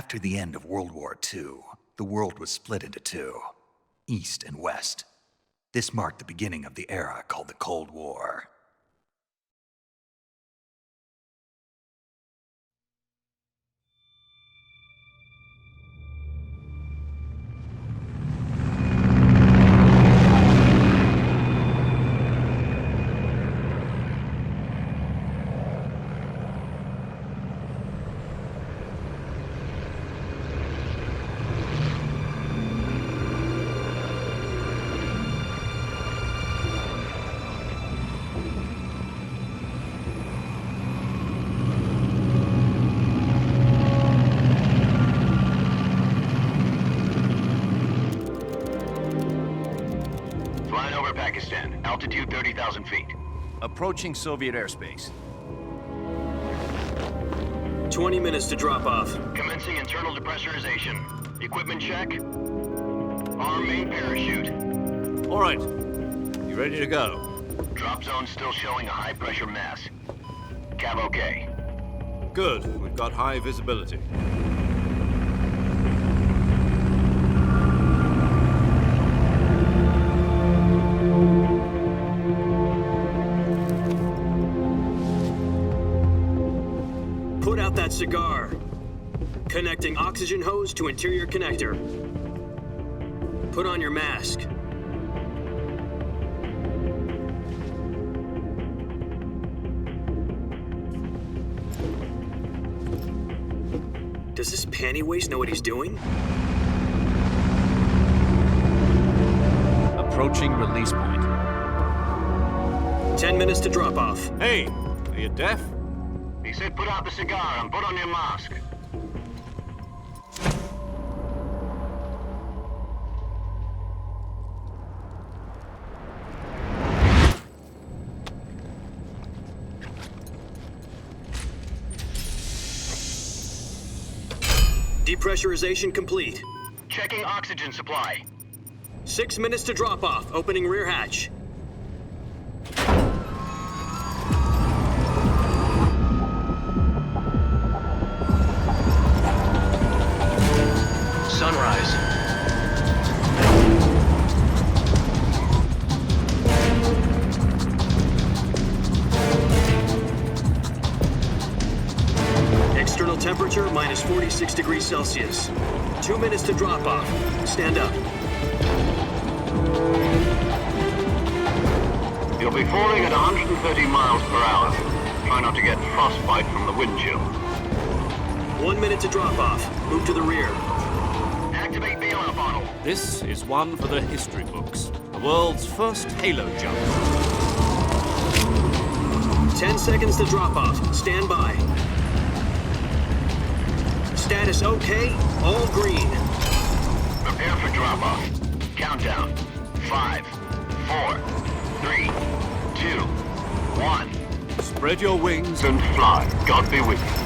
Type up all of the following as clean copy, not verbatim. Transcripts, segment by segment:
After the end of World War II, the world was split into two, East and West. This marked the beginning of the era called the Cold War. Altitude 30,000 feet. Approaching Soviet airspace. 20 minutes to drop off. Commencing internal depressurization. Equipment check. Arm main parachute. All right. You ready to go? Drop zone still showing a high pressure mass. Cav okay. Good. We've got high visibility. Put out that cigar. Connecting oxygen hose to interior connector. Put on your mask. Does this panty waste know what he's doing? Approaching release point. 10 minutes to drop off. Hey, are you deaf? He said put out the cigar and put on your mask. Depressurization complete. Checking oxygen supply. 6 minutes to drop off. Opening rear hatch. Sunrise. External temperature minus 46 degrees Celsius. 2 minutes to drop off. Stand up. You'll be falling at 130 miles per hour. Try not to get frostbite from the wind chill. 1 minute to drop off. Move to the rear. Activate bailout bottle. This is one for the history books. The world's first halo jump. 10 seconds to drop off. Stand by. Status okay. All green. Prepare for drop-off. Countdown. 5, 4, 3, 2, 1. Spread your wings And fly. God be with you.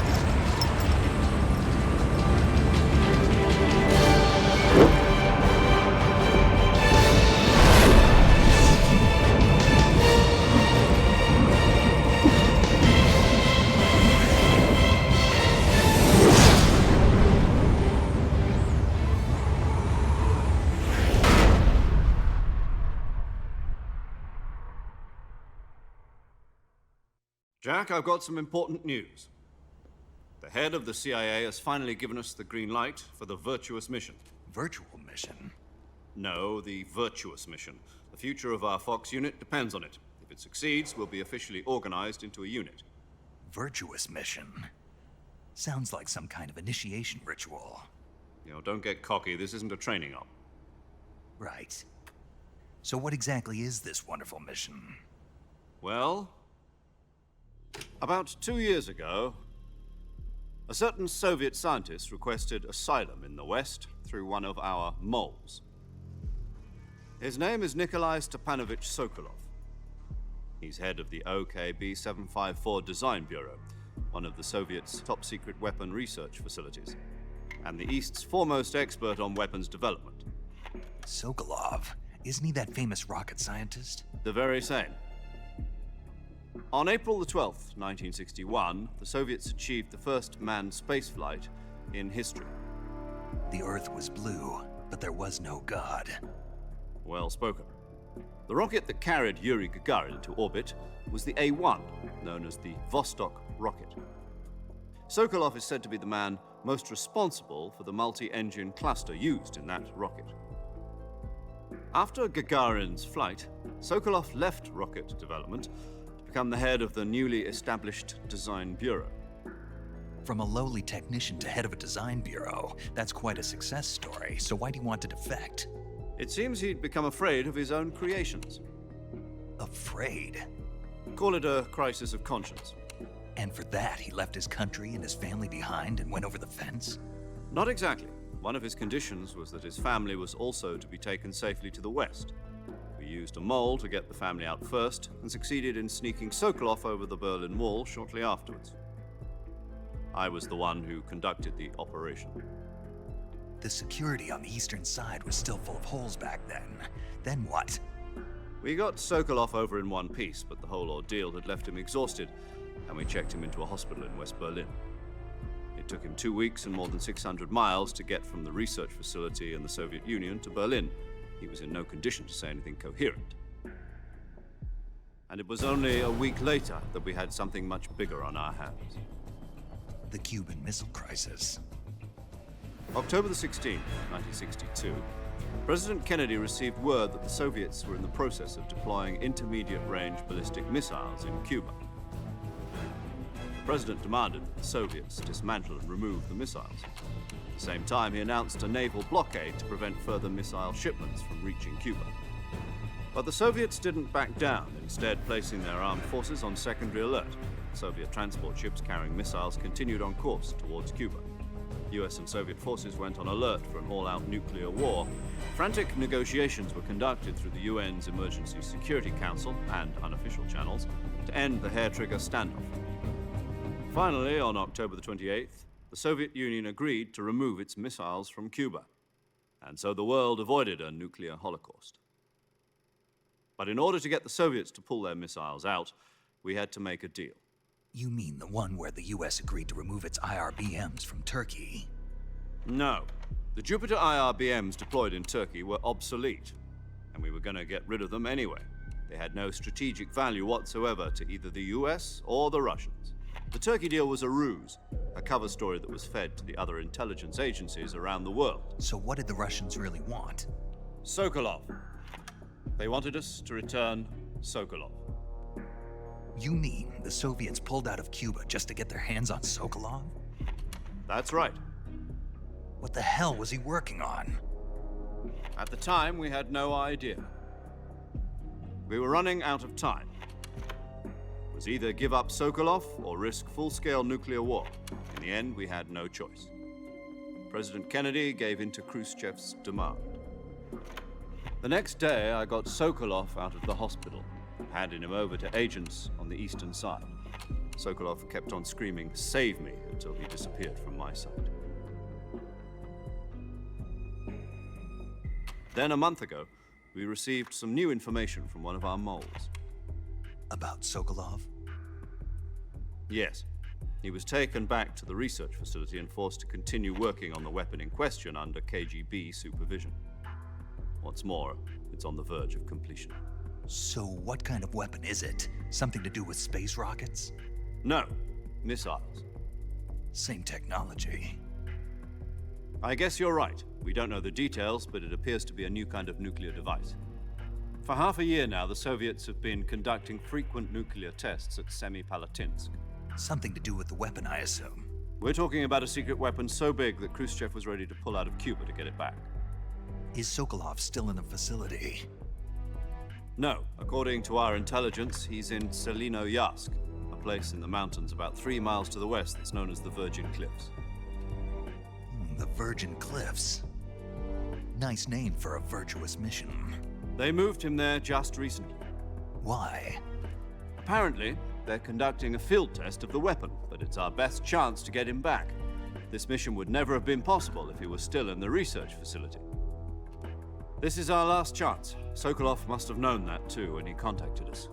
Jack, I've got some important news. The head of the CIA has finally given us the green light for the virtuous mission. Virtual mission? No, the virtuous mission. The future of our Fox unit depends on it. If it succeeds, we'll be officially organized into a unit. Virtuous mission? Sounds like some kind of initiation ritual. You know, don't get cocky. This isn't a training op. Right. So what exactly is this wonderful mission? Well, about 2 years ago, a certain Soviet scientist requested asylum in the West through one of our moles. His name is Nikolai Sokolov. He's head of the OKB 754 Design Bureau, one of the Soviets' top-secret weapon research facilities, and the East's foremost expert on weapons development. Sokolov? Isn't he that famous rocket scientist? The very same. On April the 12th, 1961, the Soviets achieved the first manned spaceflight in history. The Earth was blue, but there was no God. Well spoken. The rocket that carried Yuri Gagarin into orbit was the A-1, known as the Vostok rocket. Sokolov is said to be the man most responsible for the multi-engine cluster used in that rocket. After Gagarin's flight, Sokolov left rocket development to become the head of the newly established Design Bureau. From a lowly technician to head of a design bureau, that's quite a success story, so why do you want to defect? It seems he'd become afraid of his own creations. Afraid? Call it a crisis of conscience. And for that, he left his country and his family behind and went over the fence? Not exactly. One of his conditions was that his family was also to be taken safely to the west. We used a mole to get the family out first and succeeded in sneaking Sokolov over the Berlin Wall shortly afterwards. I was the one who conducted the operation. The security on the eastern side was still full of holes back then. Then what? We got Sokolov over in one piece, but the whole ordeal had left him exhausted, and we checked him into a hospital in West Berlin. It took him 2 weeks and more than 600 miles to get from the research facility in the Soviet Union to Berlin. He was in no condition to say anything coherent. And it was only a week later that we had something much bigger on our hands. The Cuban Missile Crisis. October the 16th, 1962, President Kennedy received word that the Soviets were in the process of deploying intermediate-range ballistic missiles in Cuba. The president demanded that the Soviets dismantle and remove the missiles. At the same time, he announced a naval blockade to prevent further missile shipments from reaching Cuba. But the Soviets didn't back down, instead placing their armed forces on secondary alert. Soviet transport ships carrying missiles continued on course towards Cuba. US and Soviet forces went on alert for an all-out nuclear war. Frantic negotiations were conducted through the UN's Emergency Security Council and unofficial channels to end the hair-trigger standoff. Finally, on October the 28th, the Soviet Union agreed to remove its missiles from Cuba. And so the world avoided a nuclear holocaust. But in order to get the Soviets to pull their missiles out, we had to make a deal. You mean the one where the US agreed to remove its IRBMs from Turkey? No. The Jupiter IRBMs deployed in Turkey were obsolete, and we were going to get rid of them anyway. They had no strategic value whatsoever to either the US or the Russians. The Turkey deal was a ruse, a cover story that was fed to the other intelligence agencies around the world. So what did the Russians really want? Sokolov. They wanted us to return Sokolov. You mean the Soviets pulled out of Cuba just to get their hands on Sokolov? That's right. What the hell was he working on? At the time, we had no idea. We were running out of time. It was either give up Sokolov or risk full-scale nuclear war. In the end, we had no choice. President Kennedy gave in to Khrushchev's demand. The next day, I got Sokolov out of the hospital, handing him over to agents on the eastern side. Sokolov kept on screaming, "Save me," until he disappeared from my sight. Then a month ago, we received some new information from one of our moles. About Sokolov? Yes. He was taken back to the research facility and forced to continue working on the weapon in question under KGB supervision. What's more, it's on the verge of completion. So what kind of weapon is it? Something to do with space rockets? No, missiles. Same technology. I guess you're right. We don't know the details, but it appears to be a new kind of nuclear device. For half a year now, the Soviets have been conducting frequent nuclear tests at Semipalatinsk. Something to do with the weapon, I assume. We're talking about a secret weapon so big that Khrushchev was ready to pull out of Cuba to get it back. Is Sokolov still in the facility? No. According to our intelligence, he's in Selino-Yarsk, a place in the mountains about 3 miles to the west that's known as the Virgin Cliffs. The Virgin Cliffs. Nice name for a virtuous mission. They moved him there just recently. Why? Apparently, they're conducting a field test of the weapon, but it's our best chance to get him back. This mission would never have been possible if he was still in the research facility. This is our last chance. Sokolov must have known that too when he contacted us.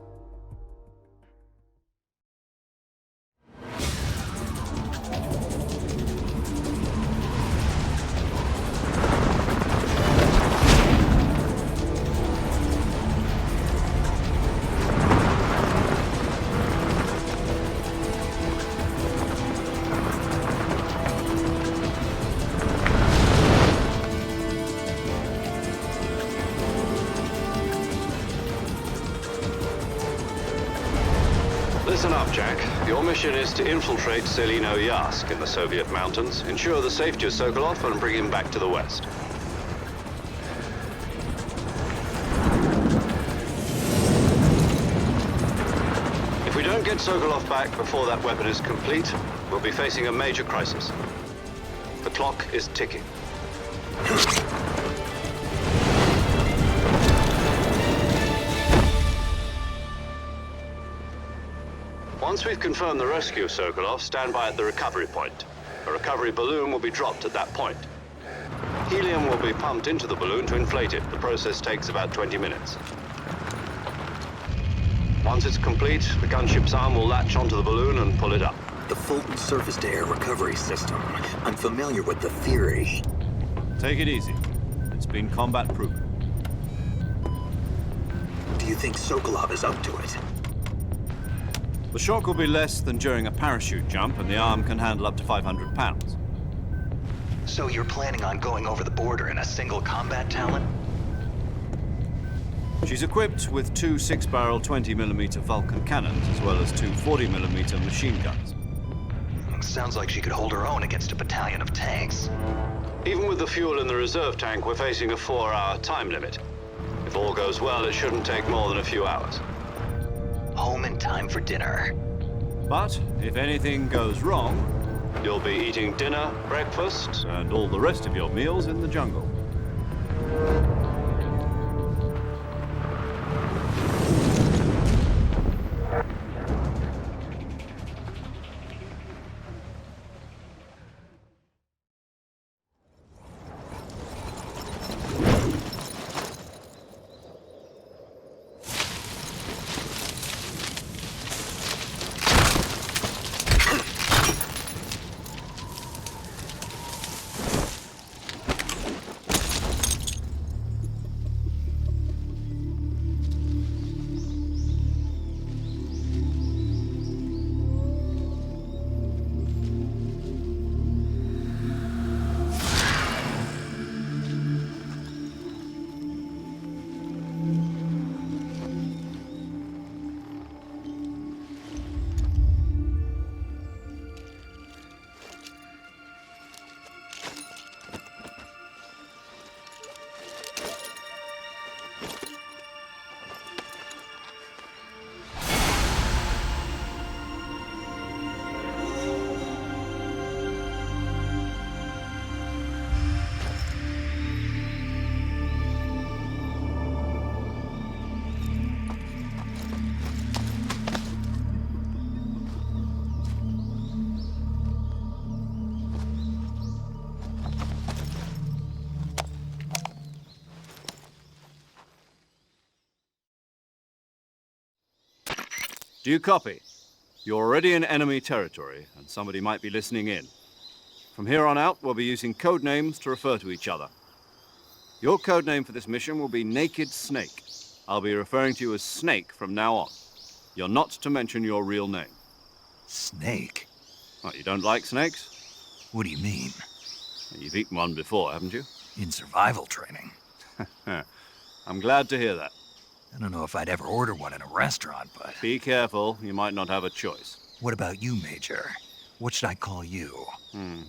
Listen up, Jack. Your mission is to infiltrate Selino Yask in the Soviet mountains, ensure the safety of Sokolov, and bring him back to the West. If we don't get Sokolov back before that weapon is complete, we'll be facing a major crisis. The clock is ticking. Once we've confirmed the rescue of Sokolov, stand by at the recovery point. A recovery balloon will be dropped at that point. Helium will be pumped into the balloon to inflate it. The process takes about 20 minutes. Once it's complete, the gunship's arm will latch onto the balloon and pull it up. The Fulton surface-to-air recovery system. I'm familiar with the theory. Take it easy. It's been combat-proven. Do you think Sokolov is up to it? The shock will be less than during a parachute jump, and the arm can handle up to 500 pounds. So you're planning on going over the border in a single combat talon? She's equipped with two 6-barrel 20mm Vulcan cannons, as well as two 40mm machine guns. Sounds like she could hold her own against a battalion of tanks. Even with the fuel in the reserve tank, we're facing a 4-hour time limit. If all goes well, it shouldn't take more than a few hours. Home in time for dinner. But if anything goes wrong, you'll be eating dinner, breakfast, and all the rest of your meals in the jungle. Do you copy? You're already in enemy territory, and somebody might be listening in. From here on out, we'll be using code names to refer to each other. Your code name for this mission will be Naked Snake. I'll be referring to you as Snake from now on. You're not to mention your real name. Snake? What, you don't like snakes? What do you mean? You've eaten one before, haven't you? In survival training. I'm glad to hear that. I don't know if I'd ever order one in a restaurant, but... Be careful, you might not have a choice. What about you, Major? What should I call you?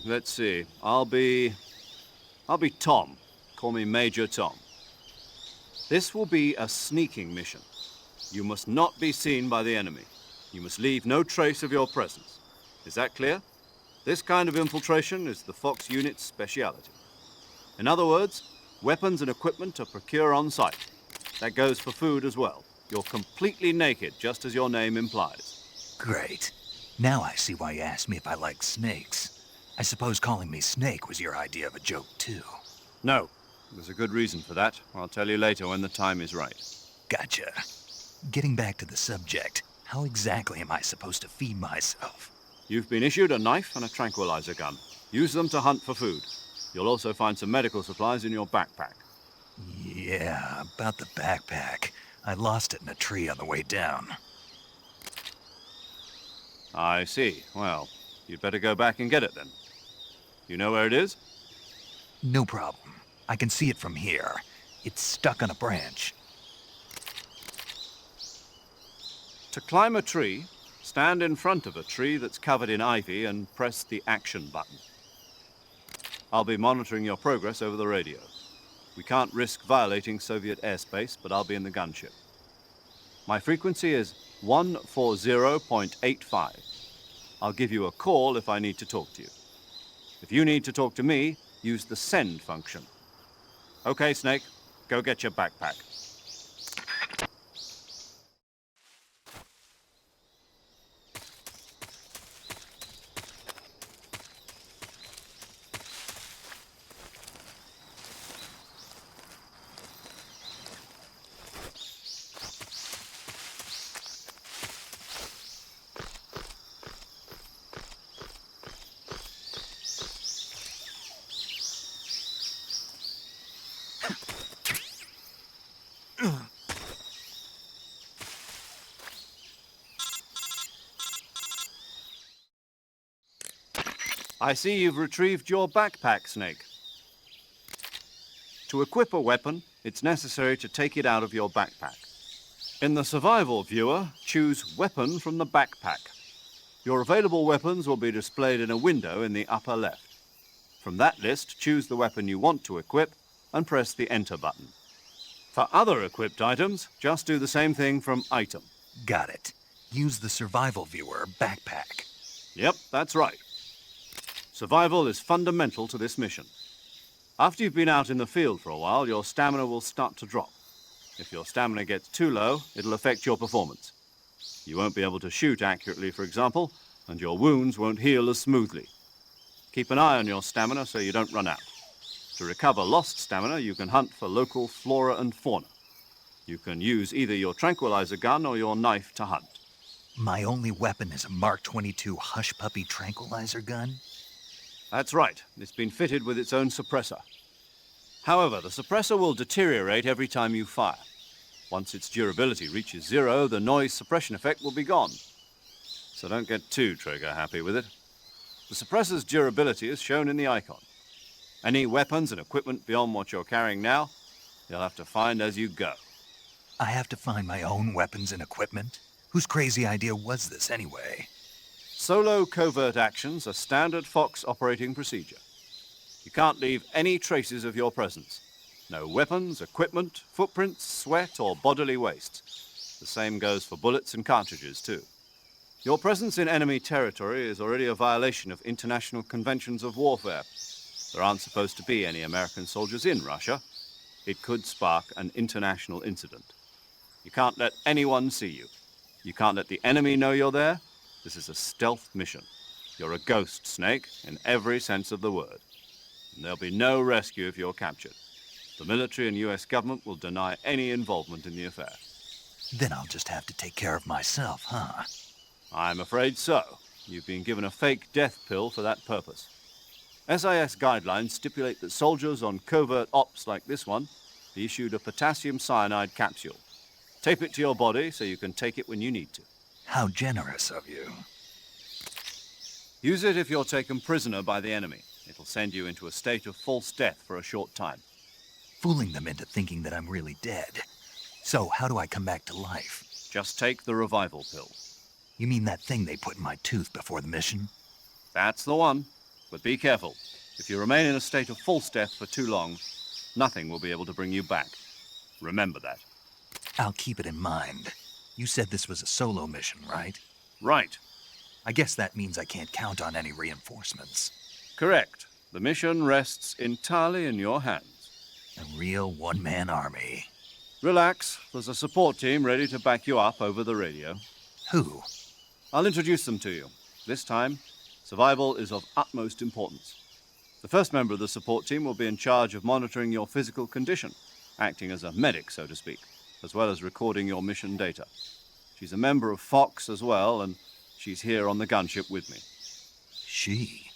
Let's see. I'll be Tom. Call me Major Tom. This will be a sneaking mission. You must not be seen by the enemy. You must leave no trace of your presence. Is that clear? This kind of infiltration is the Fox unit's speciality. In other words, weapons and equipment are procured on site. That goes for food as well. You're completely naked, just as your name implies. Great. Now I see why you asked me if I like snakes. I suppose calling me Snake was your idea of a joke, too. No. There's a good reason for that. I'll tell you later when the time is right. Gotcha. Getting back to the subject, how exactly am I supposed to feed myself? You've been issued a knife and a tranquilizer gun. Use them to hunt for food. You'll also find some medical supplies in your backpack. Yeah, about the backpack. I lost it in a tree on the way down. I see. Well, you'd better go back and get it then. You know where it is? No problem. I can see it from here. It's stuck on a branch. To climb a tree, Stand in front of a tree that's covered in ivy and press the action button. I'll be monitoring your progress over the radio. We can't risk violating Soviet airspace, but I'll be in the gunship. My frequency is 140.85. I'll give you a call if I need to talk to you. If you need to talk to me, use the send function. Okay, Snake, go get your backpack. I see you've retrieved your backpack, Snake. To equip a weapon, it's necessary to take it out of your backpack. In the survival viewer, choose Weapon from the backpack. Your available weapons will be displayed in a window in the upper left. From that list, choose the weapon you want to equip and press the Enter button. For other equipped items, just do the same thing from Item. Got it. Use the survival viewer backpack. Yep, that's right. Survival is fundamental to this mission. After you've been out in the field for a while, your stamina will start to drop. If your stamina gets too low, it'll affect your performance. You won't be able to shoot accurately, for example, and your wounds won't heal as smoothly. Keep an eye on your stamina so you don't run out. To recover lost stamina, you can hunt for local flora and fauna. You can use either your tranquilizer gun or your knife to hunt. My only weapon is a Mark 22 Hush Puppy tranquilizer gun? That's right. It's been fitted with its own suppressor. However, the suppressor will deteriorate every time you fire. Once its durability reaches 0, the noise suppression effect will be gone. So don't get too trigger-happy with it. The suppressor's durability is shown in the icon. Any weapons and equipment beyond what you're carrying now, you'll have to find as you go. I have to find my own weapons and equipment? Whose crazy idea was this anyway? Solo covert actions are standard Fox operating procedure. You can't leave any traces of your presence. No weapons, equipment, footprints, sweat, or bodily waste. The same goes for bullets and cartridges, too. Your presence in enemy territory is already a violation of international conventions of warfare. There aren't supposed to be any American soldiers in Russia. It could spark an international incident. You can't let anyone see you. You can't let the enemy know you're there. This is a stealth mission. You're a ghost, Snake, in every sense of the word. And there'll be no rescue if you're captured. The military and US government will deny any involvement in the affair. Then I'll just have to take care of myself, huh? I'm afraid so. You've been given a fake death pill for that purpose. SIS guidelines stipulate that soldiers on covert ops like this one be issued a potassium cyanide capsule. Tape it to your body so you can take it when you need to. How generous of you. Use it if you're taken prisoner by the enemy. It'll send you into a state of false death for a short time. Fooling them into thinking that I'm really dead. So how do I come back to life? Just take the revival pill. You mean that thing they put in my tooth before the mission? That's the one. But be careful. If you remain in a state of false death for too long, nothing will be able to bring you back. Remember that. I'll keep it in mind. You said this was a solo mission, right? Right. I guess that means I can't count on any reinforcements. Correct. The mission rests entirely in your hands. A real one-man army. Relax. There's a support team ready to back you up over the radio. Who? I'll introduce them to you. This time, survival is of utmost importance. The first member of the support team will be in charge of monitoring your physical condition, acting as a medic, so to speak, as well as recording your mission data. She's a member of Fox as well, and she's here on the gunship with me. She?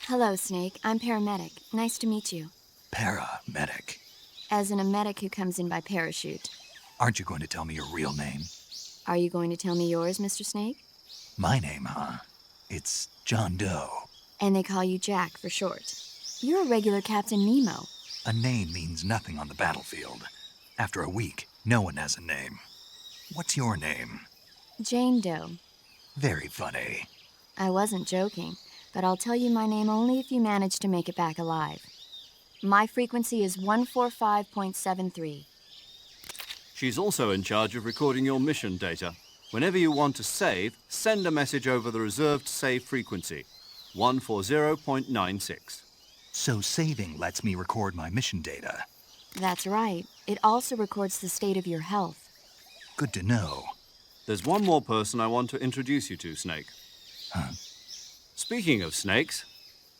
Hello, Snake. I'm paramedic. Nice to meet you. Paramedic. As in a medic who comes in by parachute. Aren't you going to tell me your real name? Are you going to tell me yours, Mr. Snake? My name, huh? It's John Doe. And they call you Jack for short. You're a regular Captain Nemo. A name means nothing on the battlefield. After a week, no one has a name. What's your name? Jane Doe. Very funny. I wasn't joking, but I'll tell you my name only if you manage to make it back alive. My frequency is 145.73. She's also in charge of recording your mission data. Whenever you want to save, send a message over the reserved save frequency, 140.96. So saving lets me record my mission data. That's right. It also records the state of your health. Good to know. There's one more person I want to introduce you to, Snake. Huh? Speaking of snakes,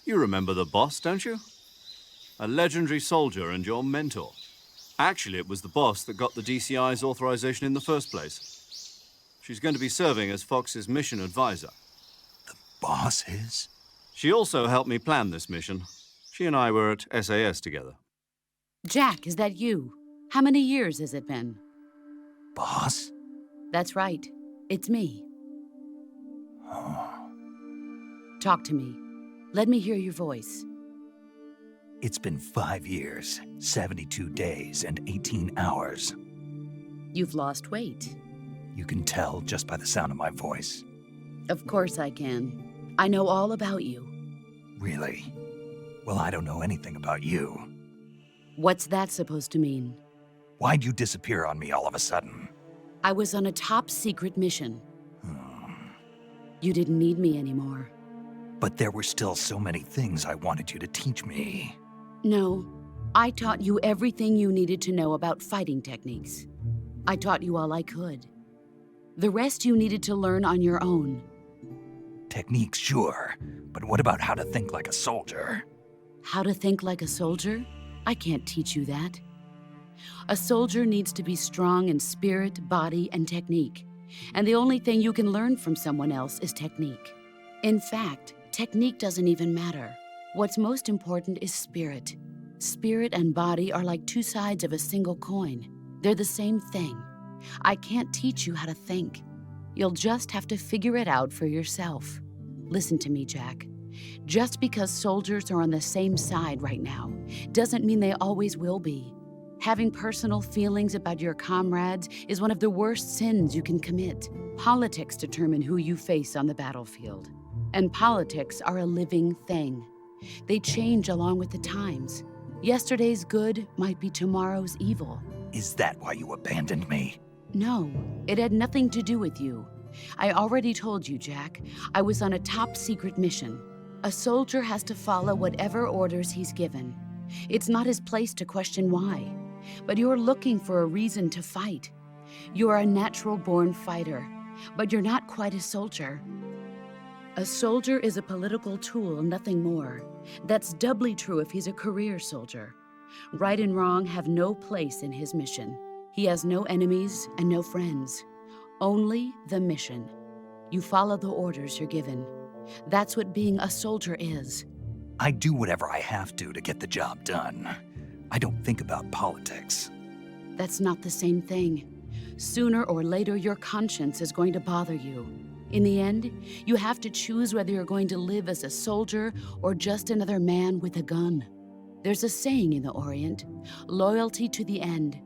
you remember the boss, don't you? A legendary soldier and your mentor. Actually, it was the boss that got the DCI's authorization in the first place. She's going to be serving as Fox's mission advisor. The boss is? She also helped me plan this mission. She and I were at SAS together. Jack, is that you? How many years has it been? Boss? That's right. It's me. Talk to me. Let me hear your voice. It's been 5 years, 72 days, and 18 hours. You've lost weight. You can tell just by the sound of my voice. Of course I can. I know all about you. Really? Well, I don't know anything about you. What's that supposed to mean? Why'd you disappear on me all of a sudden? I was on a top-secret mission. You didn't need me anymore. But there were still so many things I wanted you to teach me. No, I taught you everything you needed to know about fighting techniques. I taught you all I could. The rest you needed to learn on your own. Techniques, sure. But what about how to think like a soldier? How to think like a soldier? I can't teach you that. A soldier needs to be strong in spirit, body, and technique. And the only thing you can learn from someone else is technique. In fact, technique doesn't even matter. What's most important is spirit. Spirit and body are like two sides of a single coin. They're the same thing. I can't teach you how to think. You'll just have to figure it out for yourself. Listen to me, Jack. Just because soldiers are on the same side right now doesn't mean they always will be. Having personal feelings about your comrades is one of the worst sins you can commit. Politics determine who you face on the battlefield. And politics are a living thing. They change along with the times. Yesterday's good might be tomorrow's evil. Is that why you abandoned me? No, it had nothing to do with you. I already told you, Jack. I was on a top-secret mission. A soldier has to follow whatever orders he's given. It's not his place to question why. But you're looking for a reason to fight. You are a natural-born fighter, but you're not quite a soldier. A soldier is a political tool, nothing more. That's doubly true if he's a career soldier. Right and wrong have no place in his mission. He has no enemies and no friends. Only the mission. You follow the orders you're given. That's what being a soldier is. I do whatever I have to get the job done. I don't think about politics. That's not the same thing. Sooner or later, your conscience is going to bother you. In the end, you have to choose whether you're going to live as a soldier or just another man with a gun. There's a saying in the Orient, loyalty to the end.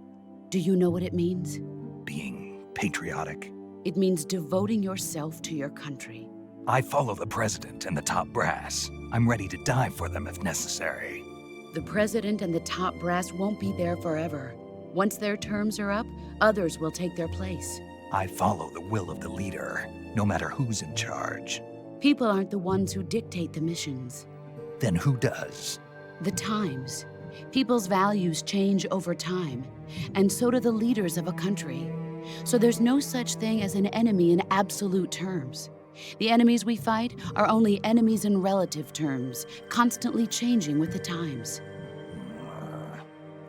Do you know what it means? Being patriotic. It means devoting yourself to your country. I follow the president and the top brass. I'm ready to die for them if necessary. The president and the top brass won't be there forever. Once their terms are up, others will take their place. I follow the will of the leader, no matter who's in charge. People aren't the ones who dictate the missions. Then who does? The times. People's values change over time, and so do the leaders of a country. So there's no such thing as an enemy in absolute terms. The enemies we fight are only enemies in relative terms, constantly changing with the times.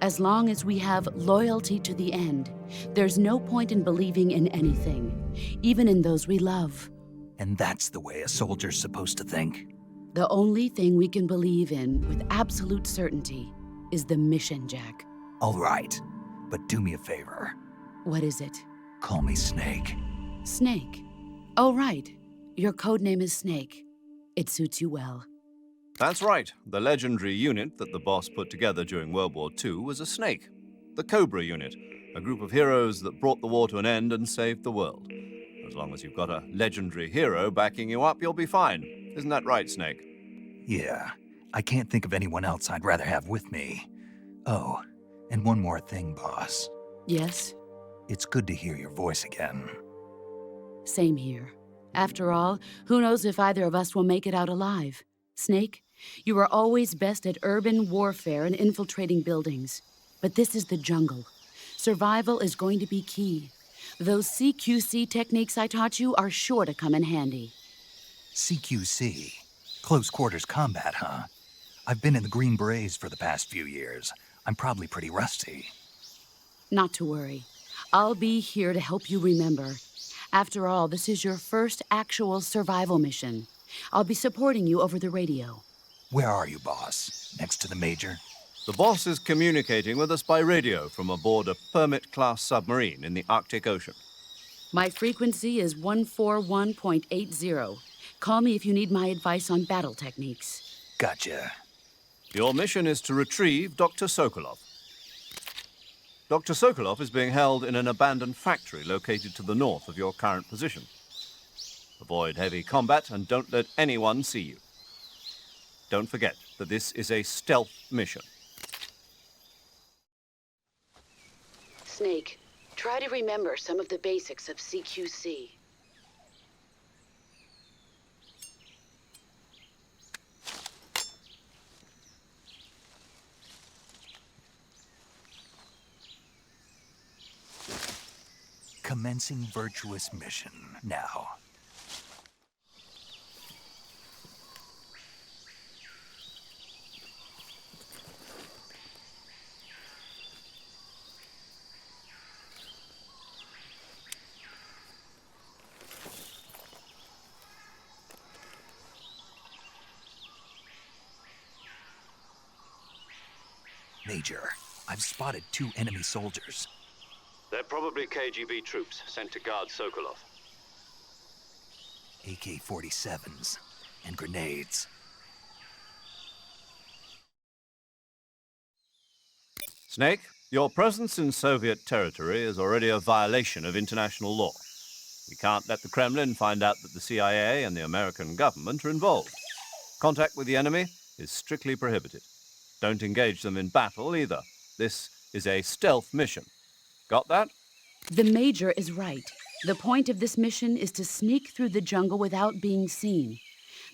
As long as we have loyalty to the end, there's no point in believing in anything, even in those we love. And that's the way a soldier's supposed to think? The only thing we can believe in with absolute certainty is the mission, Jack. All right, but do me a favor. What is it? Call me Snake. Snake. Oh, right. Your code name is Snake. It suits you well. That's right. The legendary unit that the boss put together during World War II was a snake. The Cobra unit, a group of heroes that brought the war to an end and saved the world. As long as you've got a legendary hero backing you up, you'll be fine. Isn't that right, Snake? Yeah, I can't think of anyone else I'd rather have with me. Oh, and one more thing, boss. Yes? It's good to hear your voice again. Same here. After all, who knows if either of us will make it out alive? Snake, you are always best at urban warfare and infiltrating buildings. But this is the jungle. Survival is going to be key. Those CQC techniques I taught you are sure to come in handy. CQC? Close quarters combat, huh? I've been in the Green Berets for the past few years. I'm probably pretty rusty. Not to worry. I'll be here to help you remember. After all, this is your first actual survival mission. I'll be supporting you over the radio. Where are you, boss? Next to the Major? The boss is communicating with us by radio from aboard a Permit-class submarine in the Arctic Ocean. My frequency is 141.80. Call me if you need my advice on battle techniques. Gotcha. Your mission is to retrieve Dr. Sokolov. Dr. Sokolov is being held in an abandoned factory located to the north of your current position. Avoid heavy combat and don't let anyone see you. Don't forget that this is a stealth mission. Snake, try to remember some of the basics of CQC. Commencing virtuous mission now. Major, I've spotted 2 enemy soldiers. They're probably KGB troops sent to guard Sokolov. AK-47s and grenades. Snake, your presence in Soviet territory is already a violation of international law. We can't let the Kremlin find out that the CIA and the American government are involved. Contact with the enemy is strictly prohibited. Don't engage them in battle either. This is a stealth mission. Got that? The Major is right. The point of this mission is to sneak through the jungle without being seen.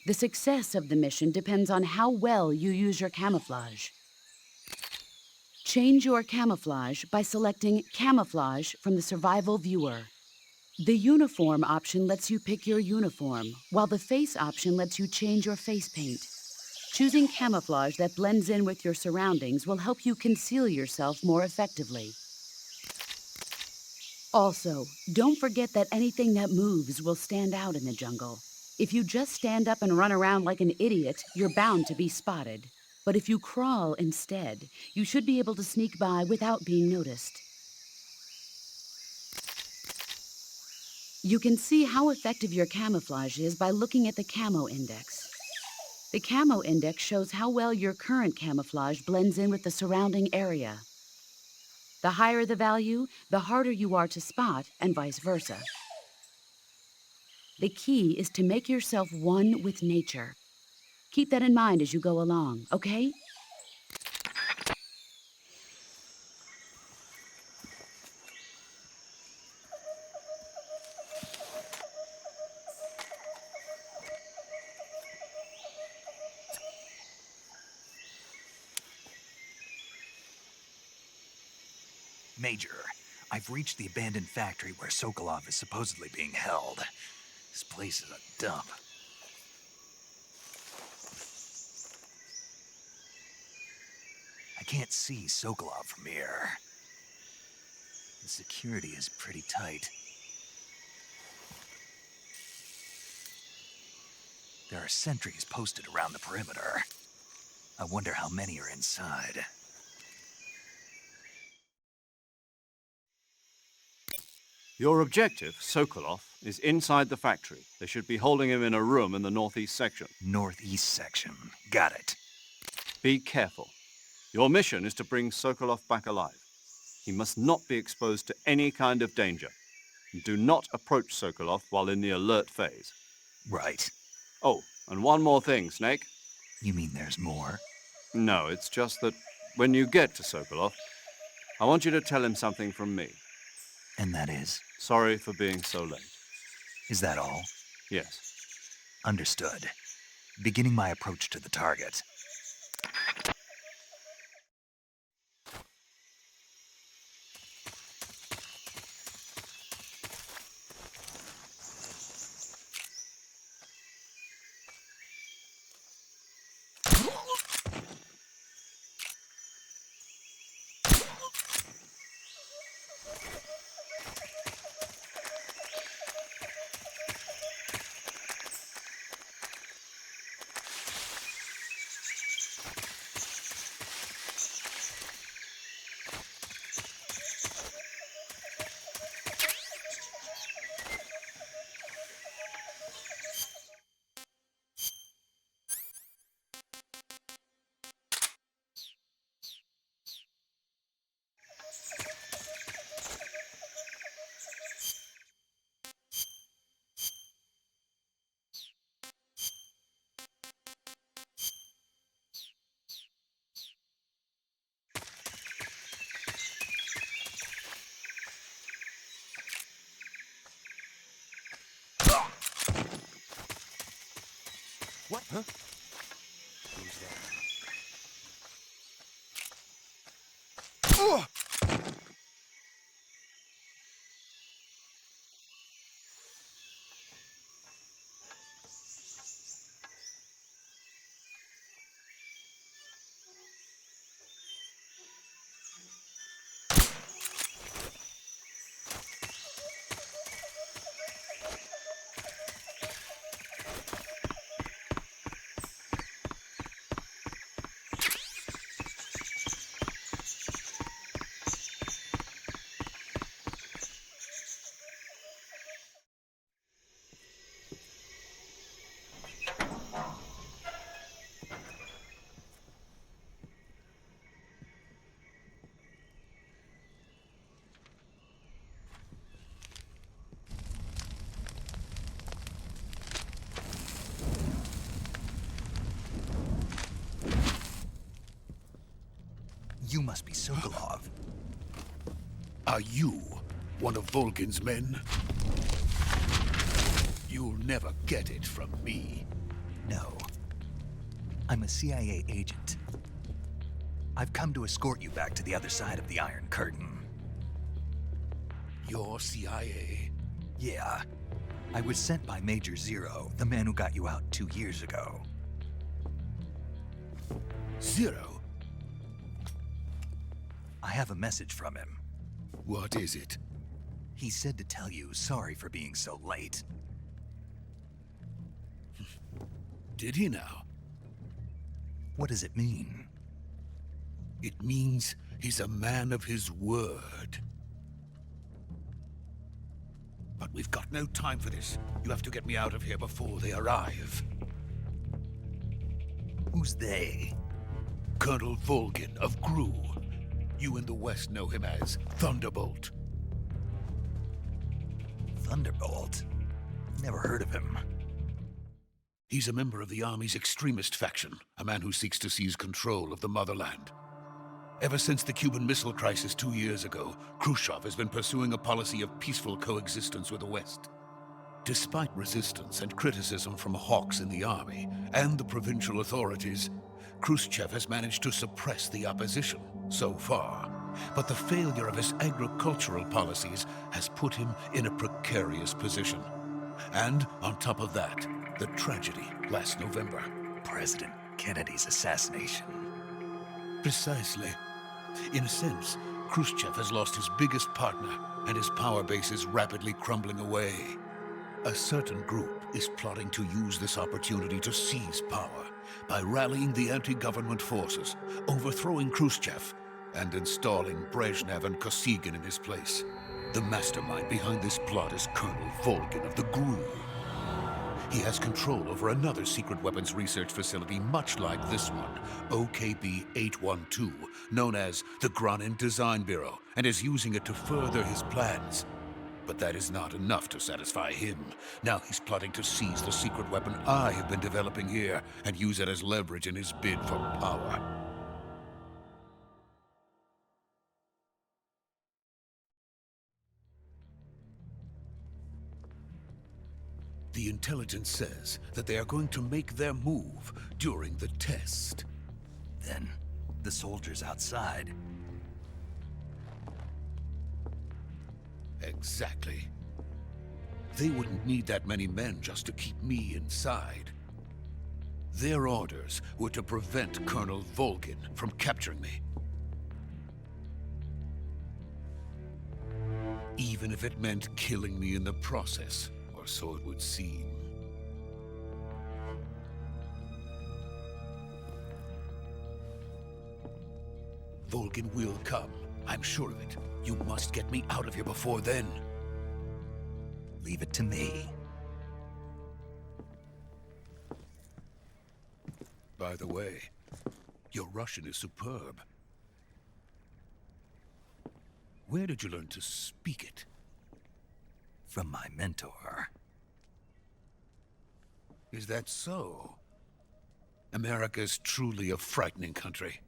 The success of the mission depends on how well you use your camouflage. Change your camouflage by selecting Camouflage from the Survival Viewer. The Uniform option lets you pick your uniform, while the Face option lets you change your face paint. Choosing camouflage that blends in with your surroundings will help you conceal yourself more effectively. Also, don't forget that anything that moves will stand out in the jungle. If you just stand up and run around like an idiot, you're bound to be spotted. But if you crawl instead, you should be able to sneak by without being noticed. You can see how effective your camouflage is by looking at the camo index. The camo index shows how well your current camouflage blends in with the surrounding area. The higher the value, the harder you are to spot, and vice versa. The key is to make yourself one with nature. Keep that in mind as you go along, okay? Major, I've reached the abandoned factory where Sokolov is supposedly being held. This place is a dump. I can't see Sokolov from here. The security is pretty tight. There are sentries posted around the perimeter. I wonder how many are inside. Your objective, Sokolov, is inside the factory. They should be holding him in a room in the northeast section. Northeast section. Got it. Be careful. Your mission is to bring Sokolov back alive. He must not be exposed to any kind of danger. Do not approach Sokolov while in the alert phase. Right. Oh, and one more thing, Snake. You mean there's more? No, it's just that when you get to Sokolov, I want you to tell him something from me. And that is? Sorry for being so late. Is that all? Yes. Understood. Beginning my approach to the target. What? Huh? Who's that? Ugh! You must be Sokolov. Are you one of Volgin's men? You'll never get it from me. No. I'm a CIA agent. I've come to escort you back to the other side of the Iron Curtain. You're CIA? Yeah. I was sent by Major Zero, the man who got you out 2 years ago. Zero? I have a message from him. What is it? He said to tell you sorry for being so late. Did he now? What does it mean? It means he's a man of his word. But we've got no time for this. You have to get me out of here before they arrive. Who's they? Colonel Volgin of GRU. You in the West know him as Thunderbolt. Thunderbolt? Never heard of him. He's a member of the Army's extremist faction, a man who seeks to seize control of the motherland. Ever since the Cuban Missile Crisis 2 years ago, Khrushchev has been pursuing a policy of peaceful coexistence with the West. Despite resistance and criticism from hawks in the Army and the provincial authorities, Khrushchev has managed to suppress the opposition so far. But the failure of his agricultural policies has put him in a precarious position. And on top of that, the tragedy last November. President Kennedy's assassination. Precisely. In a sense, Khrushchev has lost his biggest partner, and his power base is rapidly crumbling away. A certain group is plotting to use this opportunity to seize power by rallying the anti-government forces, overthrowing Khrushchev, and installing Brezhnev and Kosygin in his place. The mastermind behind this plot is Colonel Volgin of the GRU. He has control over another secret weapons research facility much like this one, OKB-812, known as the Granin Design Bureau, and is using it to further his plans. But that is not enough to satisfy him. Now he's plotting to seize the secret weapon I have been developing here and use it as leverage in his bid for power. The intelligence says that they are going to make their move during the test. Then, the soldiers outside. Exactly. They wouldn't need that many men just to keep me inside. Their orders were to prevent Colonel Volgin from capturing me. Even if it meant killing me in the process, or so it would seem. Volgin will come. I'm sure of it. You must get me out of here before then. Leave it to me. By the way, your Russian is superb. Where did you learn to speak it? From my mentor. Is that so? America is truly a frightening country.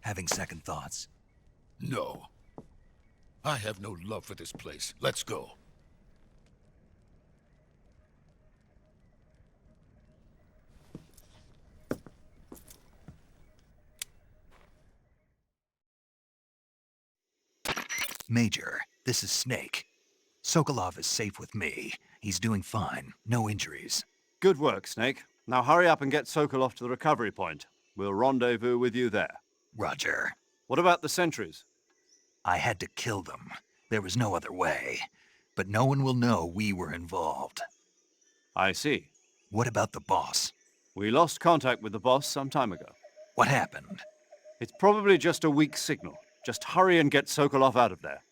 Having second thoughts? No. I have no love for this place. Let's go. Major, this is Snake. Sokolov is safe with me. He's doing fine. No injuries. Good work, Snake. Now hurry up and get Sokolov to the recovery point. We'll rendezvous with you there. Roger. What about the sentries? I had to kill them. There was no other way. But no one will know we were involved. I see. What about the boss? We lost contact with the boss some time ago. What happened? It's probably just a weak signal. Just hurry and get Sokolov out of there.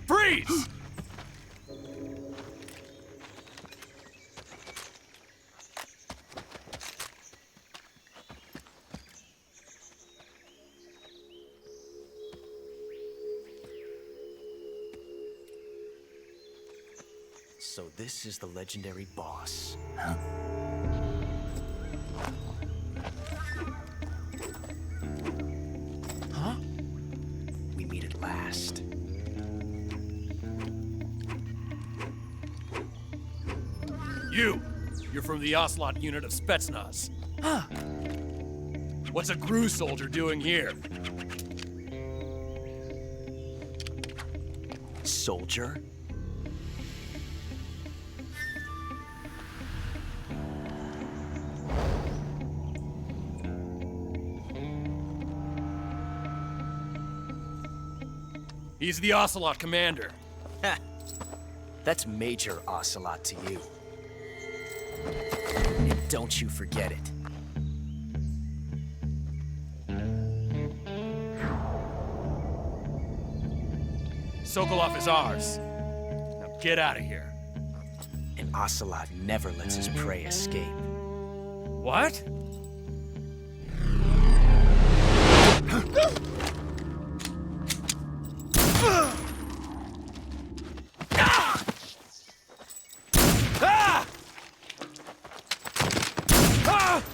Freeze! So this is the legendary boss. Huh? Huh? We meet at last. You're from the Ocelot unit of Spetsnaz. Huh. What's a GRU soldier doing here? Soldier? He's the Ocelot commander. Ha! That's Major Ocelot to you. And don't you forget it. Sokolov is ours. Now get out of here. And Ocelot never lets his prey escape. What? Ah!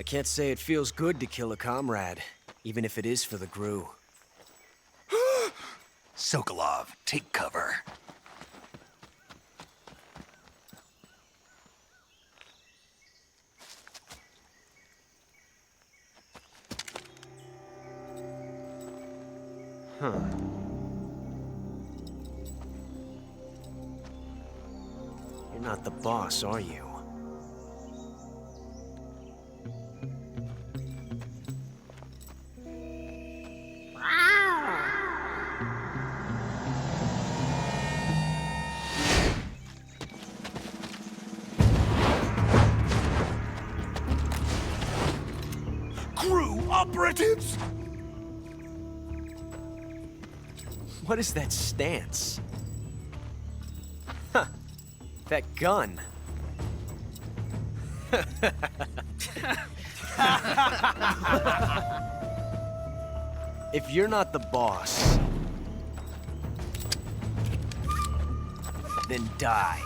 can't say it feels good to kill a comrade, even if it is for the GRU. Sokolov, take cover. Huh. You're not the boss, are you? GRU operatives! What is that stance? Huh. That gun. If you're not the boss, then die.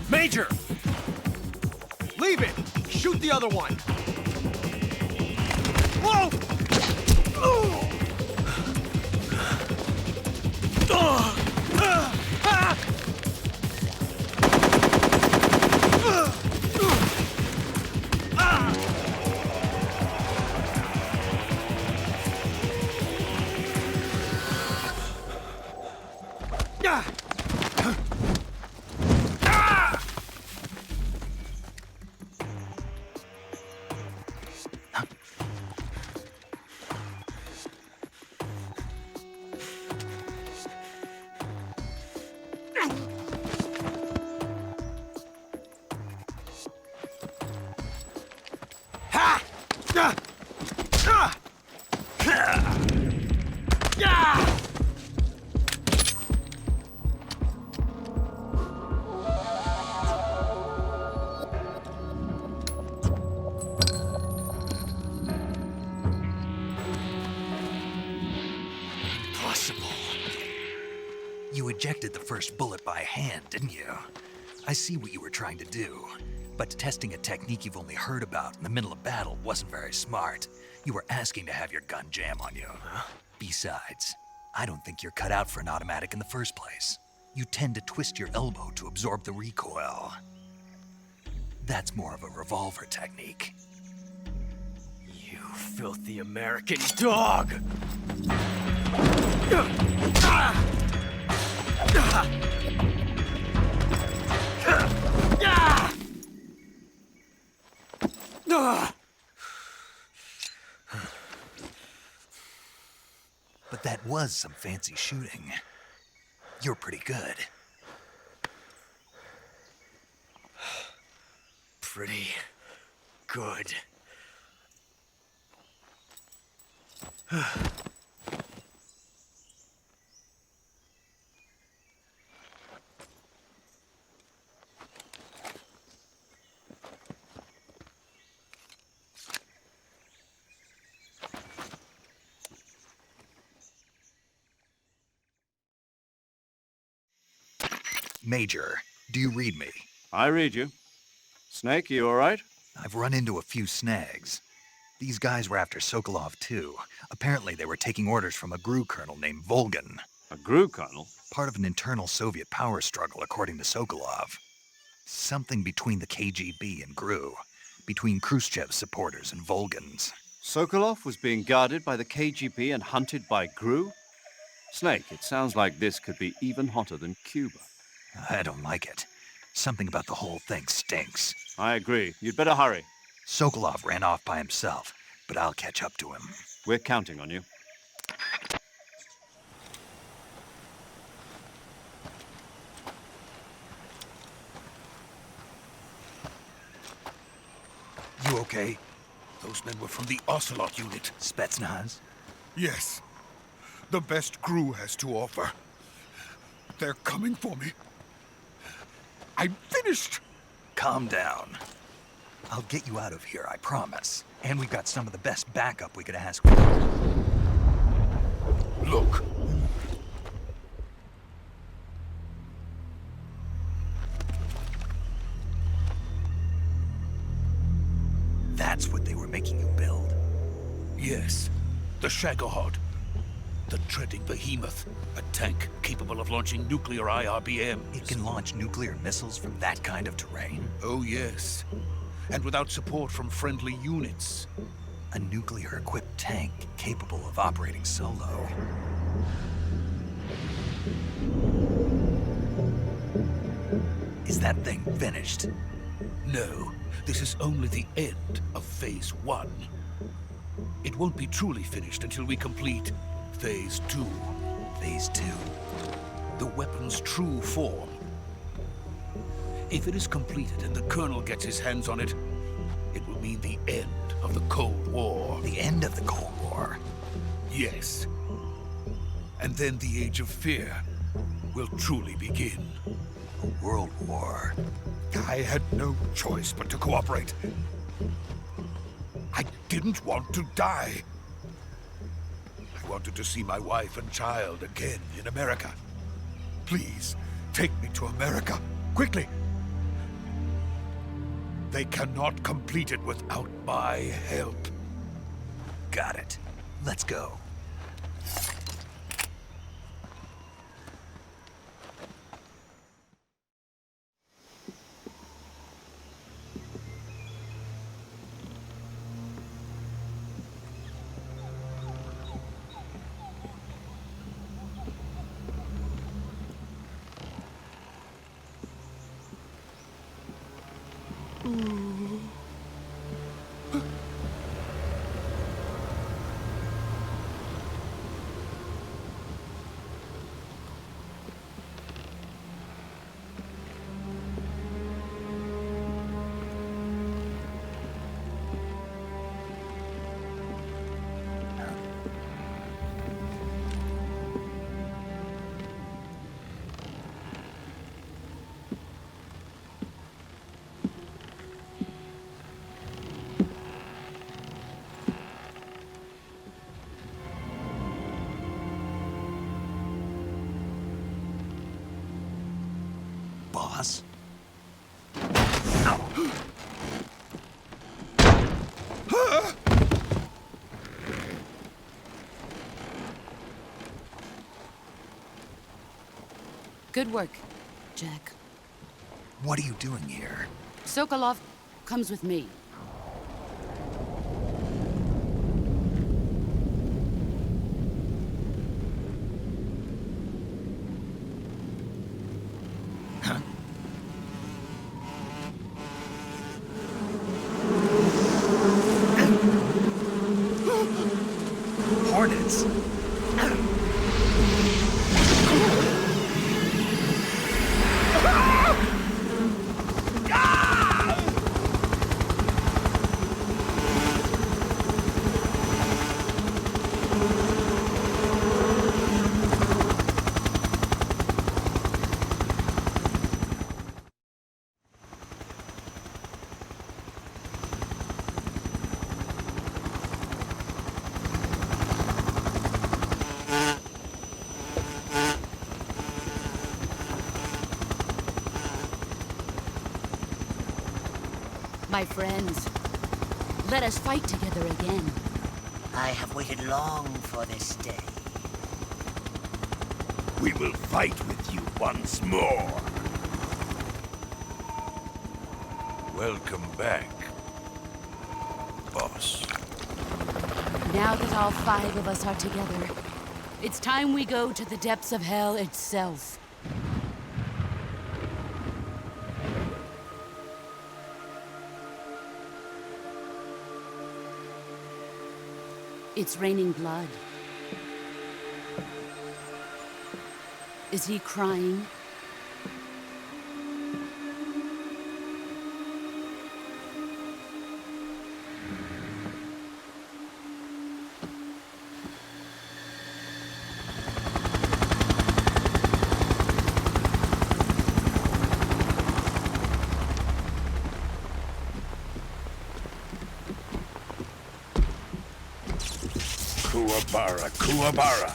Major! Leave it! Shoot the other one! Whoa! You ejected the first bullet by hand, didn't you? I see what you were trying to do, but testing a technique you've only heard about in the middle of battle wasn't very smart. You were asking to have your gun jam on you. Besides, I don't think you're cut out for an automatic in the first place. You tend to twist your elbow to absorb the recoil. That's more of a revolver technique. You filthy American dog! But that was some fancy shooting. You're pretty good. Pretty good. Major, do you read me? I read you. Snake, you all right? I've run into a few snags. These guys were after Sokolov, too. Apparently they were taking orders from a GRU colonel named Volgin. A GRU colonel? Part of an internal Soviet power struggle, according to Sokolov. Something between the KGB and GRU. Between Khrushchev's supporters and Volgin's. Sokolov was being guarded by the KGB and hunted by GRU? Snake, it sounds like this could be even hotter than Cuba. I don't like it. Something about the whole thing stinks. I agree. You'd better hurry. Sokolov ran off by himself, but I'll catch up to him. We're counting on you. You okay? Those men were from the Ocelot unit. Spetsnaz? Yes. The best GRU has to offer. They're coming for me. I'm finished! Calm down. I'll get you out of here, I promise. And we've got some of the best backup we could ask. Look. That's what they were making you build? Yes. The Shagohod. The treading behemoth. A tank capable of launching nuclear IRBMs. It can launch nuclear missiles from that kind of terrain? Oh, yes. And without support from friendly units. A nuclear-equipped tank capable of operating solo. Is that thing finished? No. This is only the end of Phase 1. It won't be truly finished until we complete Phase 2. Phase 2? The weapon's true form. If it is completed and the Colonel gets his hands on it, it will mean the end of the Cold War. The end of the Cold War? Yes. And then the Age of Fear will truly begin. A world war. I had no choice but to cooperate. I didn't want to die. I wanted to see my wife and child again in America. Please, take me to America, quickly. They cannot complete it without my help. Got it. Let's go. Boss? Good work, Jack. What are you doing here? Sokolov comes with me. Hornets! My friends, let us fight together again. I have waited long for this day. We will fight with you once more. Welcome back, boss. Now that all 5 of us are together, it's time we go to the depths of hell itself. It's raining blood. Is he crying? Kuwabara, Kuwabara.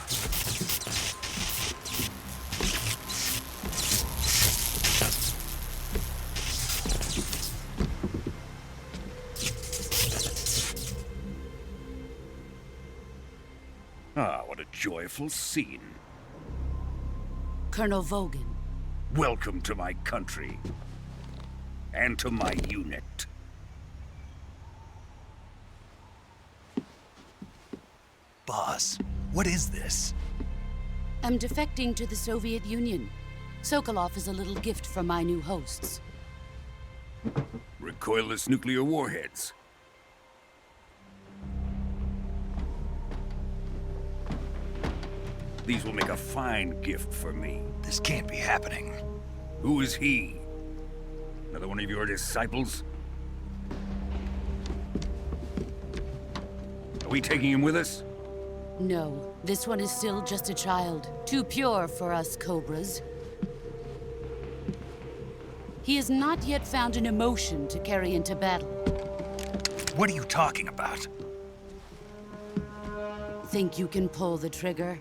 Ah, what a joyful scene. Colonel Vogan. Welcome to my country. And to my unit. Boss, what is this? I'm defecting to the Soviet Union. Sokolov is a little gift from my new hosts. Recoilless nuclear warheads. These will make a fine gift for me. This can't be happening. Who is he? Another one of your disciples? Are we taking him with us? No, this one is still just a child. Too pure for us Cobras. He has not yet found an emotion to carry into battle. What are you talking about? Think you can pull the trigger?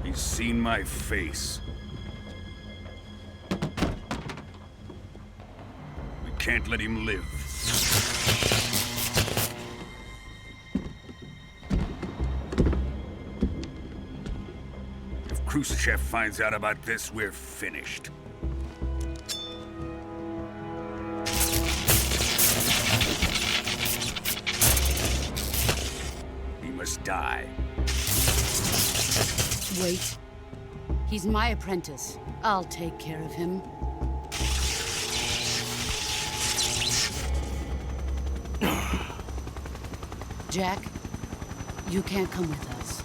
He's seen my face. We can't let him live. If Khrushchev finds out about this, we're finished. He must die. Wait. He's my apprentice. I'll take care of him. Jack, you can't come with us.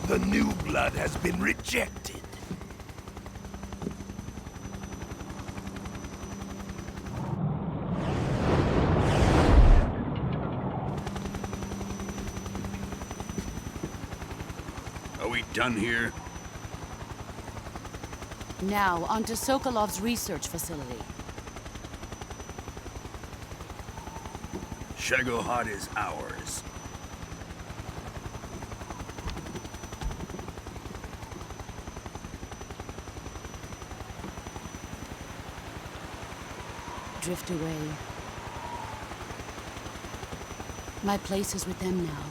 The new blood has been rejected. Are we done here? Now, onto Sokolov's research facility. Shagohod is ours. Drift away. My place is with them now.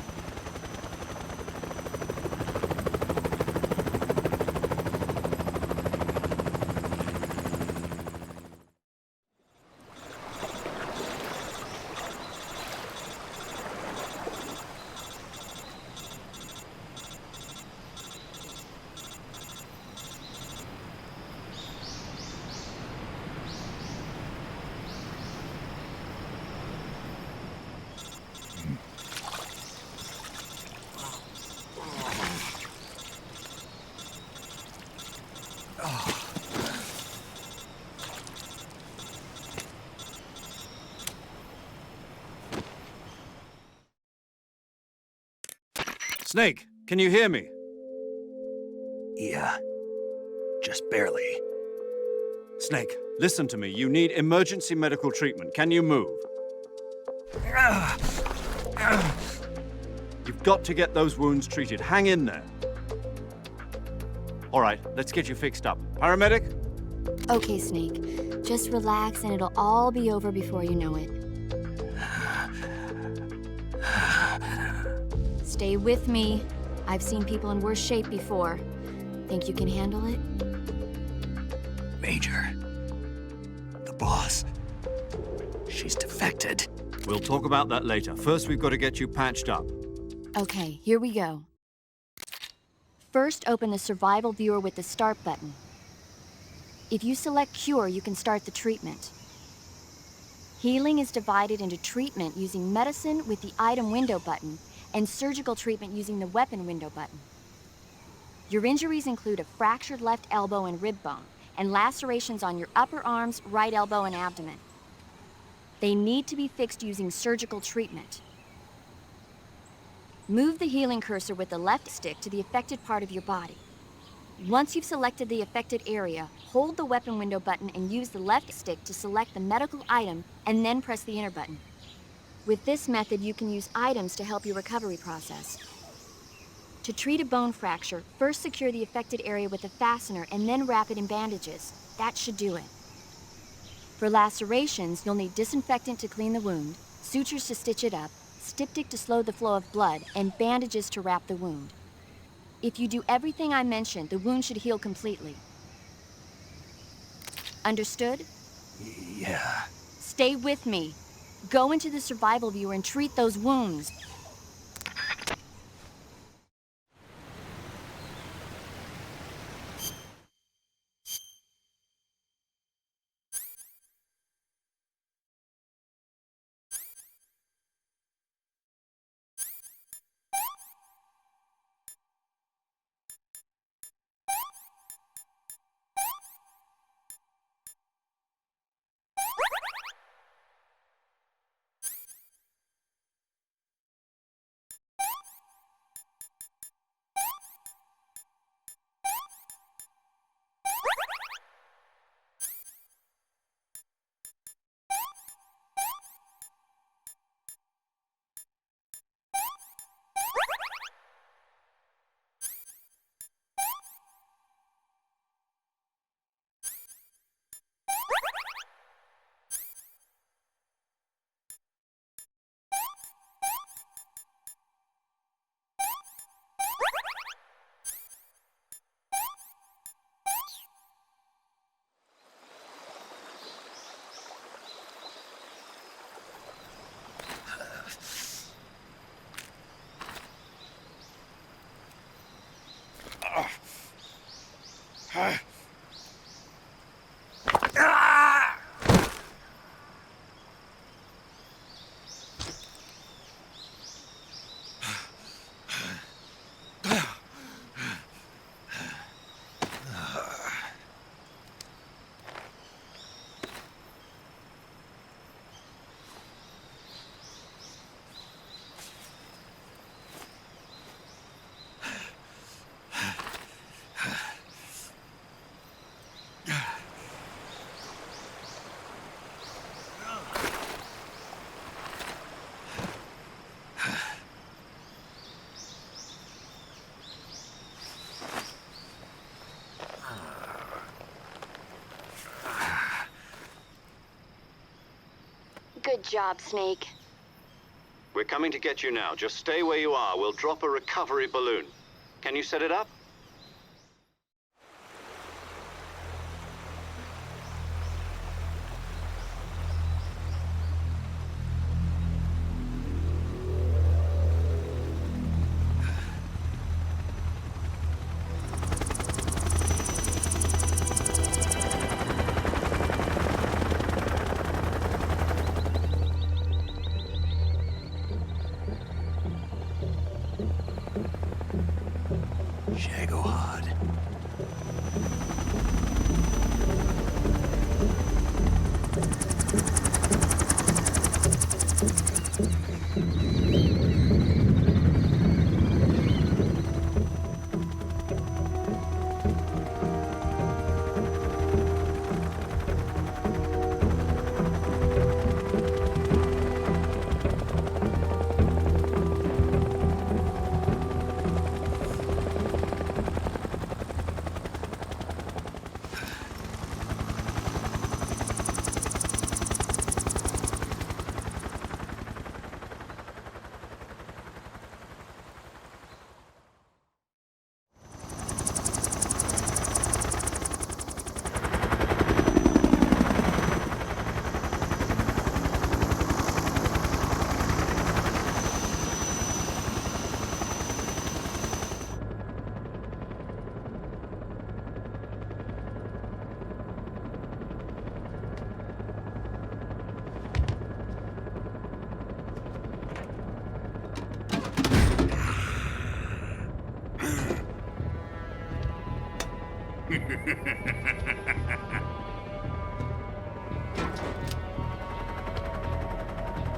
Snake, can you hear me? Yeah, just barely. Snake, listen to me. You need emergency medical treatment. Can you move? You've got to get those wounds treated. Hang in there. All right, let's get you fixed up. Paramedic? Okay, Snake. Just relax and it'll all be over before you know it. Stay with me. I've seen people in worse shape before. Think you can handle it? Major, the boss, she's defected. We'll talk about that later. First, we've got to get you patched up. Okay, here we go. First, open the survival viewer with the start button. If you select cure, you can start the treatment. Healing is divided into treatment using medicine with the item window button and surgical treatment using the weapon window button. Your injuries include a fractured left elbow and rib bone, and lacerations on your upper arms, right elbow, and abdomen. They need to be fixed using surgical treatment. Move the healing cursor with the left stick to the affected part of your body. Once you've selected the affected area, hold the weapon window button and use the left stick to select the medical item, and then press the enter button. With this method, you can use items to help your recovery process. To treat a bone fracture, first secure the affected area with a fastener and then wrap it in bandages. That should do it. For lacerations, you'll need disinfectant to clean the wound, sutures to stitch it up, styptic to slow the flow of blood, and bandages to wrap the wound. If you do everything I mentioned, the wound should heal completely. Understood? Yeah. Stay with me. Go into the survival viewer and treat those wounds. Good job, Snake. We're coming to get you now. Just stay where you are. We'll drop a recovery balloon. Can you set it up? Shit.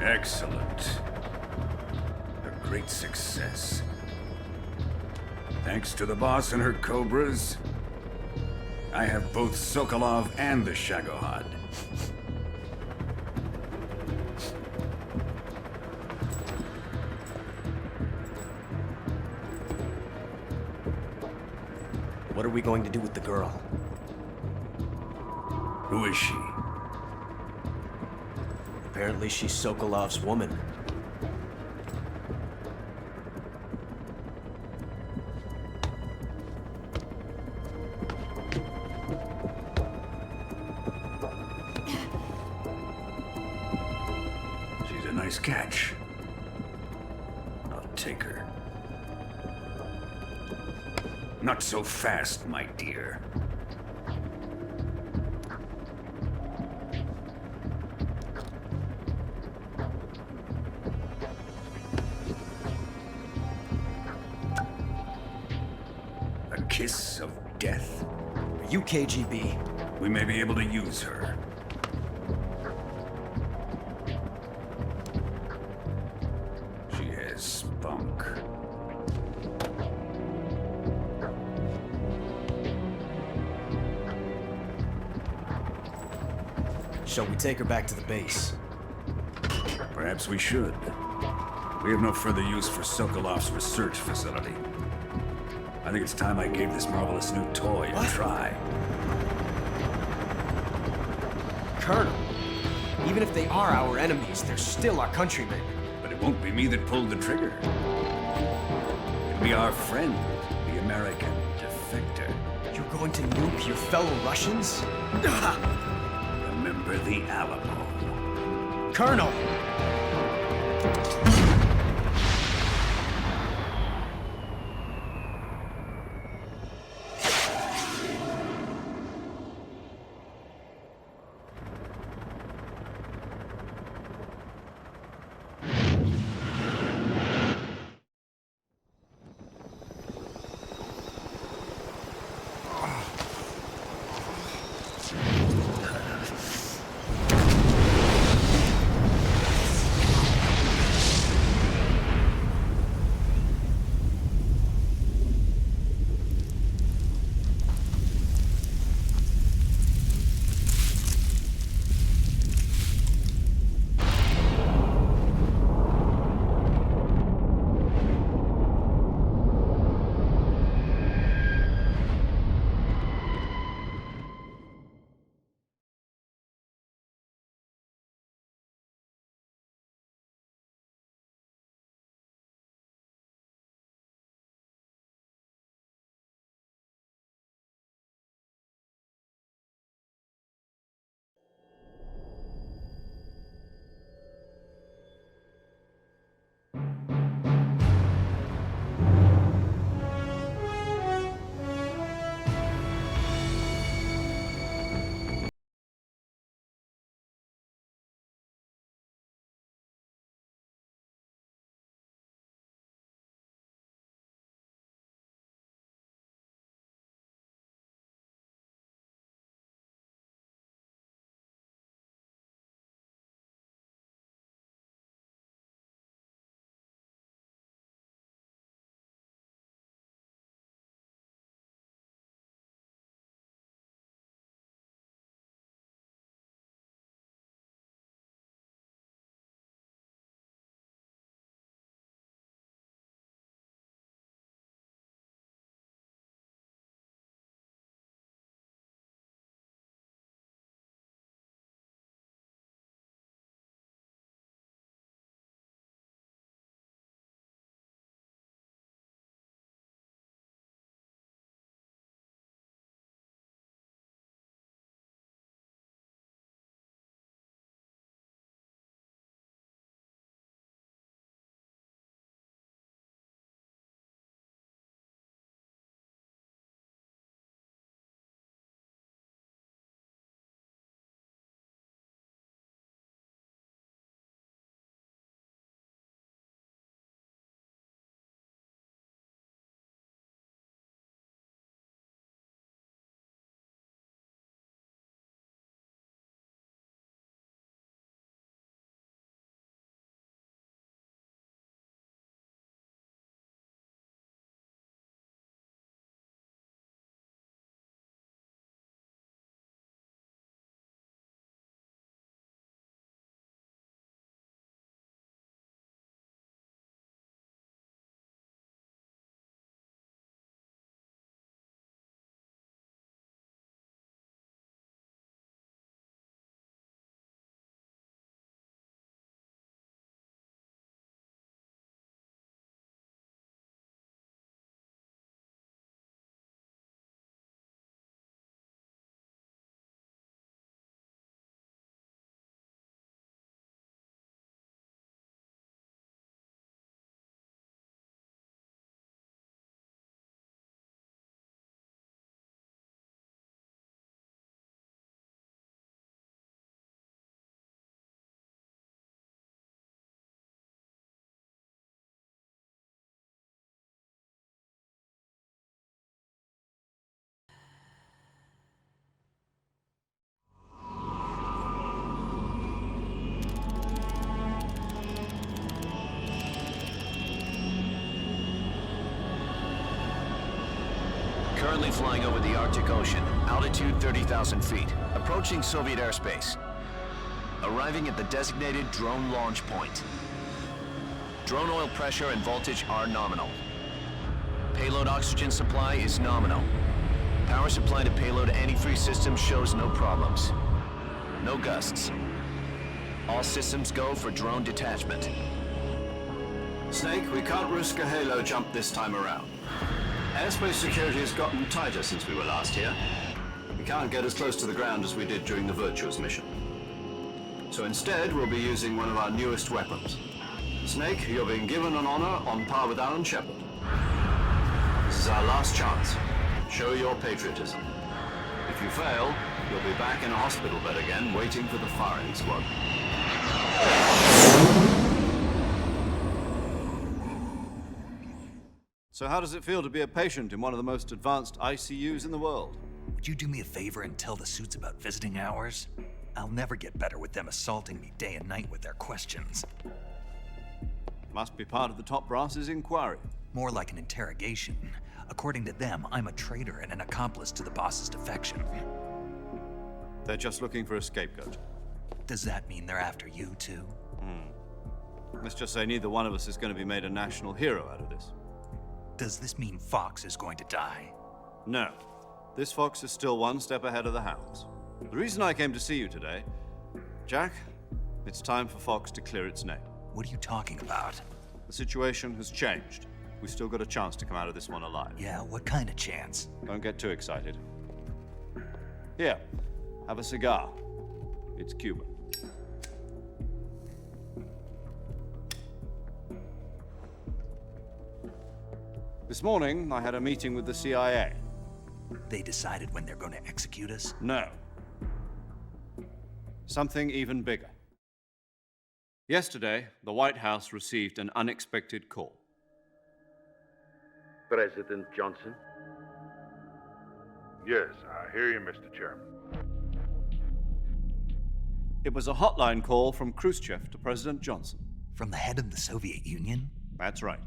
Excellent. A great success. Thanks to the boss and her cobras, I have both Sokolov and the Shagohod. What are we going to do with the girl? Who is she? Apparently she's Sokolov's woman. She's a nice catch. I'll take her. Not so fast, my dear. A kiss of death? Are you KGB? We may be able to use her. She has spunk. Shall we take her back to the base? Perhaps we should. We have no further use for Sokolov's research facility. I think it's time I gave this marvelous new toy a try. Colonel, even if they are our enemies, they're still our countrymen. But it won't be me that pulled the trigger. It'll be our friend, the American defector. You're going to nuke your fellow Russians? Remember the Alamo. Colonel! Currently flying over the Arctic Ocean, altitude 30,000 feet, approaching Soviet airspace. Arriving at the designated drone launch point. Drone oil pressure and voltage are nominal. Payload oxygen supply is nominal. Power supply to payload antifreeze system shows no problems. No gusts. All systems go for drone detachment. Snake, we can't risk a halo jump this time around. Airspace security has gotten tighter since we were last here. We can't get as close to the ground as we did during the Virtuous mission. So instead, we'll be using one of our newest weapons. Snake, you're being given an honor on par with Alan Shepard. This is our last chance. Show your patriotism. If you fail, you'll be back in a hospital bed again, waiting for the firing squad. So how does it feel to be a patient in one of the most advanced ICUs in the world? Would you do me a favor and tell the suits about visiting hours? I'll never get better with them assaulting me day and night with their questions. Must be part of the top brass's inquiry. More like an interrogation. According to them, I'm a traitor and an accomplice to the boss's defection. They're just looking for a scapegoat. Does that mean they're after you, too? Let's just say neither one of us is going to be made a national hero out of this. Does this mean Fox is going to die? No. This fox is still one step ahead of the hounds. The reason I came to see you today, Jack, it's time for Fox to clear its name. What are you talking about? The situation has changed. We've still got a chance to come out of this one alive. Yeah, what kind of chance? Don't get too excited. Here, have a cigar. It's Cuban. This morning, I had a meeting with the CIA. They decided when they're going to execute us? No. Something even bigger. Yesterday, the White House received an unexpected call. President Johnson? Yes, I hear you, Mr. Chairman. It was a hotline call from Khrushchev to President Johnson. From the head of the Soviet Union? That's right.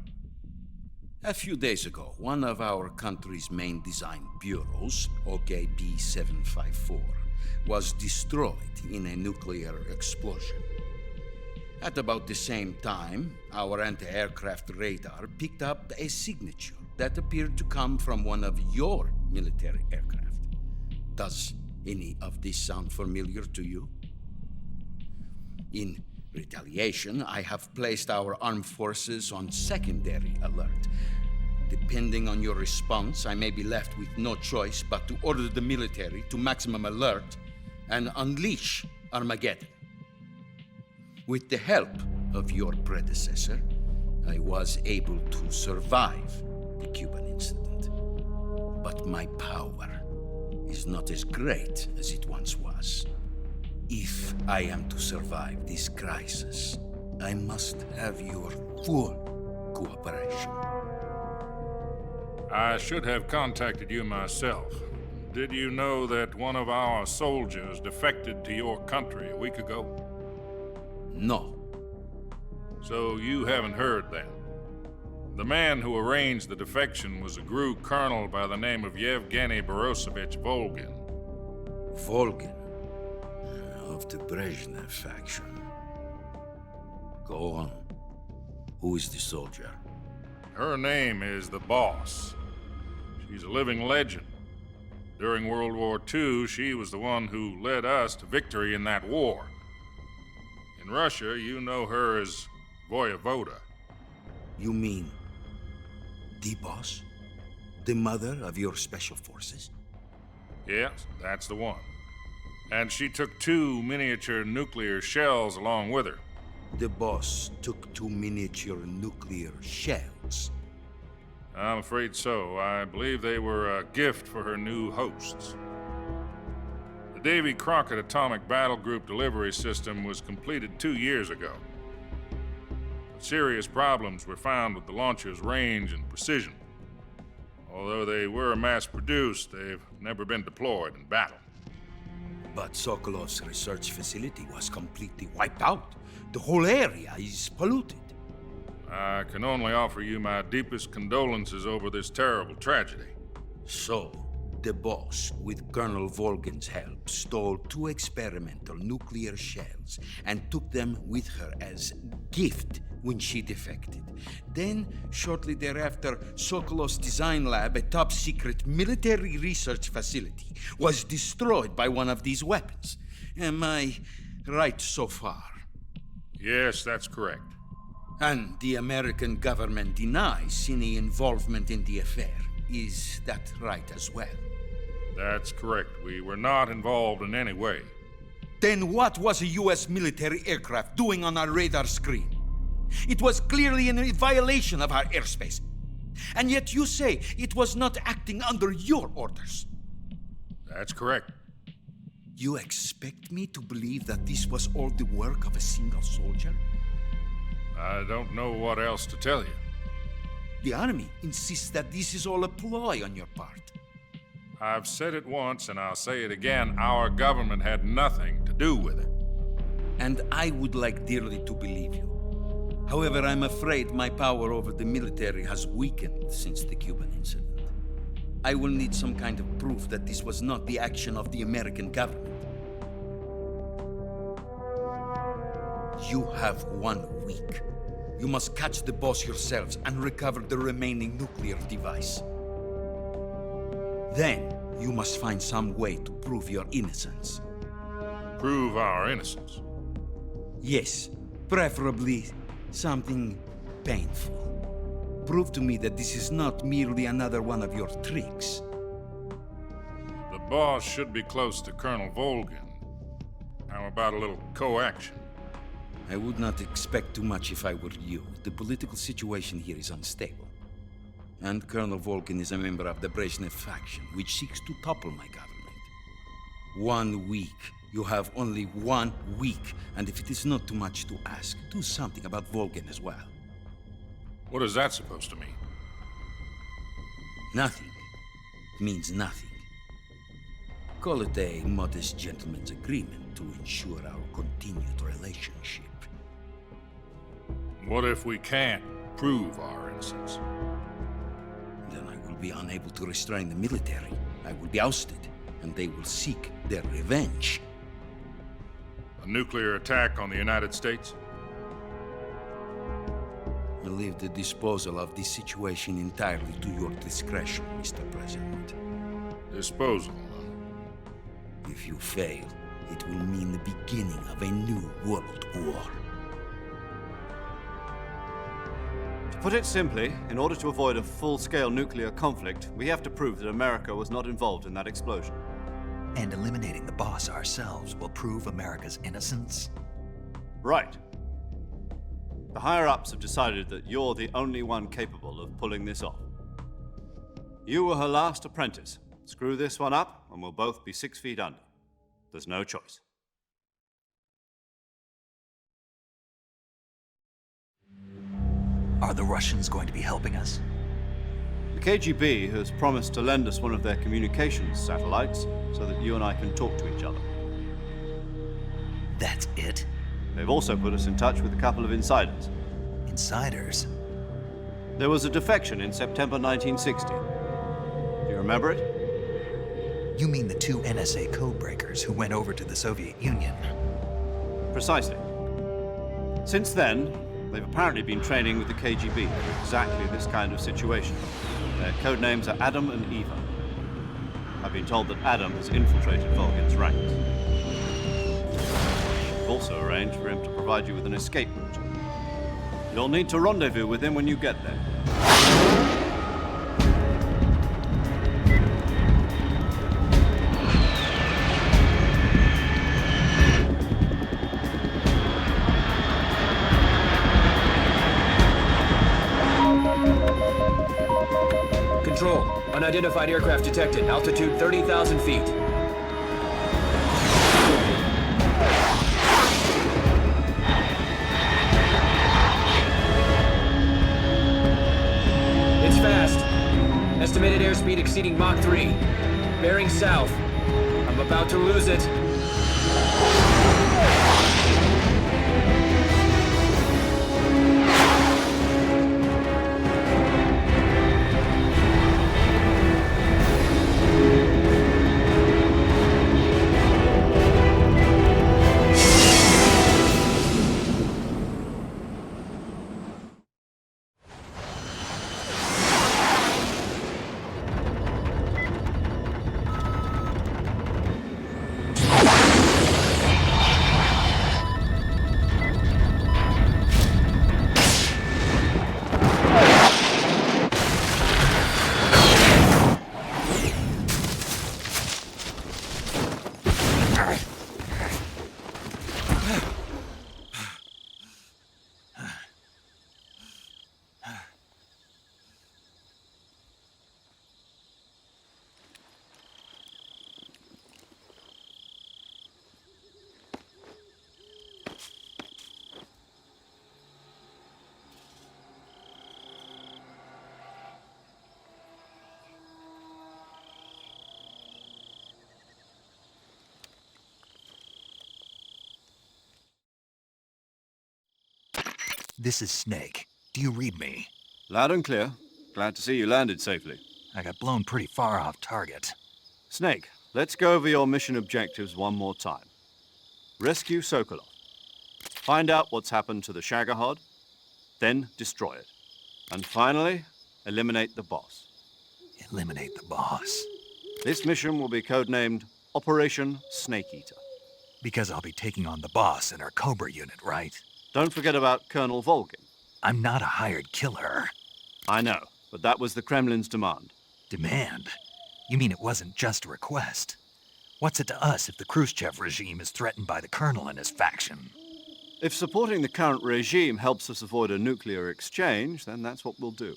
A few days ago, one of our country's main design bureaus, OKB 754, was destroyed in a nuclear explosion. At about the same time, our anti-aircraft radar picked up a signature that appeared to come from one of your military aircraft. Does any of this sound familiar to you? In retaliation, I have placed our armed forces on secondary alert. Depending on your response, I may be left with no choice but to order the military to maximum alert and unleash Armageddon. With the help of your predecessor, I was able to survive the Cuban incident. But my power is not as great as it once was. If I am to survive this crisis, I must have your full cooperation. I should have contacted you myself. Did you know that one of our soldiers defected to your country a week ago? No. So you haven't heard then? The man who arranged the defection was a GRU colonel by the name of Yevgeny Borosovich Volgin. Volgin? Of the Brezhnev faction. Go on. Who is the soldier? Her name is the Boss. She's a living legend. During World War II, she was the one who led us to victory in that war. In Russia, you know her as Voyevoda. You mean the Boss? The mother of your special forces? Yes, that's the one. And she took 2 miniature nuclear shells along with her. The Boss took 2 miniature nuclear shells? I'm afraid so. I believe they were a gift for her new hosts. The Davy Crockett Atomic Battle Group delivery system was completed 2 years ago. But serious problems were found with the launcher's range and precision. Although they were mass-produced, they've never been deployed in battle. But Sokolov's research facility was completely wiped out. The whole area is polluted. I can only offer you my deepest condolences over this terrible tragedy. So, The boss, with Colonel Volgin's help, stole 2 experimental nuclear shells and took them with her as gift when she defected. Then, shortly thereafter, Sokolov's design lab, a top-secret military research facility, was destroyed by one of these weapons. Am I right so far? Yes, that's correct. And the American government denies any involvement in the affair. Is that right as well? That's correct. We were not involved in any way. Then what was a U.S. military aircraft doing on our radar screen? It was clearly in violation of our airspace. And yet you say it was not acting under your orders. That's correct. You expect me to believe that this was all the work of a single soldier? I don't know what else to tell you. The Army insists that this is all a ploy on your part. I've said it once, and I'll say it again. Our government had nothing to do with it. And I would like dearly to believe you. However, I'm afraid my power over the military has weakened since the Cuban incident. I will need some kind of proof that this was not the action of the American government. You have 1 week. You must catch the boss yourselves and recover the remaining nuclear device. Then, you must find some way to prove your innocence. Prove our innocence? Yes, preferably something painful. Prove to me that this is not merely another one of your tricks. The boss should be close to Colonel Volgin. How about a little coaction? I would not expect too much if I were you. The political situation here is unstable. And Colonel Volgin is a member of the Brezhnev faction, which seeks to topple my government. 1 week. You have only 1 week. And if it is not too much to ask, do something about Volgin as well. What is that supposed to mean? Nothing. Means nothing. Call it a modest gentleman's agreement to ensure our continued relationship. What if we can't prove our innocence? Then I will be unable to restrain the military. I will be ousted, and they will seek their revenge. A nuclear attack on the United States? I leave the disposal of this situation entirely to your discretion, Mr. President. Disposal? If you fail, it will mean the beginning of a new world war. To put it simply, in order to avoid a full-scale nuclear conflict, we have to prove that America was not involved in that explosion. And eliminating the boss ourselves will prove America's innocence? Right. The higher-ups have decided that you're the only one capable of pulling this off. You were her last apprentice. Screw this one up, and we'll both be 6 feet under. There's no choice. Are the Russians going to be helping us? The KGB has promised to lend us one of their communications satellites so that you and I can talk to each other. That's it? They've also put us in touch with a couple of insiders. Insiders? There was a defection in September 1960. Do you remember it? You mean the 2 NSA codebreakers who went over to the Soviet Union? Precisely. Since then, they've apparently been training with the KGB for exactly this kind of situation. Their code names are Adam and Eva. I've been told that Adam has infiltrated Volgin's ranks. We've also arranged for him to provide you with an escape route. You'll need to rendezvous with him when you get there. Control. Unidentified aircraft detected. Altitude 30,000 feet. It's fast. Estimated airspeed exceeding Mach 3. Bearing south. I'm about to lose it. This is Snake. Do you read me? Loud and clear. Glad to see you landed safely. I got blown pretty far off target. Snake, let's go over your mission objectives one more time. Rescue Sokolov. Find out what's happened to the Shagohod, then destroy it. And finally, eliminate the boss. Eliminate the boss. This mission will be codenamed Operation Snake Eater. Because I'll be taking on the boss in our Cobra unit, right? Don't forget about Colonel Volgin. I'm not a hired killer. I know, but that was the Kremlin's demand. Demand? You mean it wasn't just a request? What's it to us if the Khrushchev regime is threatened by the Colonel and his faction? If supporting the current regime helps us avoid a nuclear exchange, then that's what we'll do.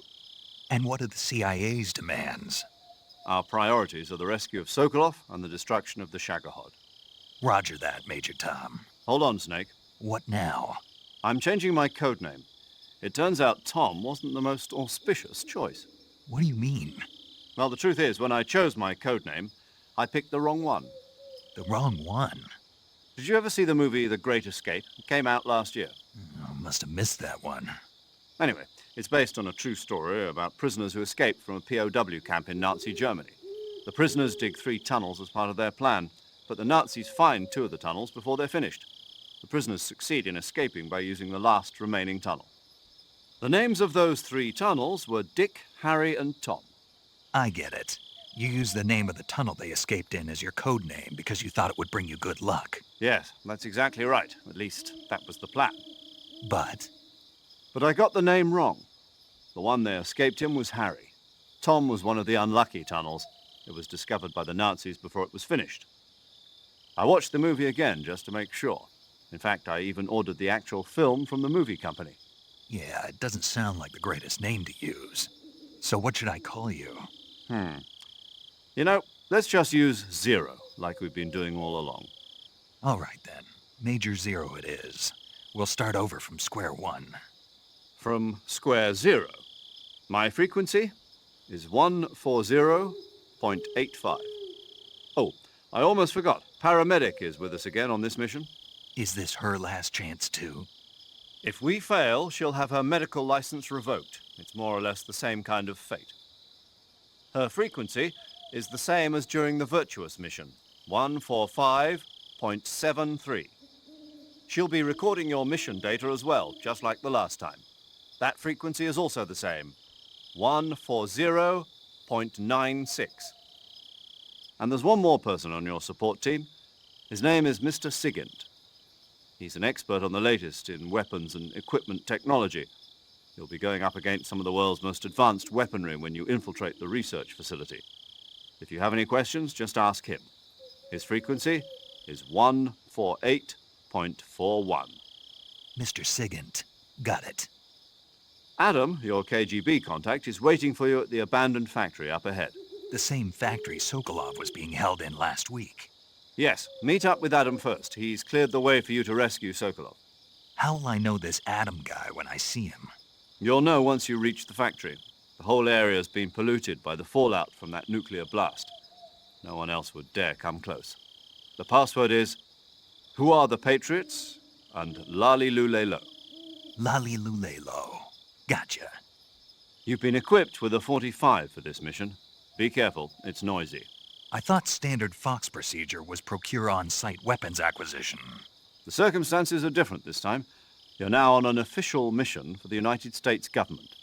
And what are the CIA's demands? Our priorities are the rescue of Sokolov and the destruction of the Shagohod. Roger that, Major Tom. Hold on, Snake. What now? I'm changing my codename. It turns out Tom wasn't the most auspicious choice. What do you mean? Well, the truth is, when I chose my codename, I picked the wrong one. The wrong one? Did you ever see the movie The Great Escape? It came out last year. Oh, must have missed that one. Anyway, it's based on a true story about prisoners who escaped from a POW camp in Nazi Germany. The prisoners dig 3 tunnels as part of their plan, but the Nazis find 2 of the tunnels before they're finished. The prisoners succeed in escaping by using the last remaining tunnel. The names of those 3 tunnels were Dick, Harry, and Tom. I get it. You used the name of the tunnel they escaped in as your code name because you thought it would bring you good luck. Yes, that's exactly right. At least, that was the plan. But I got the name wrong. The one they escaped in was Harry. Tom was one of the unlucky tunnels. It was discovered by the Nazis before it was finished. I watched the movie again just to make sure. In fact, I even ordered the actual film from the movie company. yeah, it doesn't sound like the greatest name to use. So what should I call you? You know, let's just use Zero, like we've been doing all along. All right, then. Major Zero it is. We'll start over from square one. From square zero. My frequency is 140.85. Oh, I almost forgot. Paramedic is with us again on this mission. Is this her last chance, too? If we fail, she'll have her medical license revoked. It's more or less the same kind of fate. Her frequency is the same as during the Virtuous mission, 145.73. She'll be recording your mission data as well, just like the last time. That frequency is also the same, 140.96. And there's one more person on your support team. His name is Mr. Sigint. He's an expert on the latest in weapons and equipment technology. You'll be going up against some of the world's most advanced weaponry when you infiltrate the research facility. If you have any questions, just ask him. His frequency is 148.41. Mr. Sigint. Got it. Adam, your KGB contact, is waiting for you at the abandoned factory up ahead. The same factory Sokolov was being held in last week. Yes, meet up with Adam first. He's cleared the way for you to rescue Sokolov. How will I know this Adam guy when I see him? You'll know once you reach the factory. The whole area's been polluted by the fallout from that nuclear blast. No one else would dare come close. The password is, "Who are the Patriots?" and Lali Lule Lo. Lali Lule Lo. Gotcha. You've been equipped with a 45 for this mission. Be careful, it's noisy. I thought standard Fox procedure was procure on-site weapons acquisition. The circumstances are different this time. You're now on an official mission for the United States government.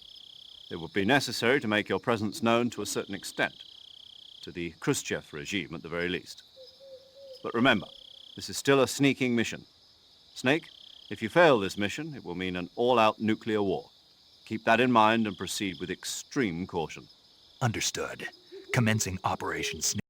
It would be necessary to make your presence known to a certain extent, to the Khrushchev regime at the very least. But remember, this is still a sneaking mission. Snake, if you fail this mission, it will mean an all-out nuclear war. Keep that in mind and proceed with extreme caution. Understood. Commencing Operation Snake.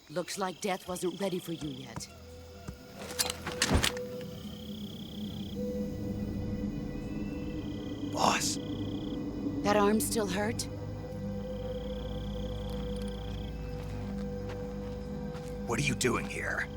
Looks like death wasn't ready for you yet. That arm still hurt? What are you doing here?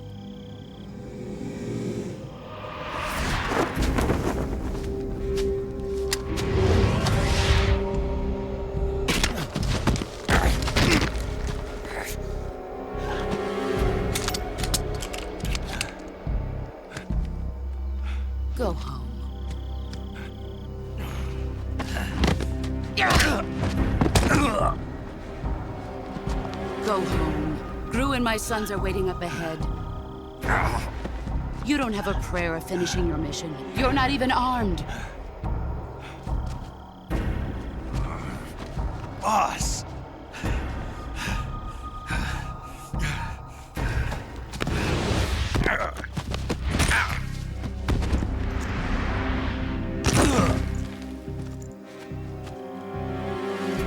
Go home. Go home. Gru and my sons are waiting up ahead. You don't have a prayer of finishing your mission. You're not even armed. Boss!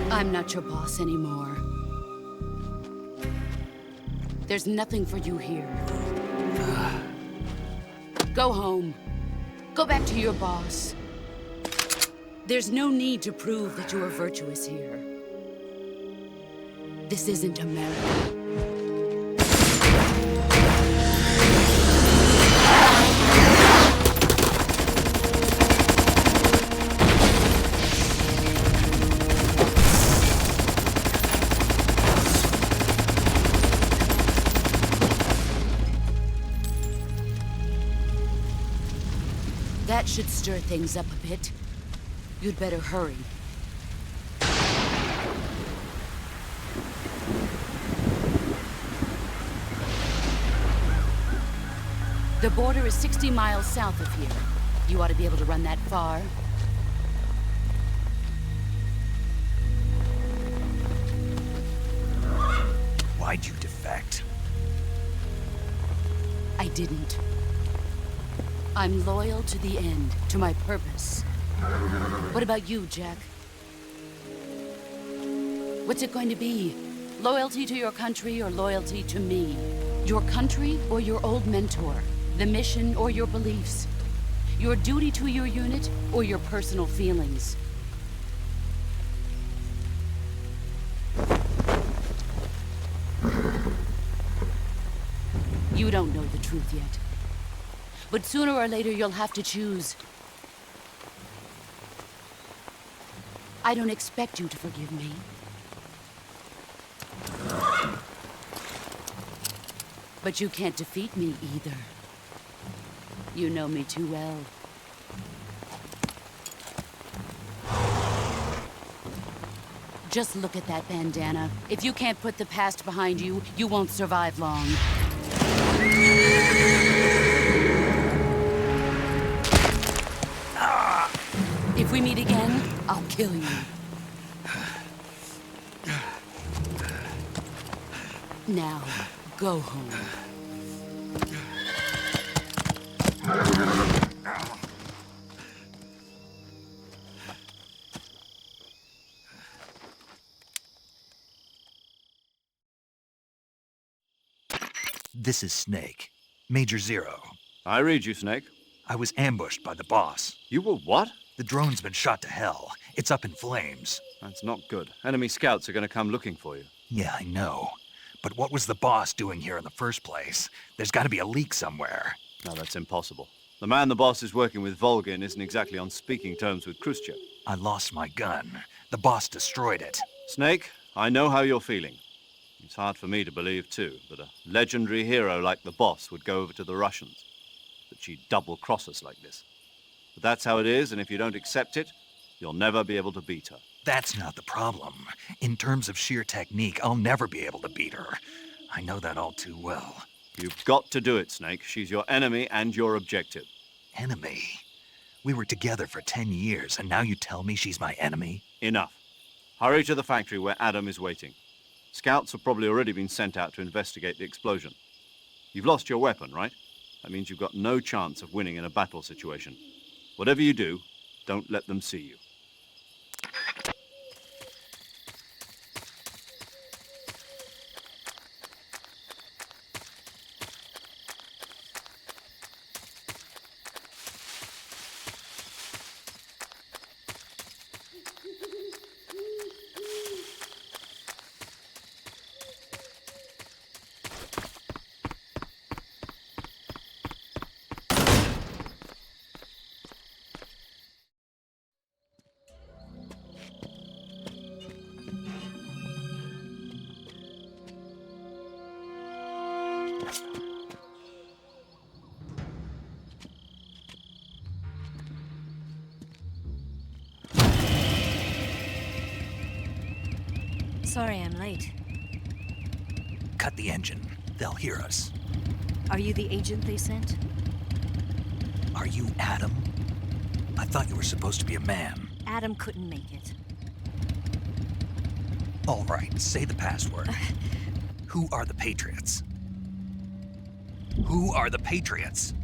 I'm not your boss anymore. There's nothing for you here. Go home. Go back to your boss. There's no need to prove that you are virtuous here. This isn't America. That should stir things up a bit. You'd better hurry. The border is 60 miles south of here. You ought to be able to run that far. Why'd you defect? I didn't. I'm loyal to the end, to my purpose. What about you, Jack? What's it going to be? Loyalty to your country or loyalty to me? Your country or your old mentor? The mission or your beliefs? Your duty to your unit or your personal feelings? You don't know the truth yet. But sooner or later, you'll have to choose. I don't expect you to forgive me. But you can't defeat me either. You know me too well. Just look at that bandana. If you can't put the past behind you, you won't survive long. If we meet again, I'll kill you. Now, go home. This is Snake. Major Zero. I read you, Snake. I was ambushed by the boss. You were what? The drone's been shot to hell. It's up in flames. That's not good. Enemy scouts are going to come looking for you. Yeah, I know. But what was the boss doing here in the first place? There's got to be a leak somewhere. No, that's impossible. The man the boss is working with, Volgin, isn't exactly on speaking terms with Khrushchev. I lost my gun. The boss destroyed it. Snake, I know how you're feeling. It's hard for me to believe, too, that a legendary hero like the boss would go over to the Russians. That she'd double-cross us like this. But that's how it is, and if you don't accept it, you'll never be able to beat her. That's not the problem. In terms of sheer technique, I'll never be able to beat her. I know that all too well. You've got to do it, Snake. She's your enemy and your objective. Enemy? We were together for 10 years, and now you tell me she's my enemy? Enough. Hurry to the factory where Adam is waiting. Scouts have probably already been sent out to investigate the explosion. You've lost your weapon, right? That means you've got no chance of winning in a battle situation. Whatever you do, don't let them see you. Sorry I'm late. Cut the engine. They'll hear us. Are you the agent they sent? Are you Adam? I thought you were supposed to be a man. Adam couldn't make it. All right, say the password. Who are the Patriots? Who are the Patriots?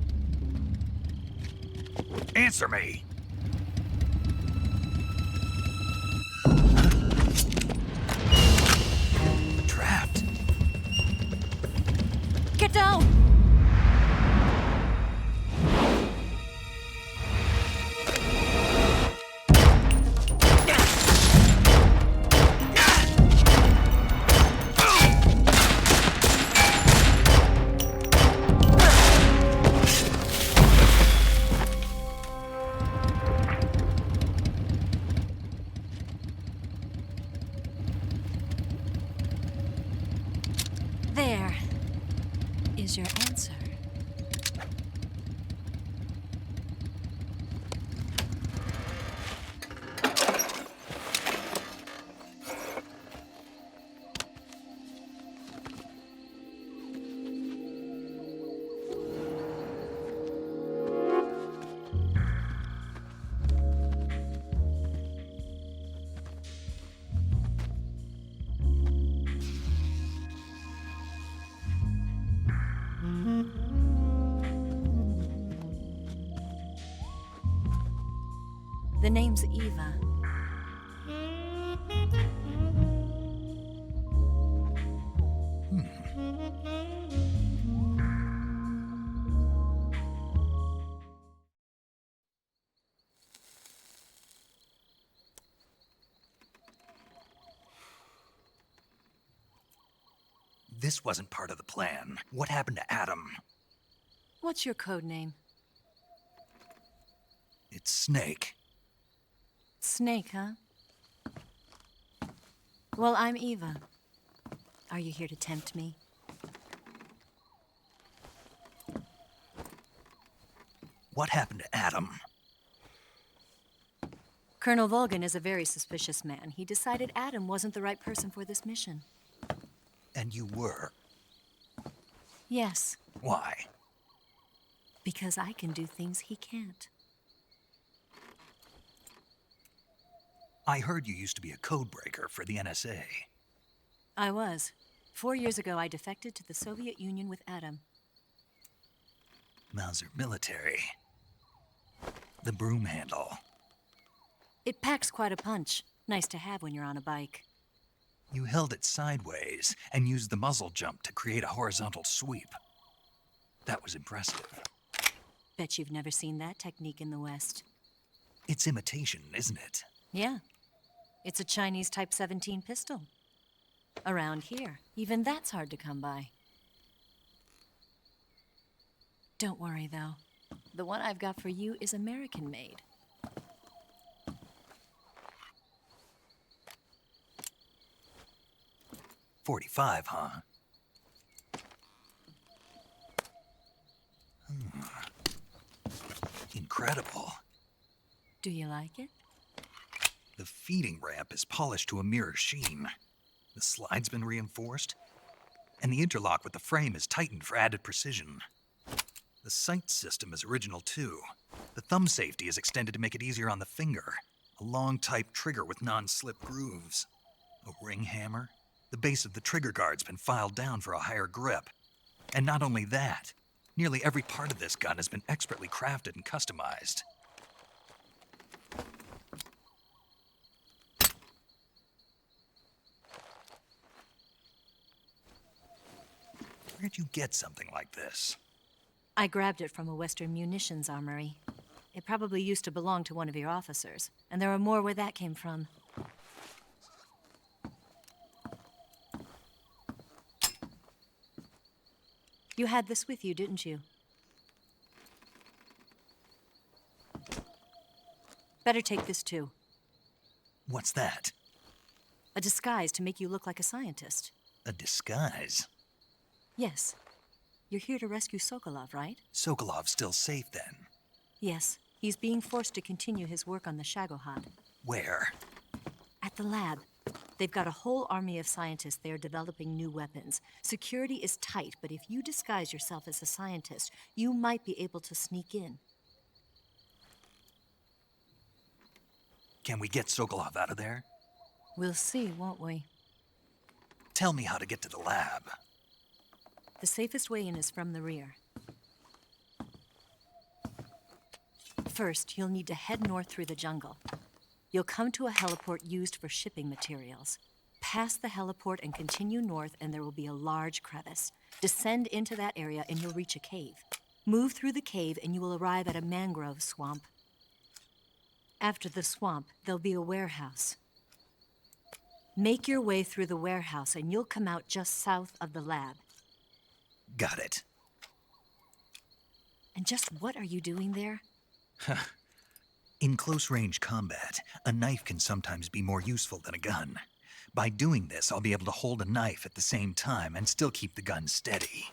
Answer me! Trapped. Get down! There is your answer. The name's Eva. This wasn't part of the plan. What happened to Adam? What's your code name? It's Snake. Snake, huh? Well, I'm Eva. Are you here to tempt me? What happened to Adam? Colonel Volgan is a very suspicious man. He decided Adam wasn't the right person for this mission. And you were? Yes. Why? Because I can do things he can't. I heard you used to be a codebreaker for the NSA. I was. 4 years ago, I defected to the Soviet Union with Adam. Mauser military. The broom handle. It packs quite a punch. Nice to have when you're on a bike. You held it sideways and used the muzzle jump to create a horizontal sweep. That was impressive. Bet you've never seen that technique in the West. It's imitation, isn't it? Yeah. It's a Chinese Type 17 pistol. Around here, even that's hard to come by. Don't worry, though. The one I've got for you is American-made. .45, huh? Incredible. Do you like it? The feeding ramp is polished to a mirror sheen. The slide's been reinforced, and the interlock with the frame is tightened for added precision. The sight system is original too. The thumb safety is extended to make it easier on the finger. A long type trigger with non-slip grooves. A ring hammer. The base of the trigger guard's been filed down for a higher grip. And not only that, nearly every part of this gun has been expertly crafted and customized. Where'd you get something like this? I grabbed it from a Western munitions armory. It probably used to belong to one of your officers, and there are more where that came from. You had this with you, didn't you? Better take this too. What's that? A disguise to make you look like a scientist. A disguise? Yes. You're here to rescue Sokolov, right? Sokolov's still safe then? Yes. He's being forced to continue his work on the Shagohod. Where? At the lab. They've got a whole army of scientists there developing new weapons. Security is tight, but if you disguise yourself as a scientist, you might be able to sneak in. Can we get Sokolov out of there? We'll see, won't we? Tell me how to get to the lab. The safest way in is from the rear. First, you'll need to head north through the jungle. You'll come to a heliport used for shipping materials. Pass the heliport and continue north, and there will be a large crevice. Descend into that area, and you'll reach a cave. Move through the cave, and you will arrive at a mangrove swamp. After the swamp, there'll be a warehouse. Make your way through the warehouse, and you'll come out just south of the lab. Got it. And just what are you doing there? In close-range combat, a knife can sometimes be more useful than a gun. By doing this, I'll be able to hold a knife at the same time and still keep the gun steady.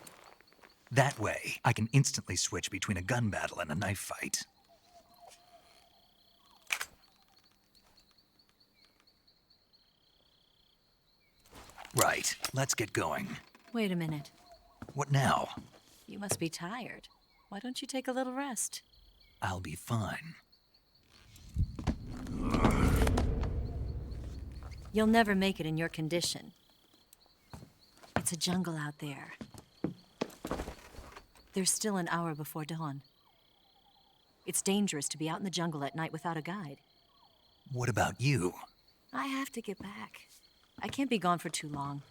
That way, I can instantly switch between a gun battle and a knife fight. Right, let's get going. Wait a minute. What now? You must be tired. Why don't you take a little rest? I'll be fine. You'll never make it in your condition. It's a jungle out there. There's still an hour before dawn. It's dangerous to be out in the jungle at night without a guide. What about you? I have to get back. I can't be gone for too long.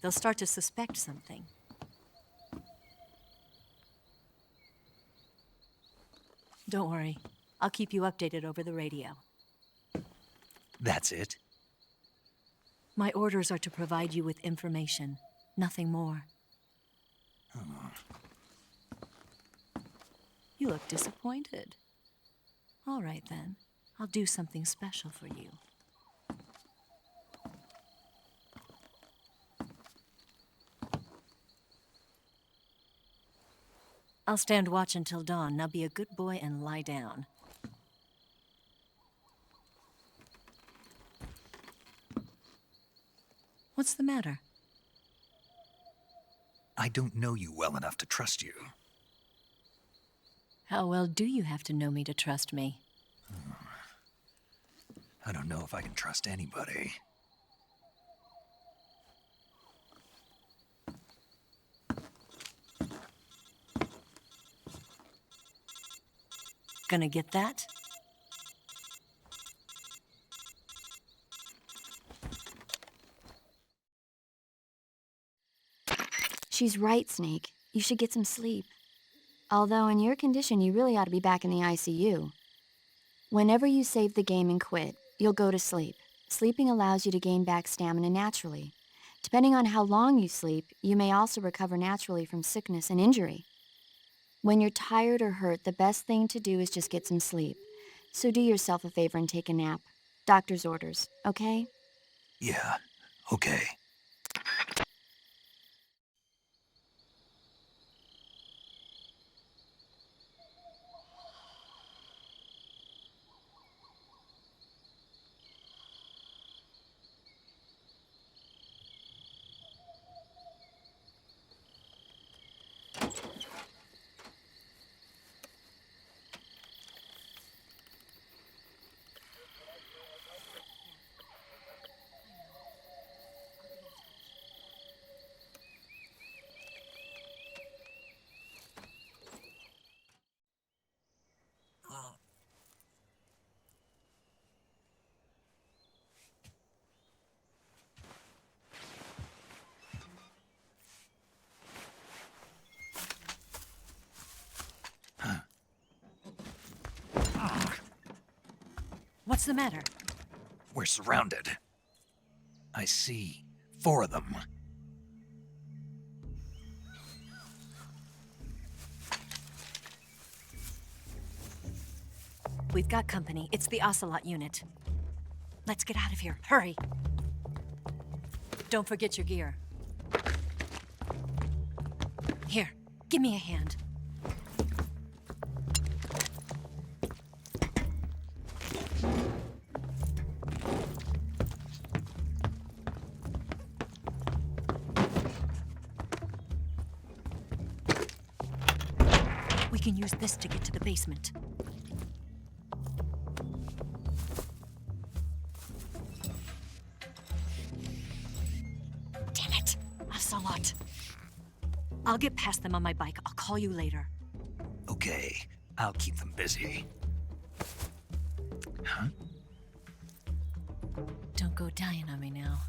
They'll start to suspect something. Don't worry. I'll keep you updated over the radio. That's it? My orders are to provide you with information, nothing more. You look disappointed. All right, then. I'll do something special for you. I'll stand watch until dawn. Now be a good boy and lie down. What's the matter? I don't know you well enough to trust you. How well do you have to know me to trust me? I don't know if I can trust anybody. Gonna get that? She's right, Snake. You should get some sleep. Although in your condition, you really ought to be back in the ICU. Whenever you save the game and quit, you'll go to sleep. Sleeping allows you to gain back stamina naturally. Depending on how long you sleep, you may also recover naturally from sickness and injury. When you're tired or hurt, the best thing to do is just get some sleep. So do yourself a favor and take a nap. Doctor's orders, okay? Yeah, okay. What's the matter? We're surrounded. I see 4 of them. We've got company. It's the Ocelot unit. Let's get out of here. Hurry. Don't forget your gear. Here, give me a hand. We can use this to get to the basement. Damn it! Ocelot. I'll get past them on my bike. I'll call you later. Okay, I'll keep them busy. Huh? Don't go dying on me now.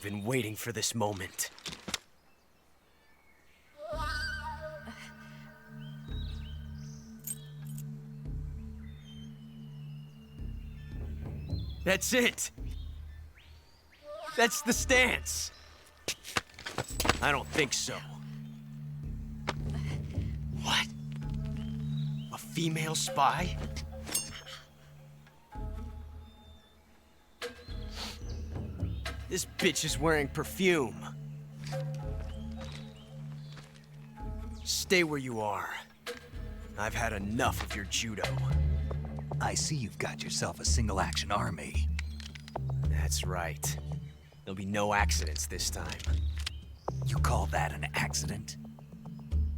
I've been waiting for this moment. That's it! That's the stance! I don't think so. What? A female spy? This bitch is wearing perfume. Stay where you are. I've had enough of your judo. I see you've got yourself a single-action army. That's right. There'll be no accidents this time. You call that an accident?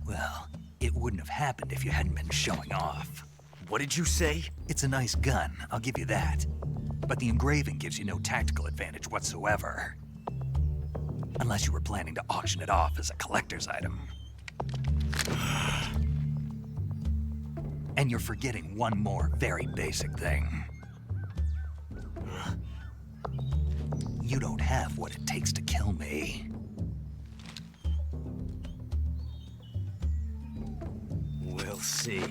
Well, it wouldn't have happened if you hadn't been showing off. What did you say? It's a nice gun, I'll give you that. But the engraving gives you no tactical advantage whatsoever. Unless you were planning to auction it off as a collector's item. And you're forgetting one more very basic thing. You don't have what it takes to kill me. We'll see.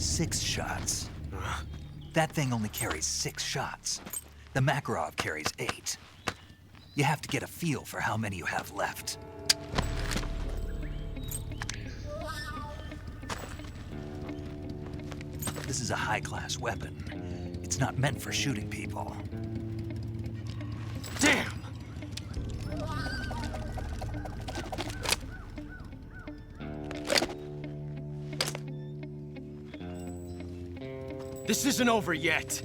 6 shots. That thing only carries 6 shots. The Makarov carries 8. You have to get a feel for how many you have left. This is a high-class weapon. It's not meant for shooting people. Damn! This isn't over yet.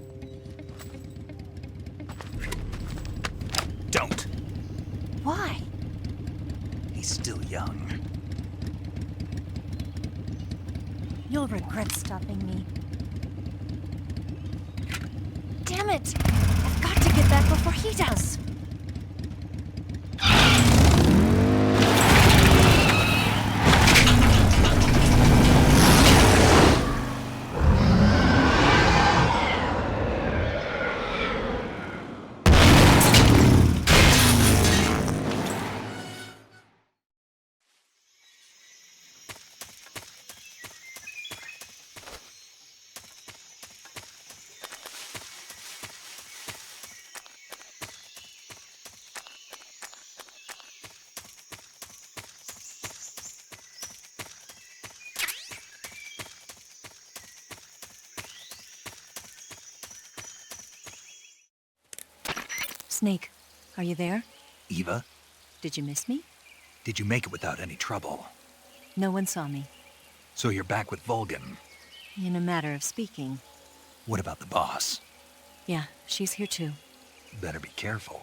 Don't. Why? He's still young. You'll regret stopping me. Damn it! I've got to get back before he does. Snake, are you there? Eva, Did you miss me? did you make it without any trouble? No one saw me. So you're back with Volgan. In a matter of speaking. What about the boss? Yeah, she's here too. Better be careful.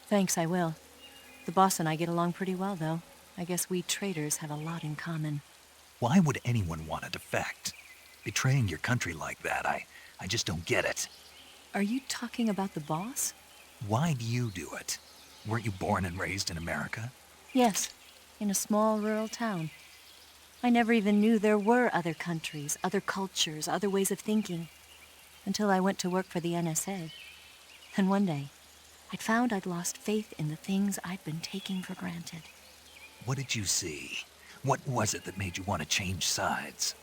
Thanks, I will. The boss and I get along pretty well, though. I guess we traitors have a lot in common. Why would anyone want to defect? Betraying your country like that, I just don't get it. Are you talking about the boss? Why do you do it? Weren't you born and raised in America? Yes, in a small rural town. I never even knew there were other countries, other cultures, other ways of thinking, until I went to work for the NSA. And one day, I'd found I'd lost faith in the things I'd been taking for granted. What did you see? What was it that made you want to change sides?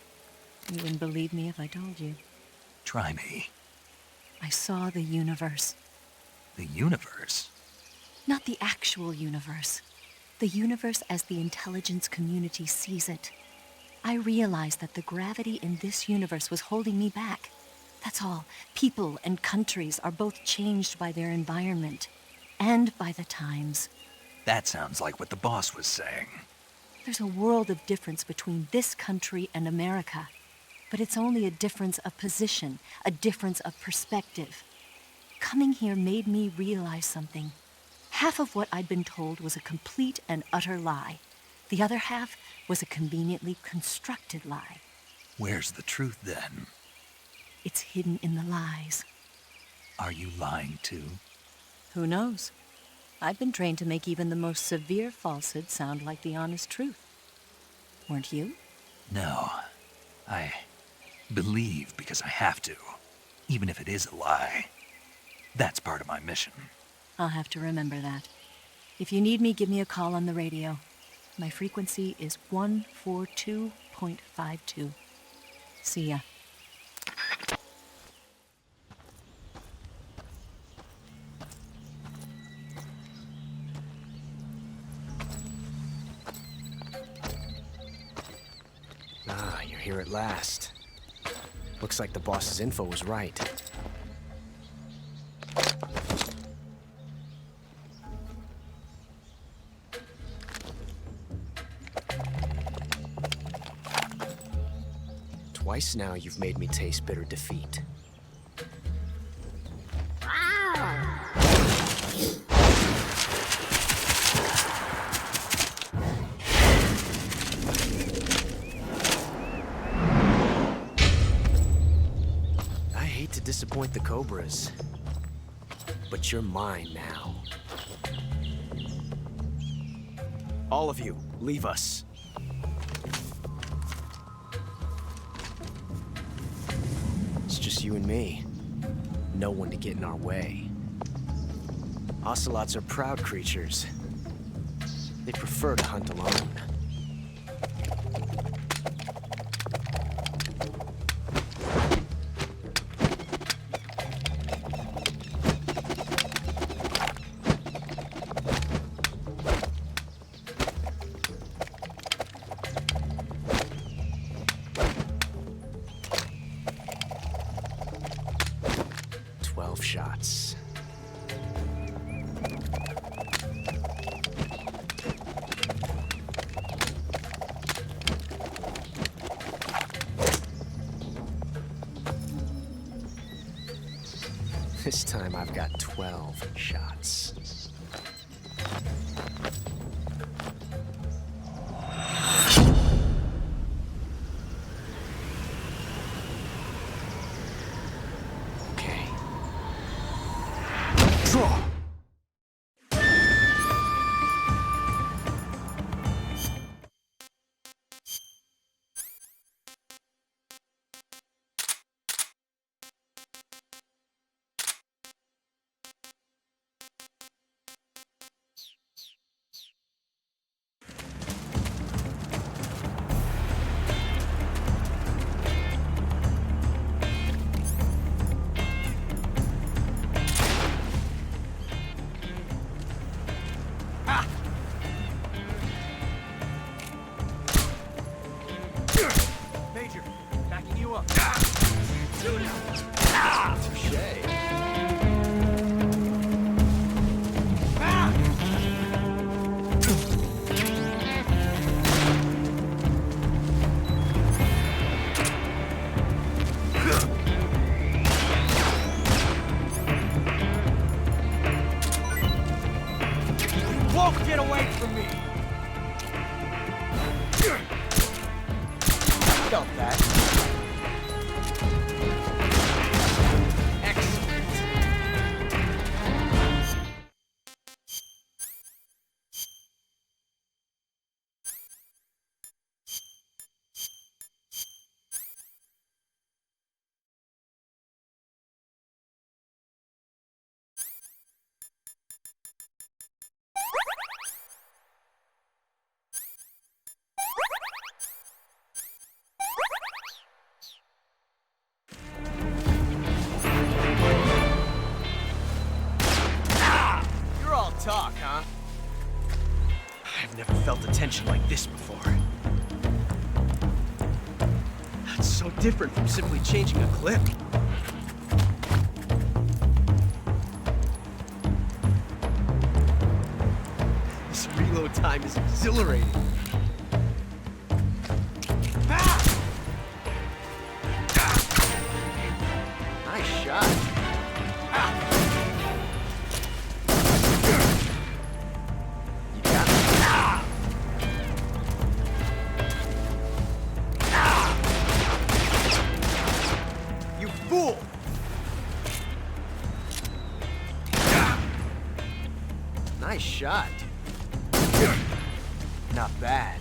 You wouldn't believe me if I told you. Try me. I saw the universe. The universe? Not the actual universe. The universe as the intelligence community sees it. I realized that the gravity in this universe was holding me back. That's all. People and countries are both changed by their environment and by the times. That sounds like what the boss was saying. There's a world of difference between this country and America. But it's only a difference of position, a difference of perspective. Coming here made me realize something. Half of what I'd been told was a complete and utter lie. The other half was a conveniently constructed lie. Where's the truth, then? It's hidden in the lies. Are you lying, too? Who knows? I've been trained to make even the most severe falsehood sound like the honest truth. Weren't you? No. I believe because I have to, even if it is a lie. That's part of my mission. I'll have to remember that. If you need me, give me a call on the radio. My frequency is 142.52. See ya. Ah, you're here at last. Looks like the boss's info was right. Twice now you've made me taste bitter defeat. I hate to disappoint the Cobras, but you're mine now. All of you, leave us. It's just you and me. No one to get in our way. Ocelots are proud creatures. They prefer to hunt alone. 12 shots. This time I've got 12 shots. Okay. Draw! Major, backing you up. Shoot him! Touché. You won't get away from me! Felt that. Excellent. You're all talk, huh? I've never felt a tension like this before. That's so different from simply changing a clip. This reload time is exhilarating. Nice shot. You got me. You fool! Nice shot. Not bad.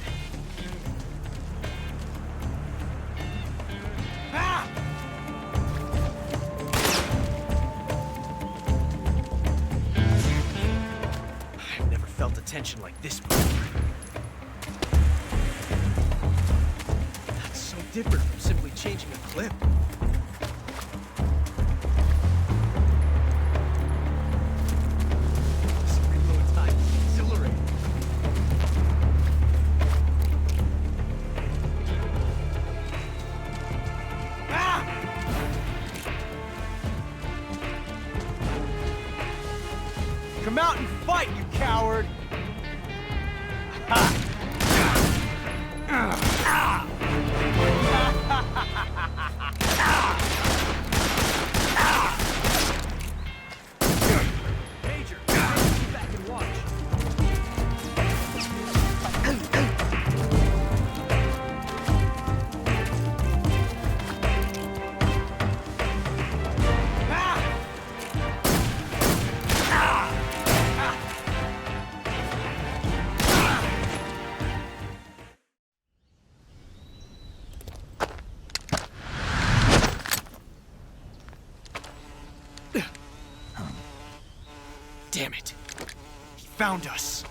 I've never felt a tension like this before. That's so different from simply changing a clip. This reload time is exhilarating. Come out and fight, you coward! Major, sit back and watch. Damn it. He found us.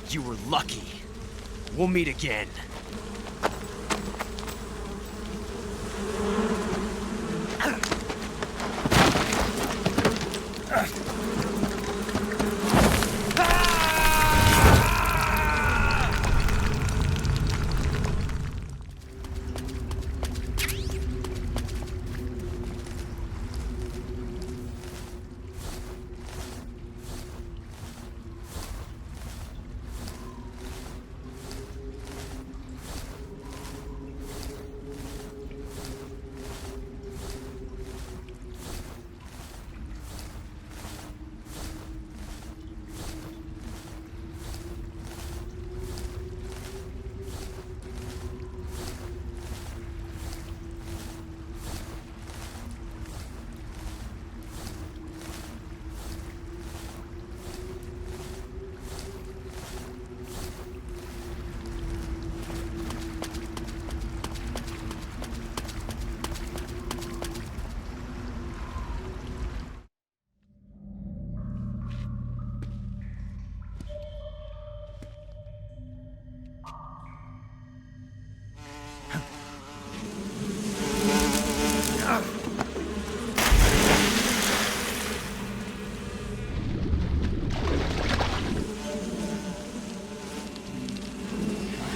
You were lucky. We'll meet again.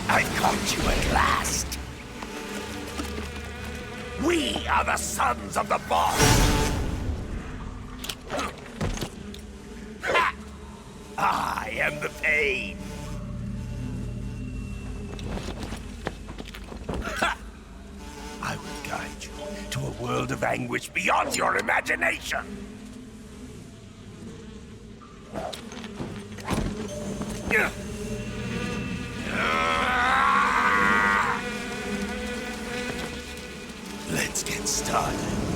I've caught you at last. We are the sons of the boss. Ha! I am the pain. Ha! I will guide you to a world of anguish beyond your imagination. Let's get started.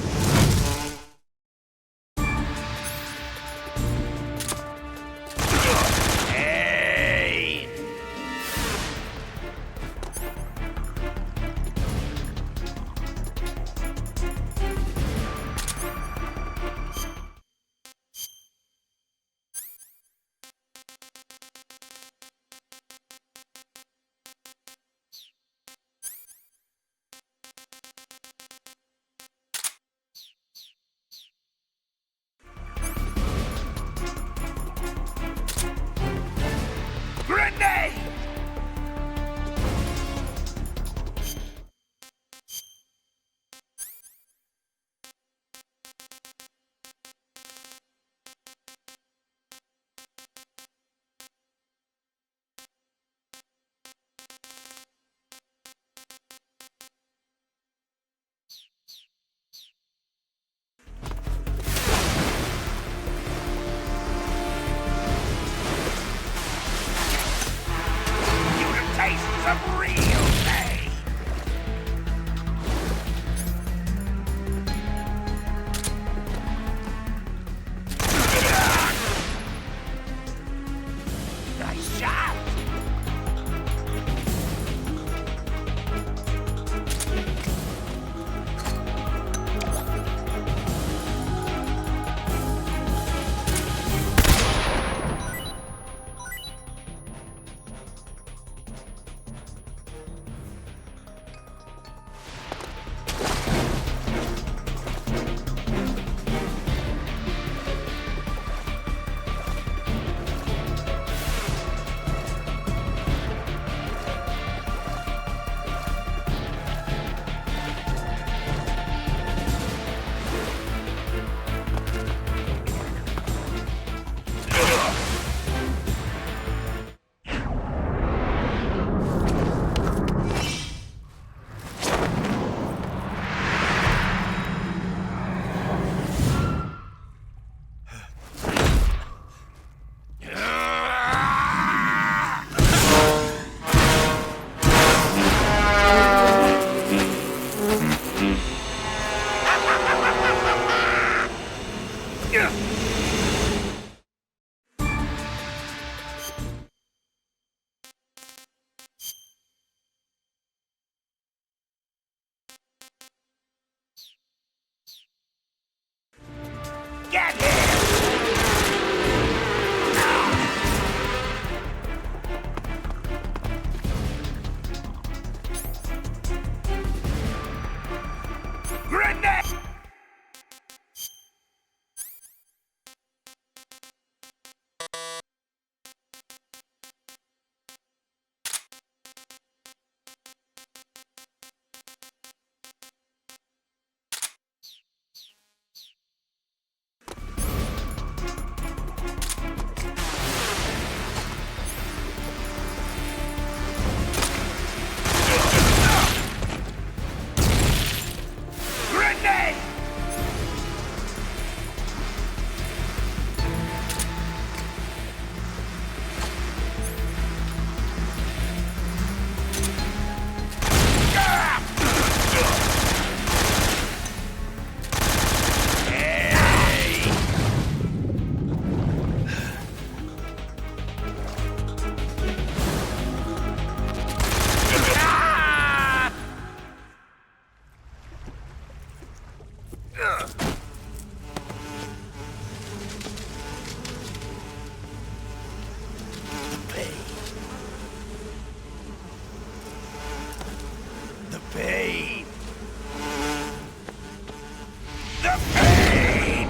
Get him! Grenade! Grenade! The pain. The pain. The pain.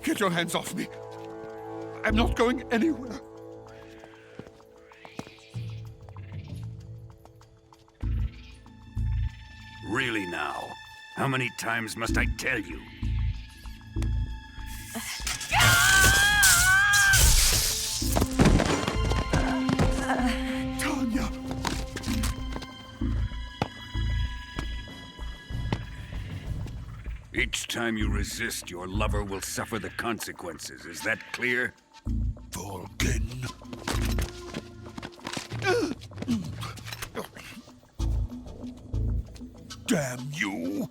Get your hands off me. I'm not going anywhere. Really now? How many times must I tell you? Tanya! Each time you resist, your lover will suffer the consequences. Is that clear? Vulcan. Damn you!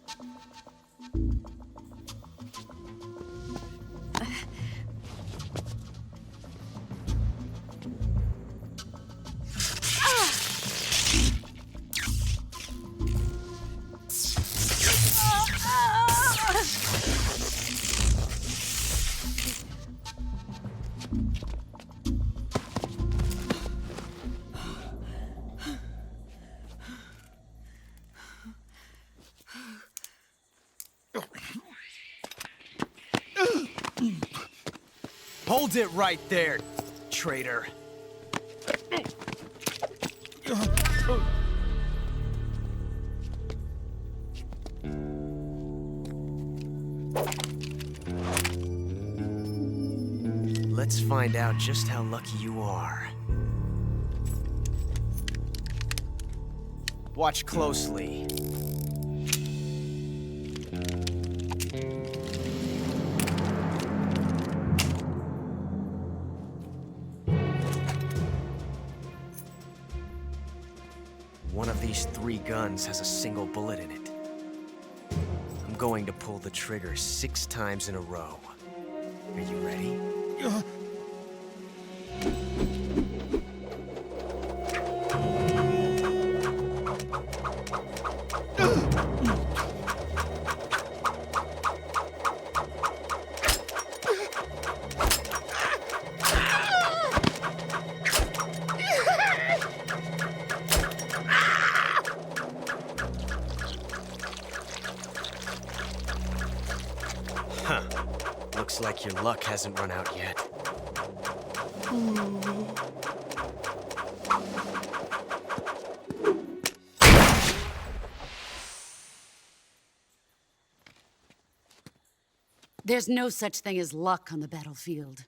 Hold it right there, traitor. Let's find out just how lucky you are. Watch closely. One of these 3 guns has a single bullet in it. I'm going to pull the trigger 6 times in a row. Are you ready? Huh. Looks like your luck hasn't run out yet. There's no such thing as luck on the battlefield.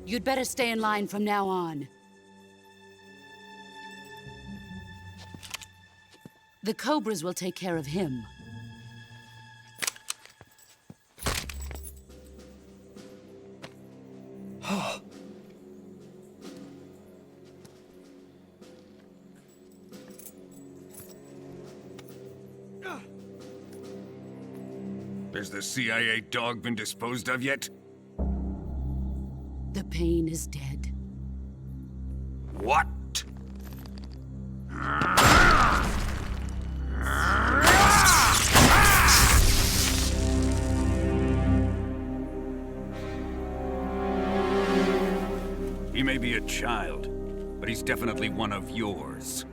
You'd better stay in line from now on. The Cobras will take care of him. Has the CIA dog been disposed of yet? The pain is dead. What? He may be a child, but he's definitely one of yours.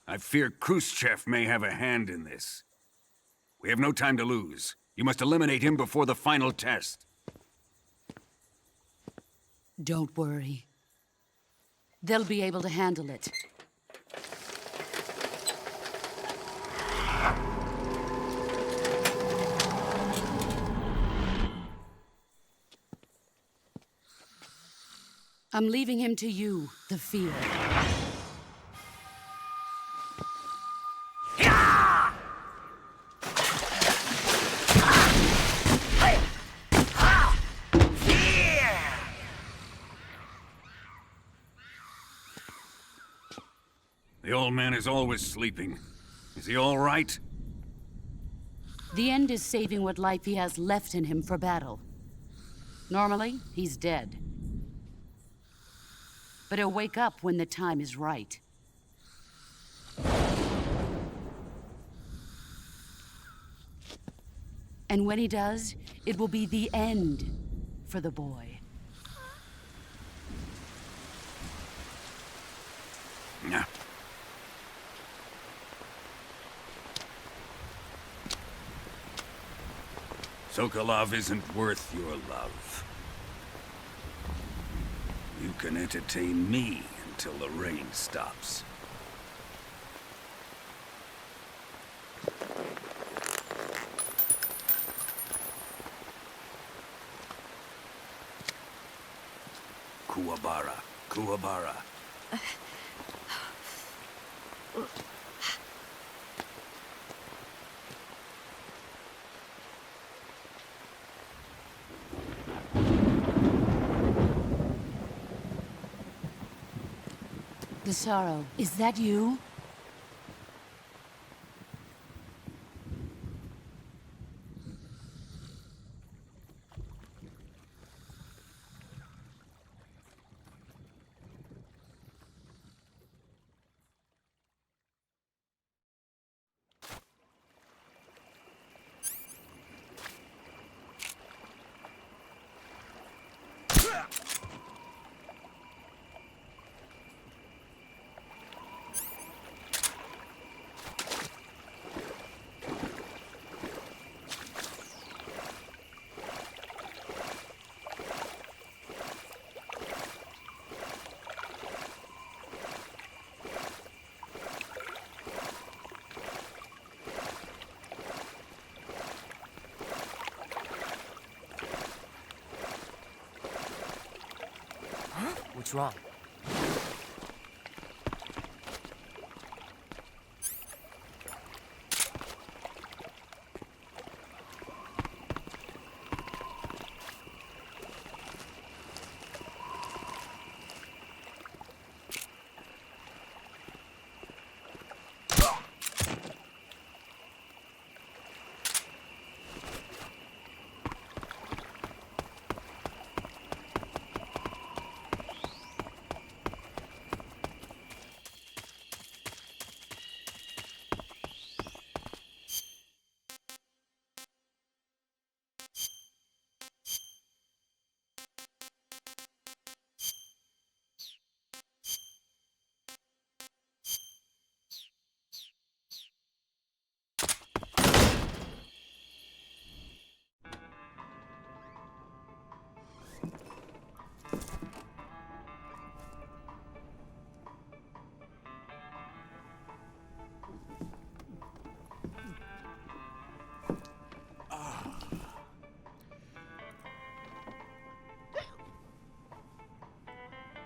I fear Khrushchev may have a hand in this. We have no time to lose. You must eliminate him before the final test. Don't worry. They'll be able to handle it. I'm leaving him to you, the field. The old man is always sleeping. Is he all right? The end is saving what life he has left in him for battle. Normally, he's dead. But he'll wake up when the time is right. And when he does, it will be the end for the boy. Yeah. Sokolov isn't worth your love. You can entertain me until the rain stops. Kuwabara, Kuwabara. The sorrow, is that you? What's wrong?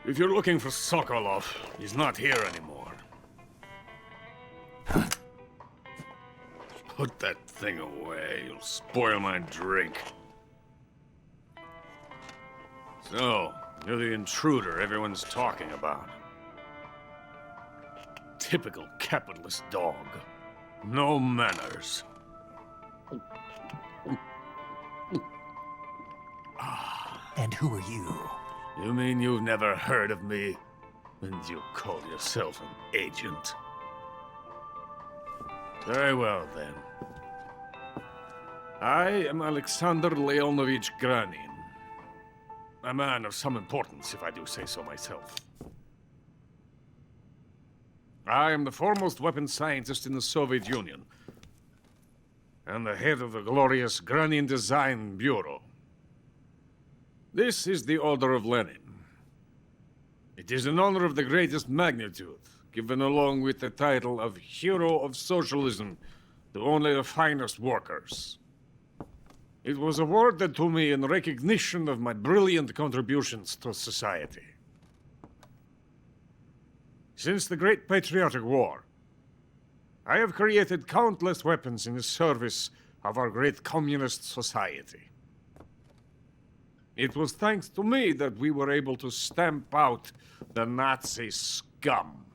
If you're looking for Sokolov, he's not here anymore. Put that thing away. You'll spoil my drink. So, you're the intruder everyone's talking about. Typical capitalist dog. No manners. And who are you? You mean you've never heard of me? And you call yourself an agent? Very well, then. I am Alexander Leonovich Granin. A man of some importance, if I do say so myself. I am the foremost weapons scientist in the Soviet Union, and the head of the glorious Granin Design Bureau. This is the Order of Lenin. It is an honor of the greatest magnitude, given along with the title of Hero of Socialism to only the finest workers. It was awarded to me in recognition of my brilliant contributions to society. Since the Great Patriotic War, I have created countless weapons in the service of our great communist society. It was thanks to me that we were able to stamp out the Nazi scum.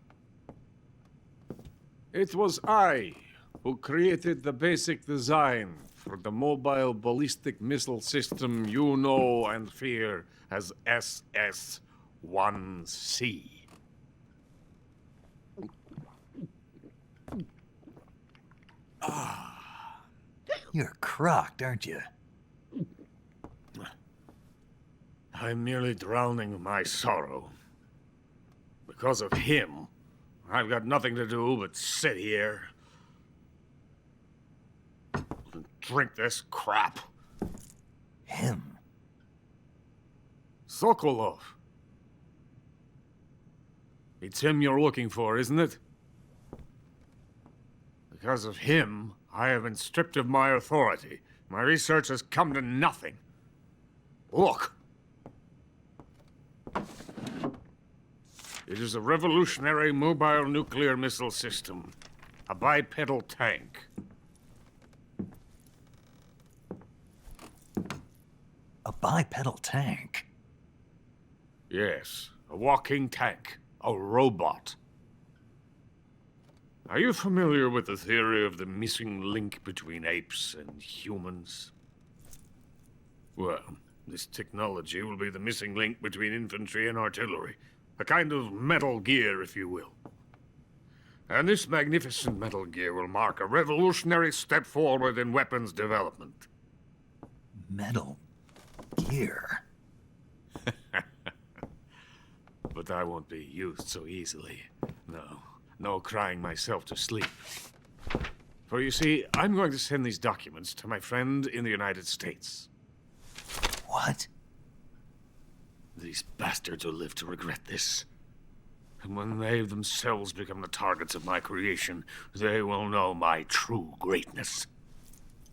It was I who created the basic design for the mobile ballistic missile system you know and fear as SS-1C. You're crocked, aren't you? I'm merely drowning my sorrow. Because of him, I've got nothing to do but sit here and drink this crap. Him? Sokolov. It's him you're looking for, isn't it? Because of him, I have been stripped of my authority. My research has come to nothing. Look. It is a revolutionary mobile nuclear missile system. A bipedal tank. A bipedal tank? Yes, a walking tank. A robot. Are you familiar with the theory of the missing link between apes and humans? Well, this technology will be the missing link between infantry and artillery. A kind of Metal Gear, if you will. And this magnificent Metal Gear will mark a revolutionary step forward in weapons development. Metal Gear? But I won't be used so easily. No crying myself to sleep. For you see, I'm going to send these documents to my friend in the United States. What? These bastards will live to regret this. And when they themselves become the targets of my creation, they will know my true greatness.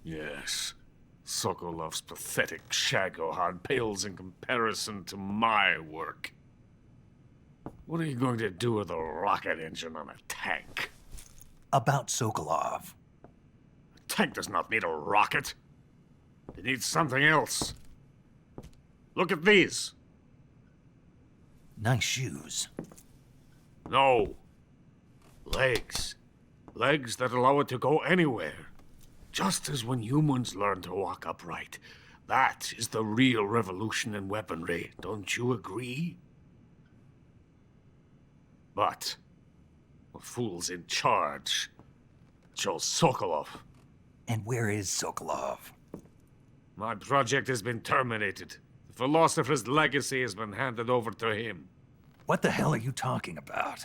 Yes, Sokolov's pathetic Shagohod pales in comparison to my work. What are you going to do with a rocket engine on a tank? About Sokolov. A tank does not need a rocket. It needs something else. Look at these. Nice shoes. No. Legs. Legs that allow it to go anywhere. Just as when humans learn to walk upright. That is the real revolution in weaponry. Don't you agree? But the fool's in charge. Chose Sokolov. And where is Sokolov? My project has been terminated. The philosopher's legacy has been handed over to him. What the hell are you talking about?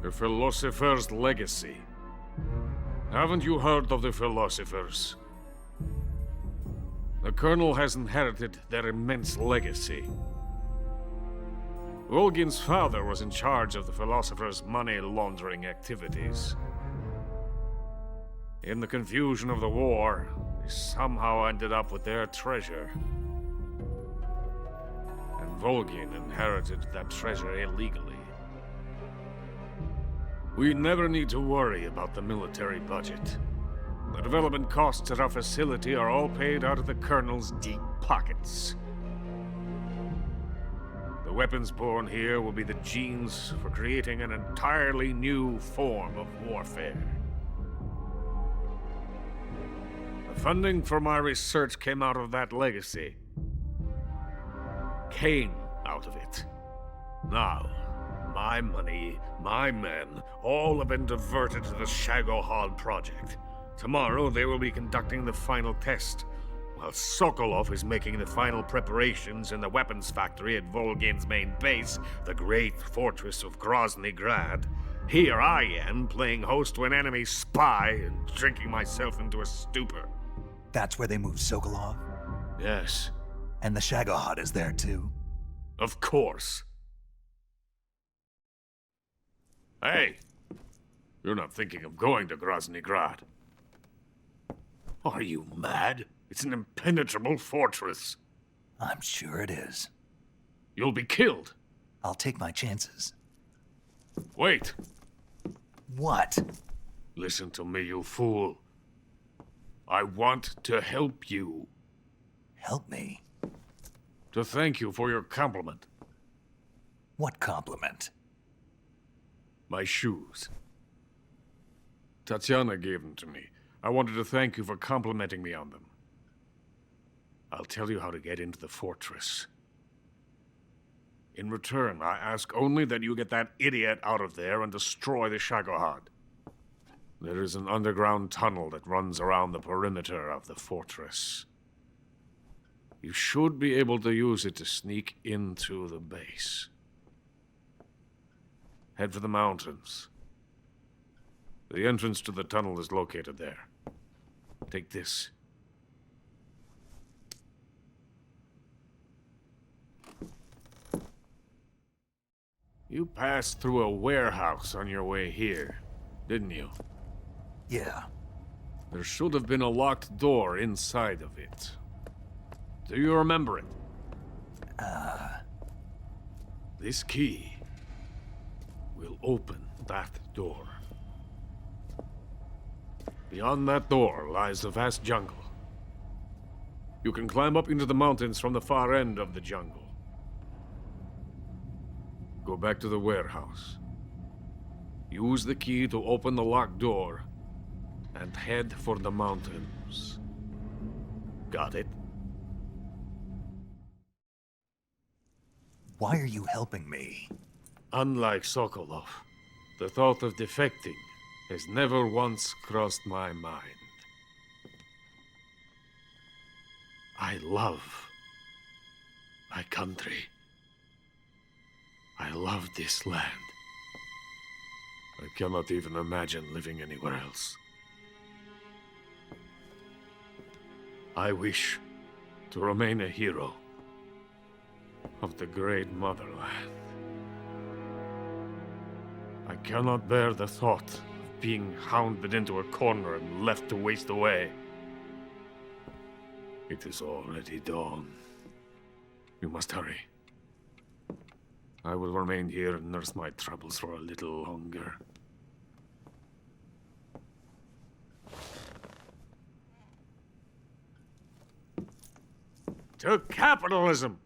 The philosopher's legacy. Haven't you heard of the philosophers? The Colonel has inherited their immense legacy. Volgin's father was in charge of the philosophers' money laundering activities. In the confusion of the war, they somehow ended up with their treasure. And Volgin inherited that treasure illegally. We never need to worry about the military budget. The development costs at our facility are all paid out of the Colonel's deep pockets. The weapons born here will be the genes for creating an entirely new form of warfare. The funding for my research came out of that legacy. Came out of it. Now, my money, my men, all have been diverted to the Shagohod project. Tomorrow they will be conducting the final test, while Sokolov is making the final preparations in the weapons factory at Volgin's main base, the great fortress of Grozny Grad. Here I am, playing host to an enemy spy and drinking myself into a stupor. That's where they moved Sokolov? Yes. And the Shagohod is there too? Of course. Hey! You're not thinking of going to Grozny Grad. Are you mad? It's an impenetrable fortress. I'm sure it is. You'll be killed. I'll take my chances. Wait. What? Listen to me, you fool. I want to help you. Help me? To thank you for your compliment. What compliment? My shoes. Tatiana gave them to me. I wanted to thank you for complimenting me on them. I'll tell you how to get into the fortress. In return, I ask only that you get that idiot out of there and destroy the Shagohod. There is an underground tunnel that runs around the perimeter of the fortress. You should be able to use it to sneak into the base. Head for the mountains. The entrance to the tunnel is located there. Take this. You passed through a warehouse on your way here, didn't you? Yeah. There should have been a locked door inside of it. Do you remember it? This key will open that door. Beyond that door lies a vast jungle. You can climb up into the mountains from the far end of the jungle. Go back to the warehouse. Use the key to open the locked door and head for the mountains. Got it? Why are you helping me? Unlike Sokolov, the thought of defecting has never once crossed my mind. I love my country. I love this land. I cannot even imagine living anywhere else. I wish to remain a hero of the great motherland. I cannot bear the thought of being hounded into a corner and left to waste away. It is already dawn. We must hurry. I will remain here and nurse my troubles for a little longer. To capitalism!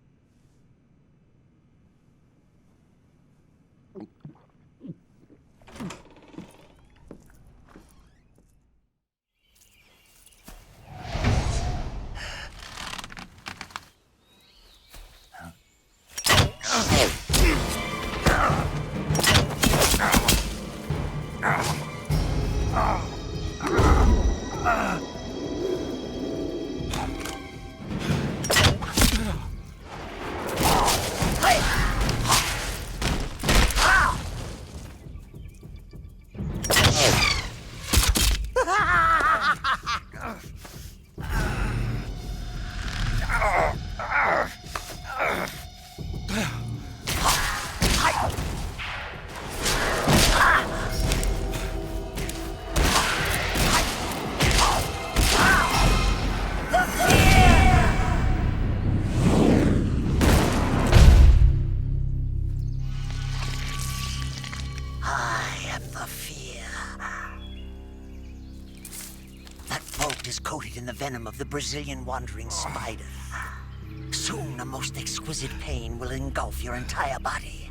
In the venom of the Brazilian wandering spider. Soon, a most exquisite pain will engulf your entire body.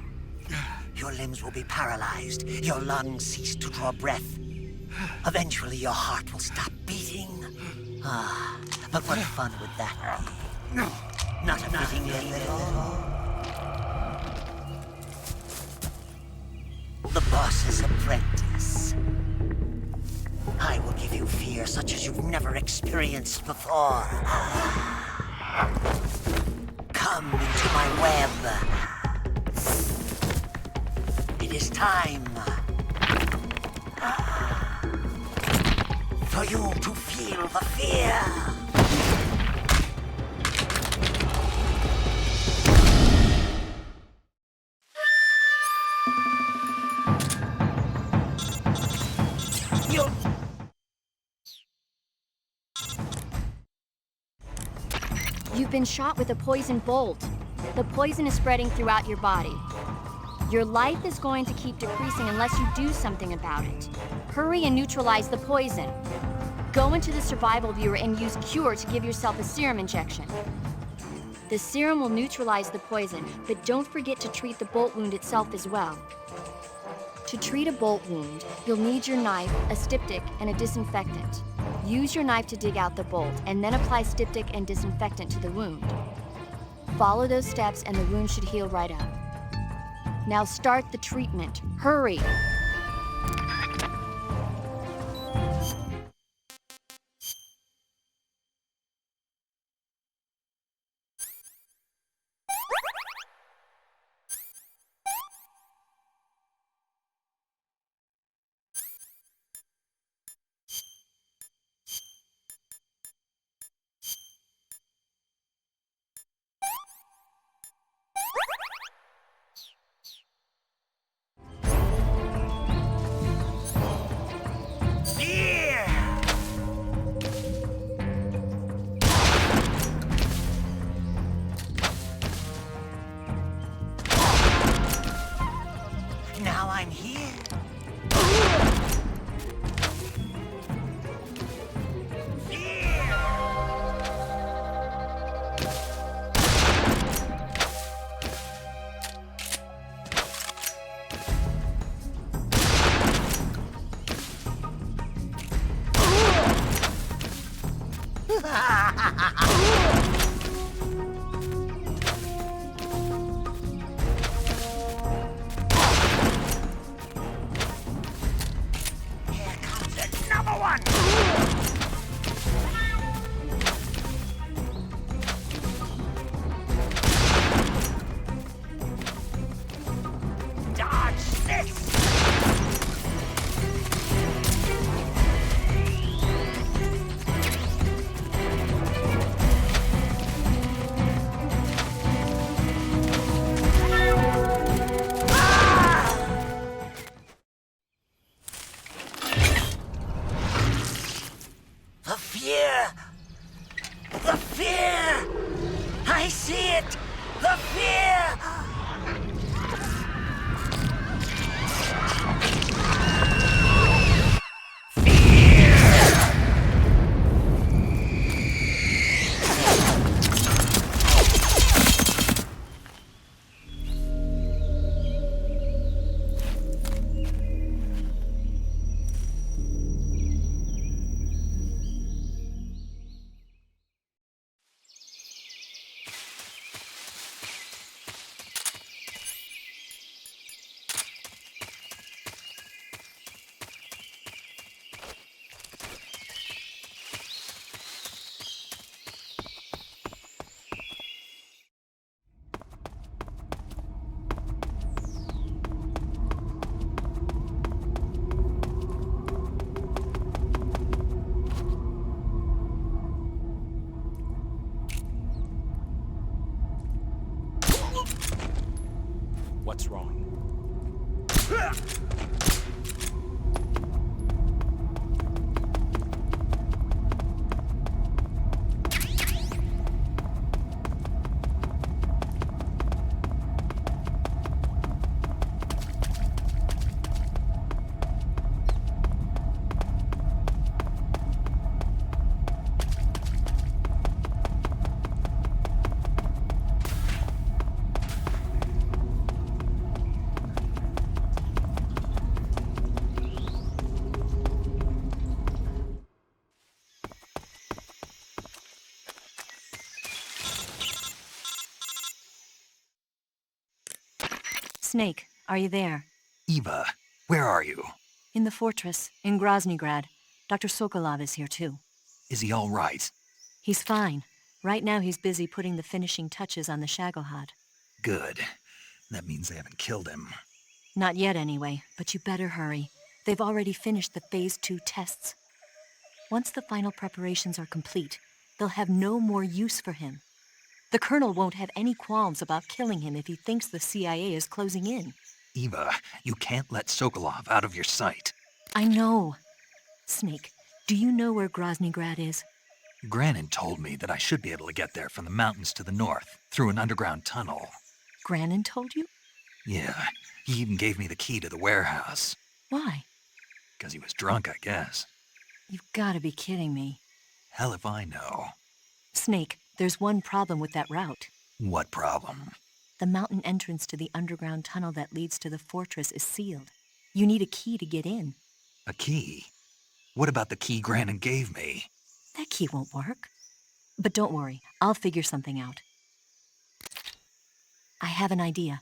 Your limbs will be paralyzed, your lungs cease to draw breath. Eventually, your heart will stop beating. But what fun would that be? Not a fitting name at all. The boss's apprentice. I will give you fear such as you've never experienced before. Come into my web. It is time for you to feel the fear. You've been shot with a poison bolt. The poison is spreading throughout your body. Your life is going to keep decreasing unless you do something about it. Hurry and neutralize the poison. Go into the survival viewer and use Cure to give yourself a serum injection. The serum will neutralize the poison, but don't forget to treat the bolt wound itself as well. To treat a bolt wound, you'll need your knife, a styptic, and a disinfectant. Use your knife to dig out the bolt, and then apply styptic and disinfectant to the wound. Follow those steps and the wound should heal right up. Now start the treatment. Hurry! Now I'm here. I see it! The fear! What's wrong? Snake, are you there? Eva, where are you? In the fortress, in Groznygrad. Dr. Sokolov is here too. Is he all right? He's fine. Right now he's busy putting the finishing touches on the Shagohod. Good. That means they haven't killed him. Not yet anyway, but you better hurry. They've already finished the Phase 2 tests. Once the final preparations are complete, they'll have no more use for him. The Colonel won't have any qualms about killing him if he thinks the CIA is closing in. Eva, you can't let Sokolov out of your sight. I know. Snake, do you know where Groznygrad is? Granin told me that I should be able to get there from the mountains to the north, through an underground tunnel. Granin told you? Yeah, he even gave me the key to the warehouse. Why? Because he was drunk, I guess. You've got to be kidding me. Hell if I know. Snake, there's one problem with that route. What problem? The mountain entrance to the underground tunnel that leads to the fortress is sealed. You need a key to get in. A key? What about the key Granin gave me? That key won't work. But don't worry, I'll figure something out. I have an idea.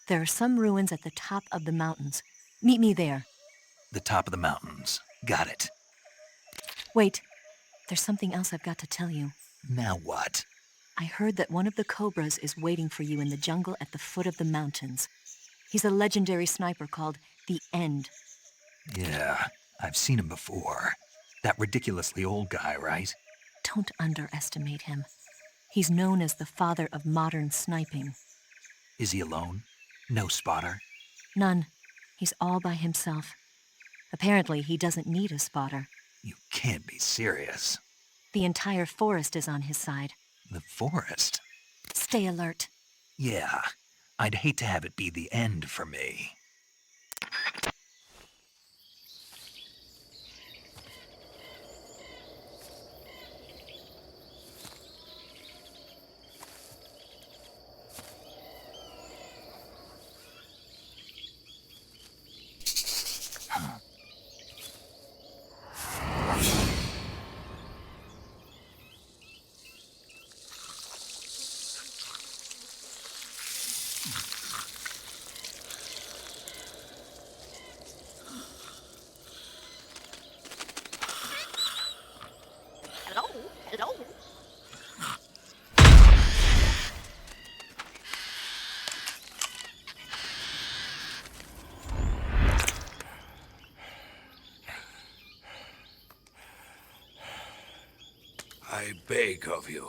There are some ruins at the top of the mountains. Meet me there. The top of the mountains. Got it. Wait, there's something else I've got to tell you. Now what? I heard that one of the Cobras is waiting for you in the jungle at the foot of the mountains. He's a legendary sniper called the End. Yeah, I've seen him before. That ridiculously old guy, right? Don't underestimate him. He's known as the father of modern sniping. Is he alone? No spotter? None. He's all by himself. Apparently, he doesn't need a spotter. You can't be serious. The entire forest is on his side. The forest? Stay alert. Yeah, I'd hate to have it be the end for me. Hello? I beg of you,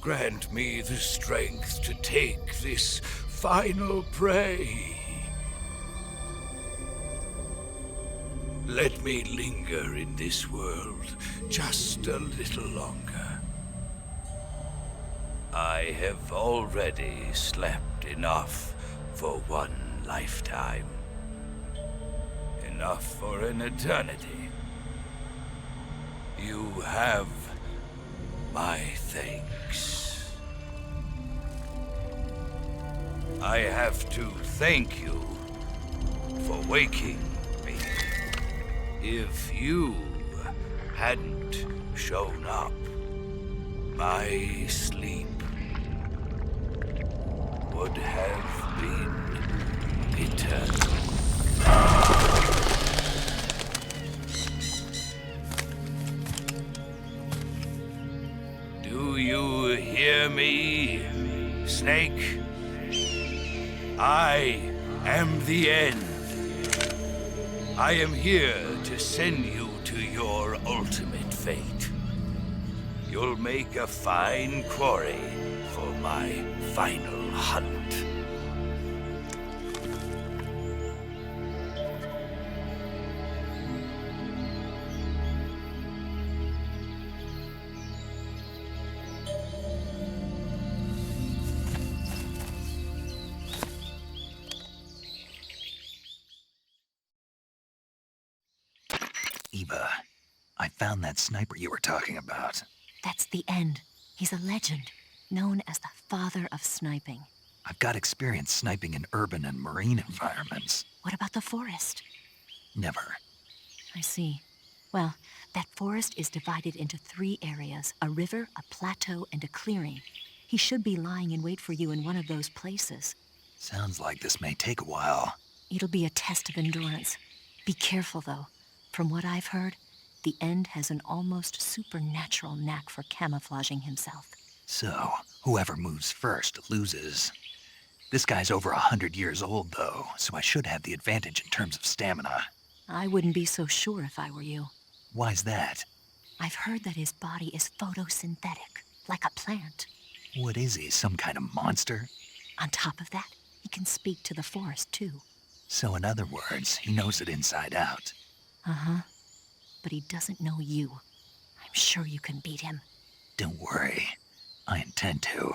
grant me the strength to take this final prey. Let me linger in this world just a little longer. I have already slept enough for one lifetime. Enough for an eternity. You have my thanks. I have to thank you for waking me. If you hadn't shown up, my sleep would have been eternal. Do you hear me, Snake? I am the end. I am here to send you to your ultimate fate. You'll make a fine quarry for my final hunt. Eva, I found that sniper you were talking about. That's the end. He's a legend, known as the father of sniping. I've got experience sniping in urban and marine environments. What about the forest? Never. I see. Well, that forest is divided into 3 areas, a river, a plateau, and a clearing. He should be lying in wait for you in one of those places. Sounds like this may take a while. It'll be a test of endurance. Be careful, though. From what I've heard, the End has an almost supernatural knack for camouflaging himself. So, whoever moves first loses. This guy's over 100 years old, though, so I should have the advantage in terms of stamina. I wouldn't be so sure if I were you. Why's that? I've heard that his body is photosynthetic, like a plant. What is he, some kind of monster? On top of that, he can speak to the forest, too. So in other words, he knows it inside out. Uh-huh. But he doesn't know you. I'm sure you can beat him. Don't worry. I intend to.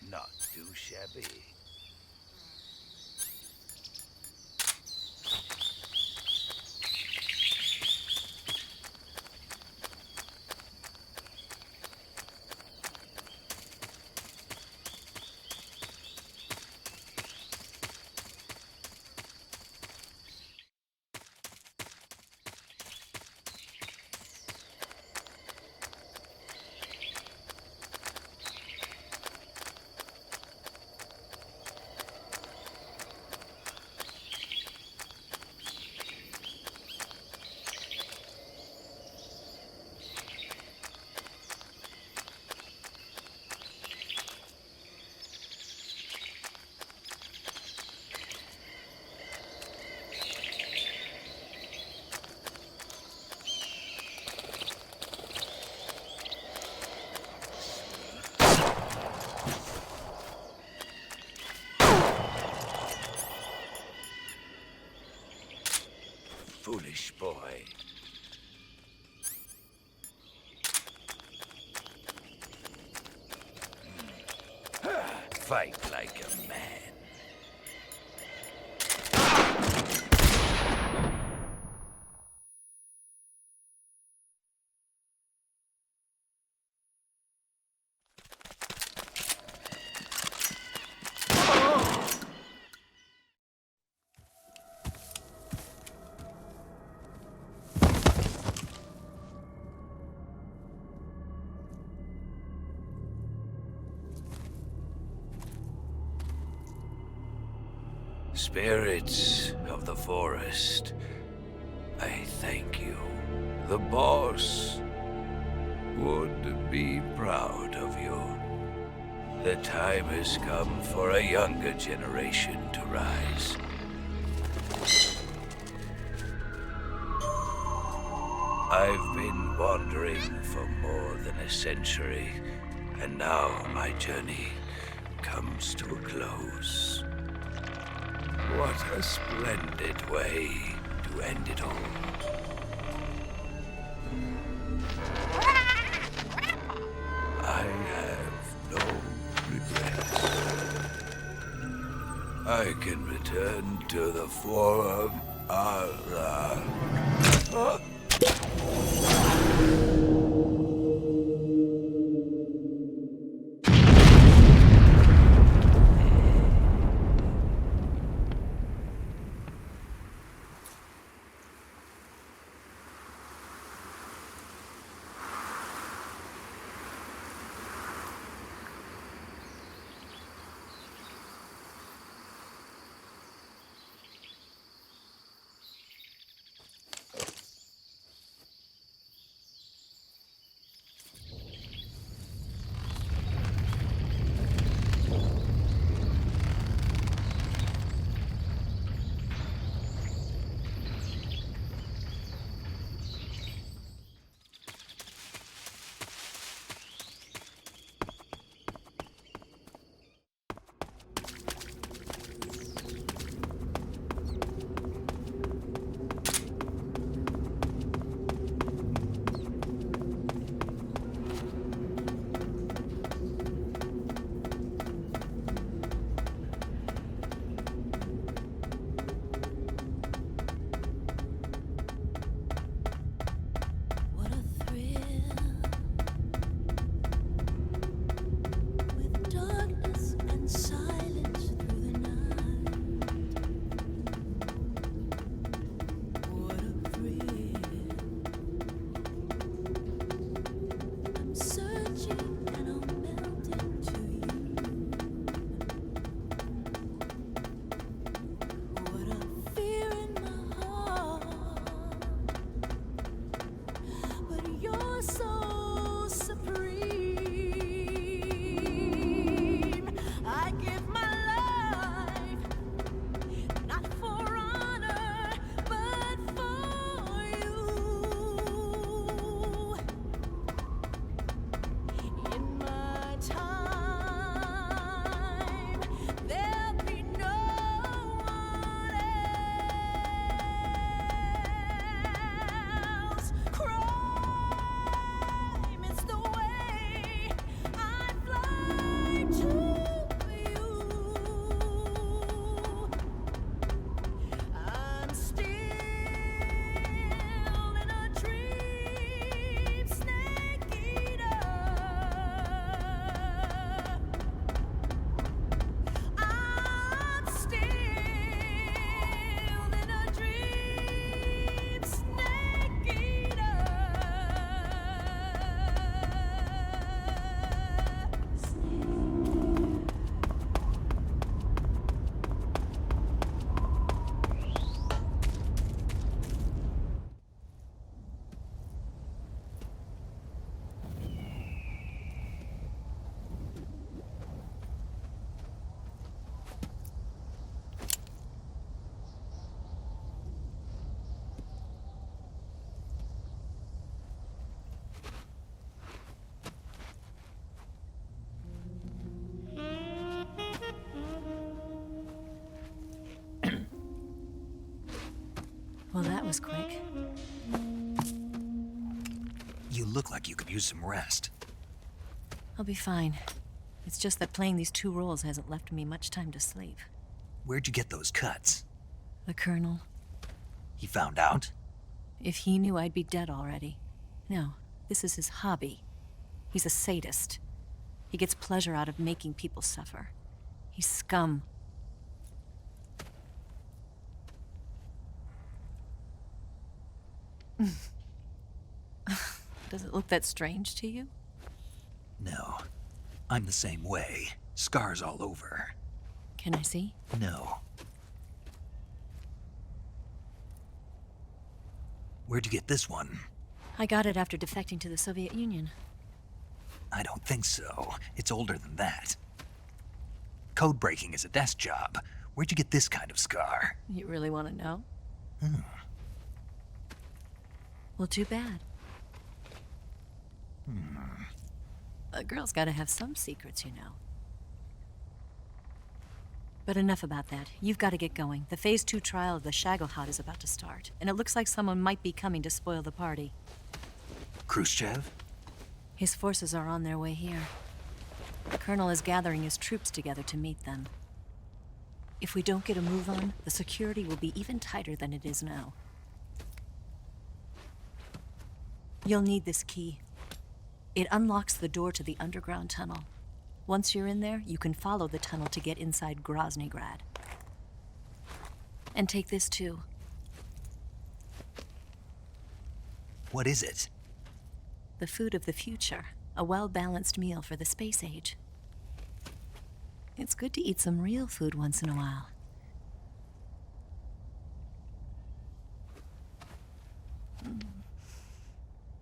Not too shabby. Foolish boy. Fight like a man. Spirits of the forest, I thank you. The boss would be proud of you. The time has come for a younger generation to rise. I've been wandering for more than a century, and now my journey comes to a close. What a splendid way to end it all. I have no regrets. I can return to the forum. Well, that was quick. You look like you could use some rest. I'll be fine. It's just that playing these two roles hasn't left me much time to sleep. Where'd you get those cuts? The Colonel. He found out? If he knew, I'd be dead already. No, this is his hobby. He's a sadist. He gets pleasure out of making people suffer. He's scum. Does it look that strange to you? No. I'm the same way. Scars all over. Can I see? No. Where'd you get this one? I got it after defecting to the Soviet Union. I don't think so. It's older than that. Code breaking is a desk job. Where'd you get this kind of scar? You really want to know? Well, too bad. A girl's gotta have some secrets, you know. But enough about that. You've got to get going. The Phase 2 trial of the Shagohod is about to start, and it looks like someone might be coming to spoil the party. Khrushchev? His forces are on their way here. The Colonel is gathering his troops together to meet them. If we don't get a move on, the security will be even tighter than it is now. You'll need this key. It unlocks the door to the underground tunnel. Once you're in there, you can follow the tunnel to get inside Groznygrad. And take this too. What is it? The food of the future. A well-balanced meal for the space age. It's good to eat some real food once in a while.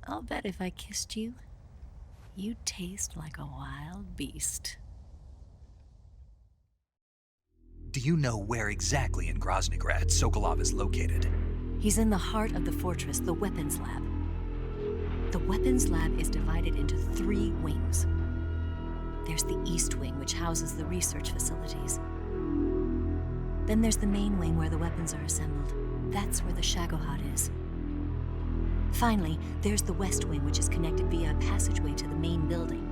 I'll bet if I kissed you, you'd taste like a wild beast. Do you know where exactly in Groznygrad Sokolov is located? He's in the heart of the fortress, the weapons lab. The weapons lab is divided into 3 wings. There's the East Wing, which houses the research facilities. Then there's the main wing where the weapons are assembled. That's where the Shagohod is. Finally, there's the West Wing, which is connected via a passageway to the main building.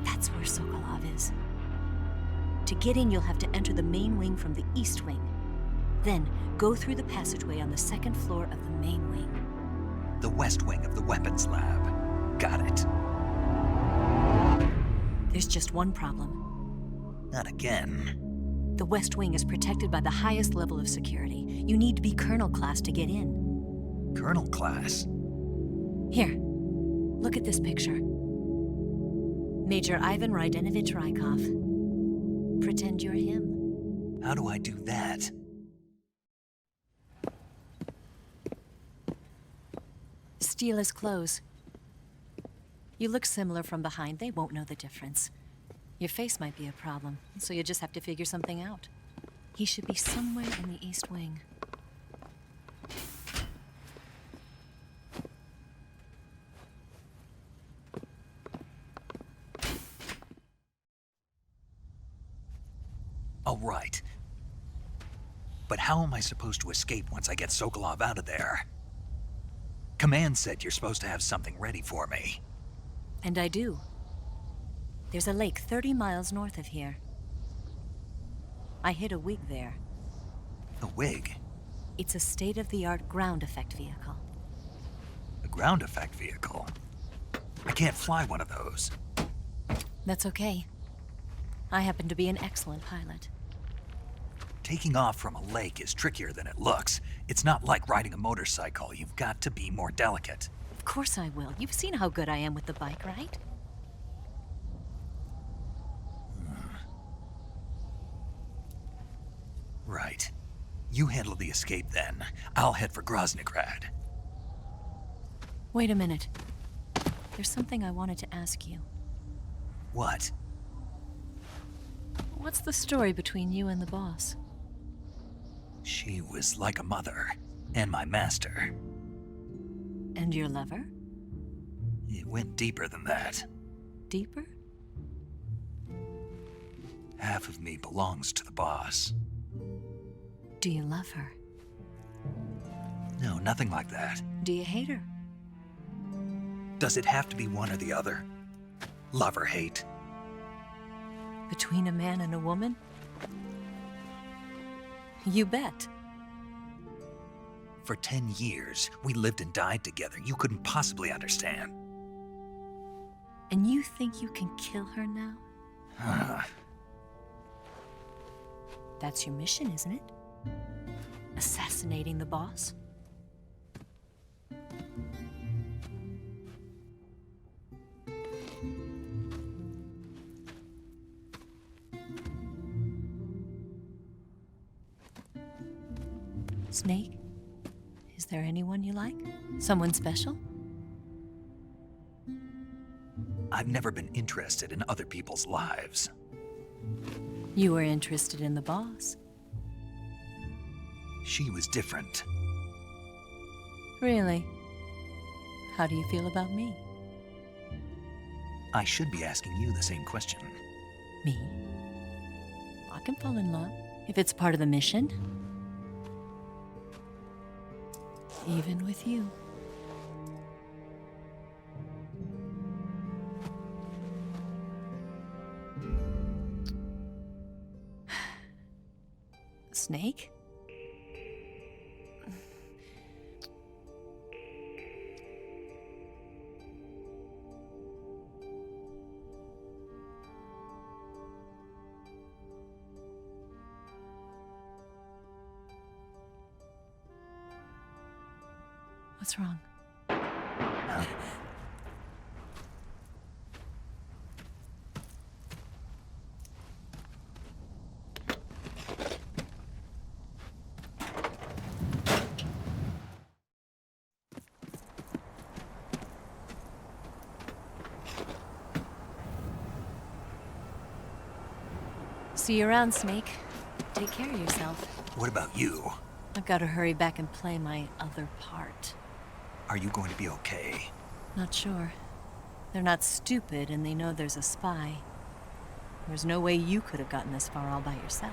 That's where Sokolov is. To get in, you'll have to enter the main wing from the East Wing. Then, go through the passageway on the 2nd floor of the main wing. The West Wing of the weapons lab. Got it. There's just one problem. Not again. The West Wing is protected by the highest level of security. You need to be Colonel class to get in. Colonel class? Here, look at this picture. Major Ivan Rydenovich Rykov. Pretend you're him. How do I do that? Steal his clothes. You look similar from behind. They won't know the difference. Your face might be a problem, so you just have to figure something out. He should be somewhere in the East Wing. All right. But how am I supposed to escape once I get Sokolov out of there? Command said you're supposed to have something ready for me. And I do. There's a lake 30 miles north of here. I hid a wig there. A wig? It's a state-of-the-art ground effect vehicle. A ground effect vehicle? I can't fly one of those. That's okay. I happen to be an excellent pilot. Taking off from a lake is trickier than it looks. It's not like riding a motorcycle. You've got to be more delicate. Of course I will. You've seen how good I am with the bike, right? Right. You handle the escape then. I'll head for Groznygrad. Wait a minute. There's something I wanted to ask you. What? What's the story between you and the boss? She was like a mother, and my master. And your lover? It went deeper than that. Deeper? Half of me belongs to the boss. Do you love her? No, nothing like that. Do you hate her? Does it have to be one or the other? Love or hate? Between a man and a woman? You bet. For 10 years, we lived and died together. You couldn't possibly understand. And you think you can kill her now? That's your mission, isn't it? Assassinating the boss? Snake, Is there anyone you like? Someone special? I've never been interested in other people's lives. You were interested in the boss. She was different. Really? How do you feel about me? I should be asking you the same question. Me? I can fall in love if it's part of the mission. Even with you. Snake? What's wrong? See you around, Snake. Take care of yourself. What about you? I've got to hurry back and play my other part. Are you going to be okay? Not sure. They're not stupid, and they know there's a spy. There's no way you could have gotten this far all by yourself.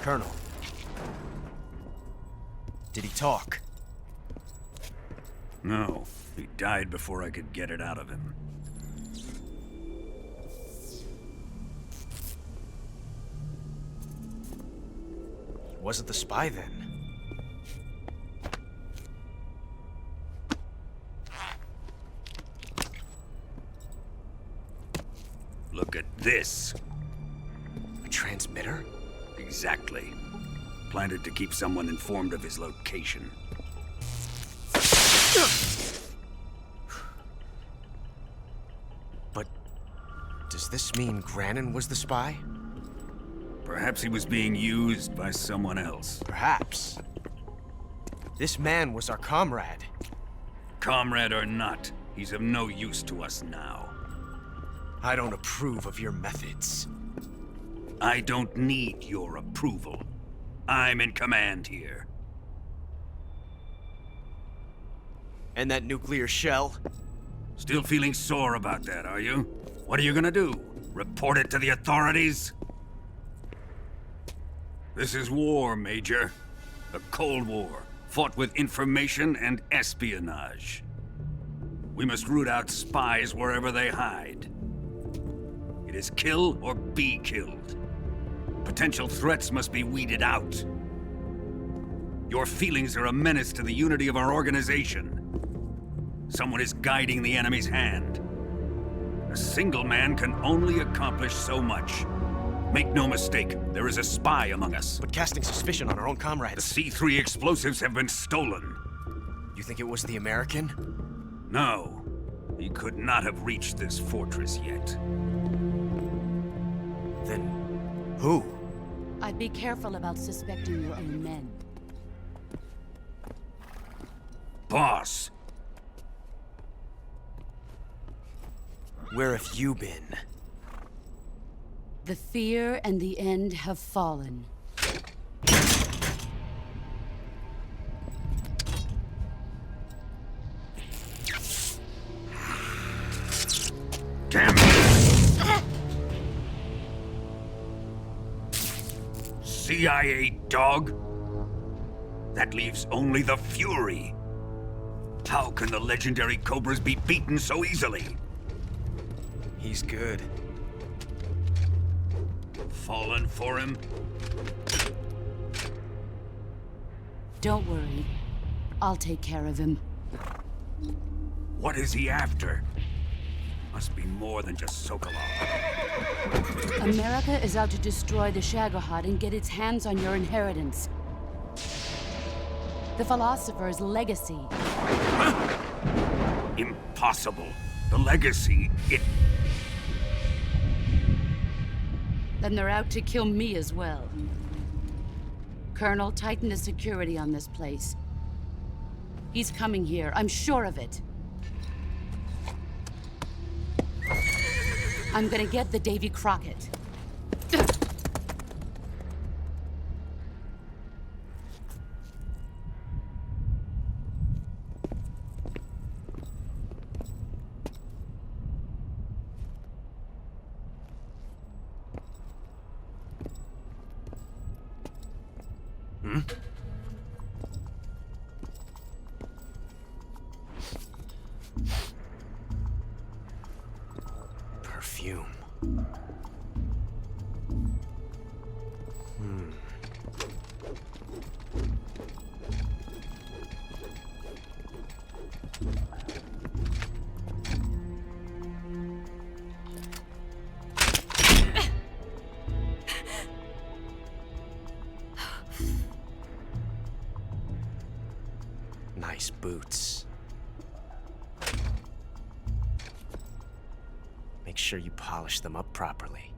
Colonel. Did he talk? No. He died before I could get it out of him. Wasn't the spy then? Look at this. A transmitter? Exactly. Planted to keep someone informed of his location. But does this mean Granin was the spy? Perhaps he was being used by someone else. Perhaps. This man was our comrade. Comrade or not, he's of no use to us now. I don't approve of your methods. I don't need your approval. I'm in command here. And that nuclear shell? Still feeling sore about that, are you? What are you gonna do? Report it to the authorities? This is war, Major. A Cold War, fought with information and espionage. We must root out spies wherever they hide. It is kill or be killed. Potential threats must be weeded out. Your feelings are a menace to the unity of our organization. Someone is guiding the enemy's hand. A single man can only accomplish so much. Make no mistake, there is a spy among us. But casting suspicion on our own comrades. The C3 explosives have been stolen. You think it was the American? No. He could not have reached this fortress yet. Then who? I'd be careful about suspecting your own men. Boss! Where have you been? The fear and the end have fallen. Damn it! CIA dog? That leaves only the Fury. How can the legendary Cobras be beaten so easily? He's good. Fallen for him? Don't worry. I'll take care of him. What is he after? Must be more than just Sokolov. America is out to destroy the Shagohod and get its hands on your inheritance. The philosopher's legacy. Huh? Impossible. The legacy, Then they're out to kill me as well. Colonel, tighten the security on this place. He's coming here, I'm sure of it. I'm gonna get the Davy Crockett. Perfume. Nice boots. Make sure you polish them up properly.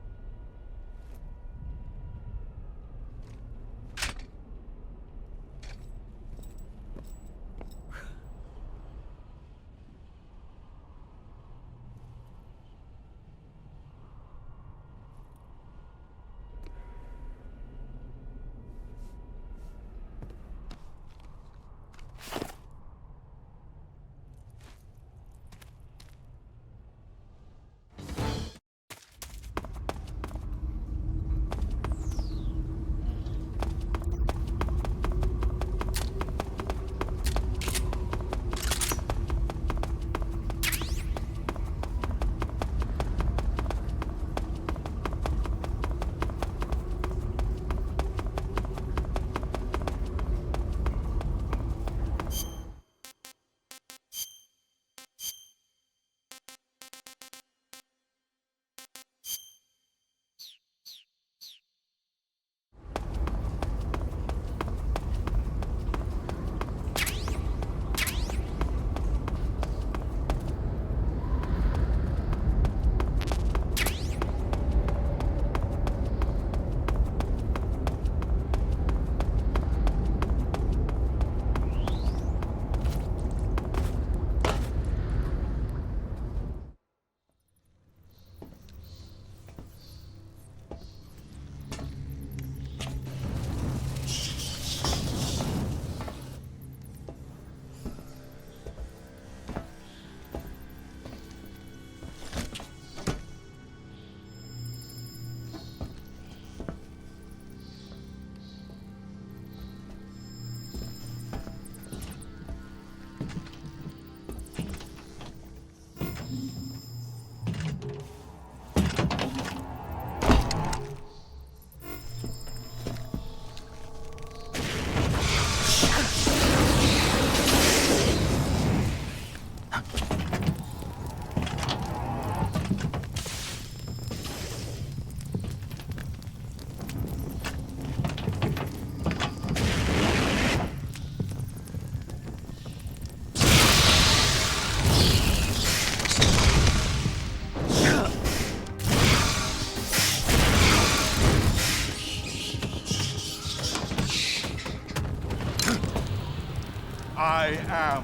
I am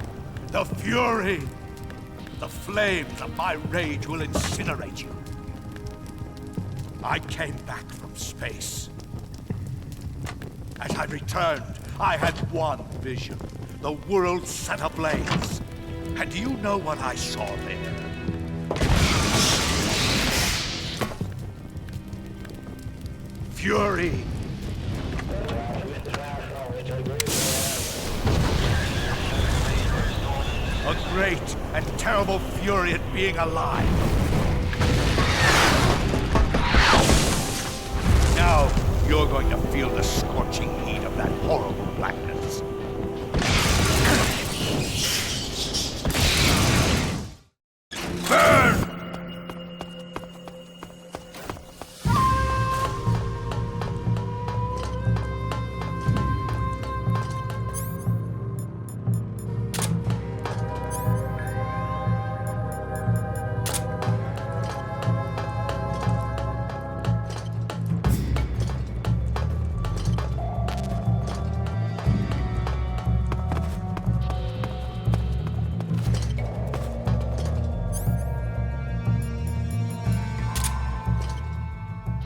the Fury. The flames of my rage will incinerate you. I came back from space. As I returned, I had one vision. The world set ablaze. And do you know what I saw there? Fury. A great and terrible fury at being alive. Now, you're going to feel the scorching heat of that horrible blackness. Burn!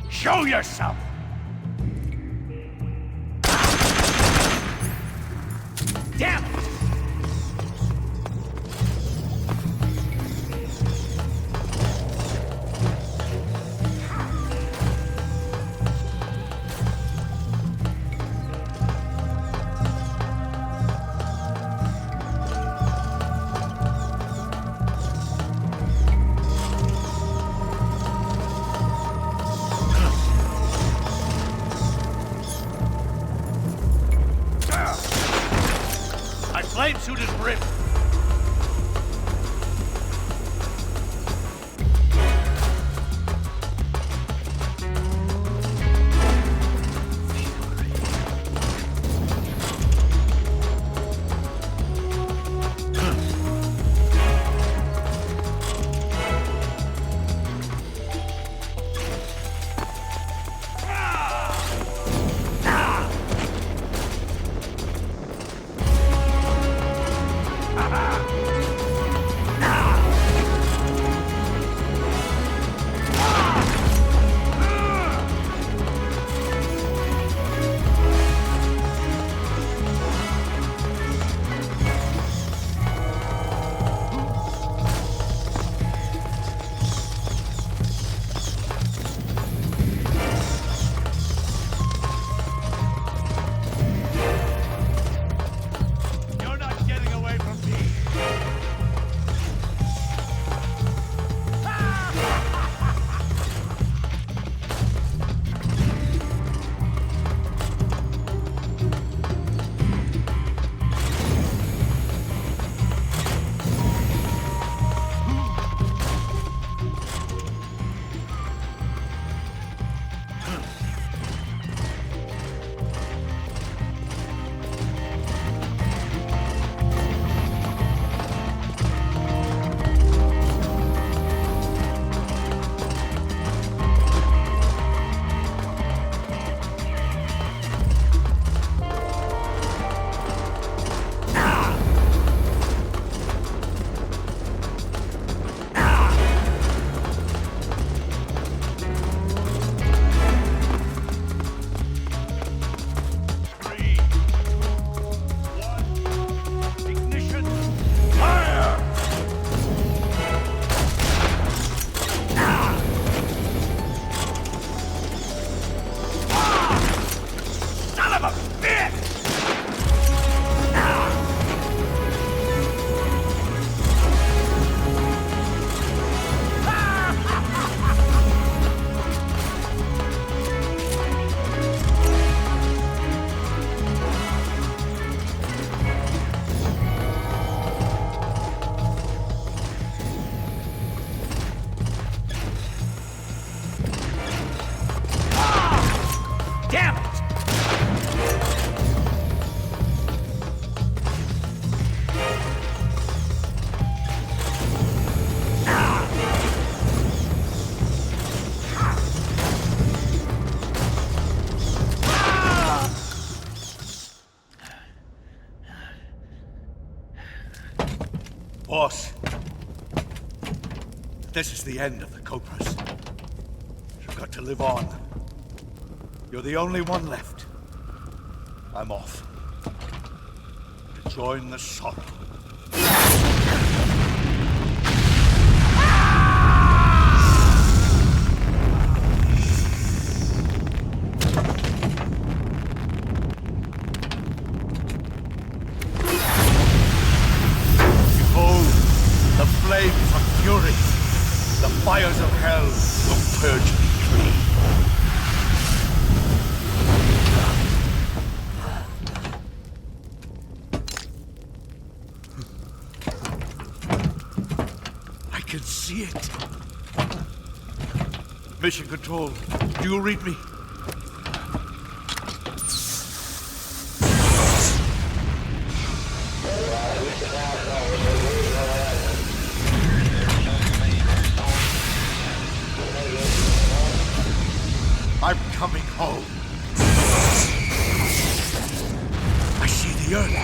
Show yourself! Damn it! Flame suit is ripped. Boss, this is the end of the Cobras. You've got to live on. You're the only one left. I'm off. To join the sorrow. Flames of fury, the fires of hell will purge me clean. I can see it. Mission Control, do you read me? I'm coming home. I see the earth.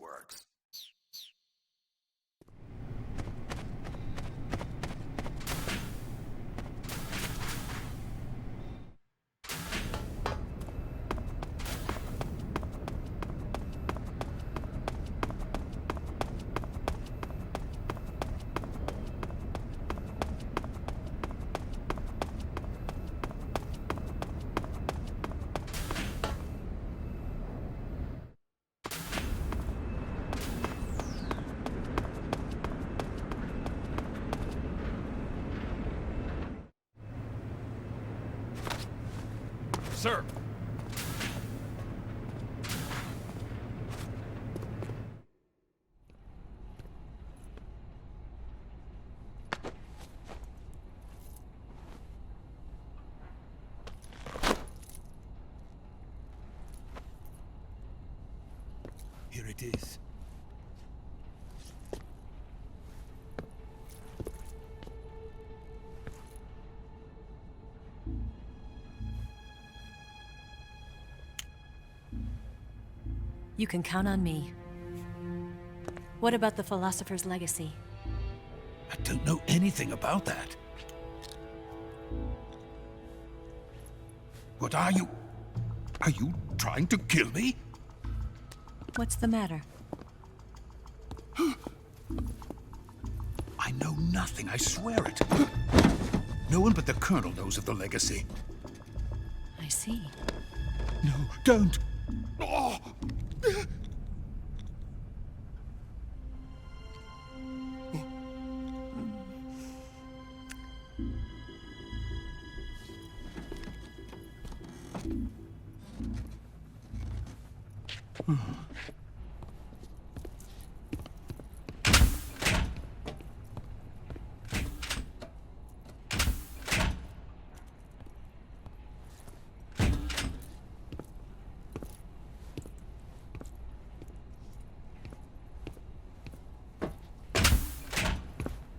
work. Sir! Here it is. You can count on me. What about the philosopher's legacy? I don't know anything about that. What are you? Are you trying to kill me? What's the matter? I know nothing, I swear it. No one but the Colonel knows of the legacy. I see. No, don't! Oh.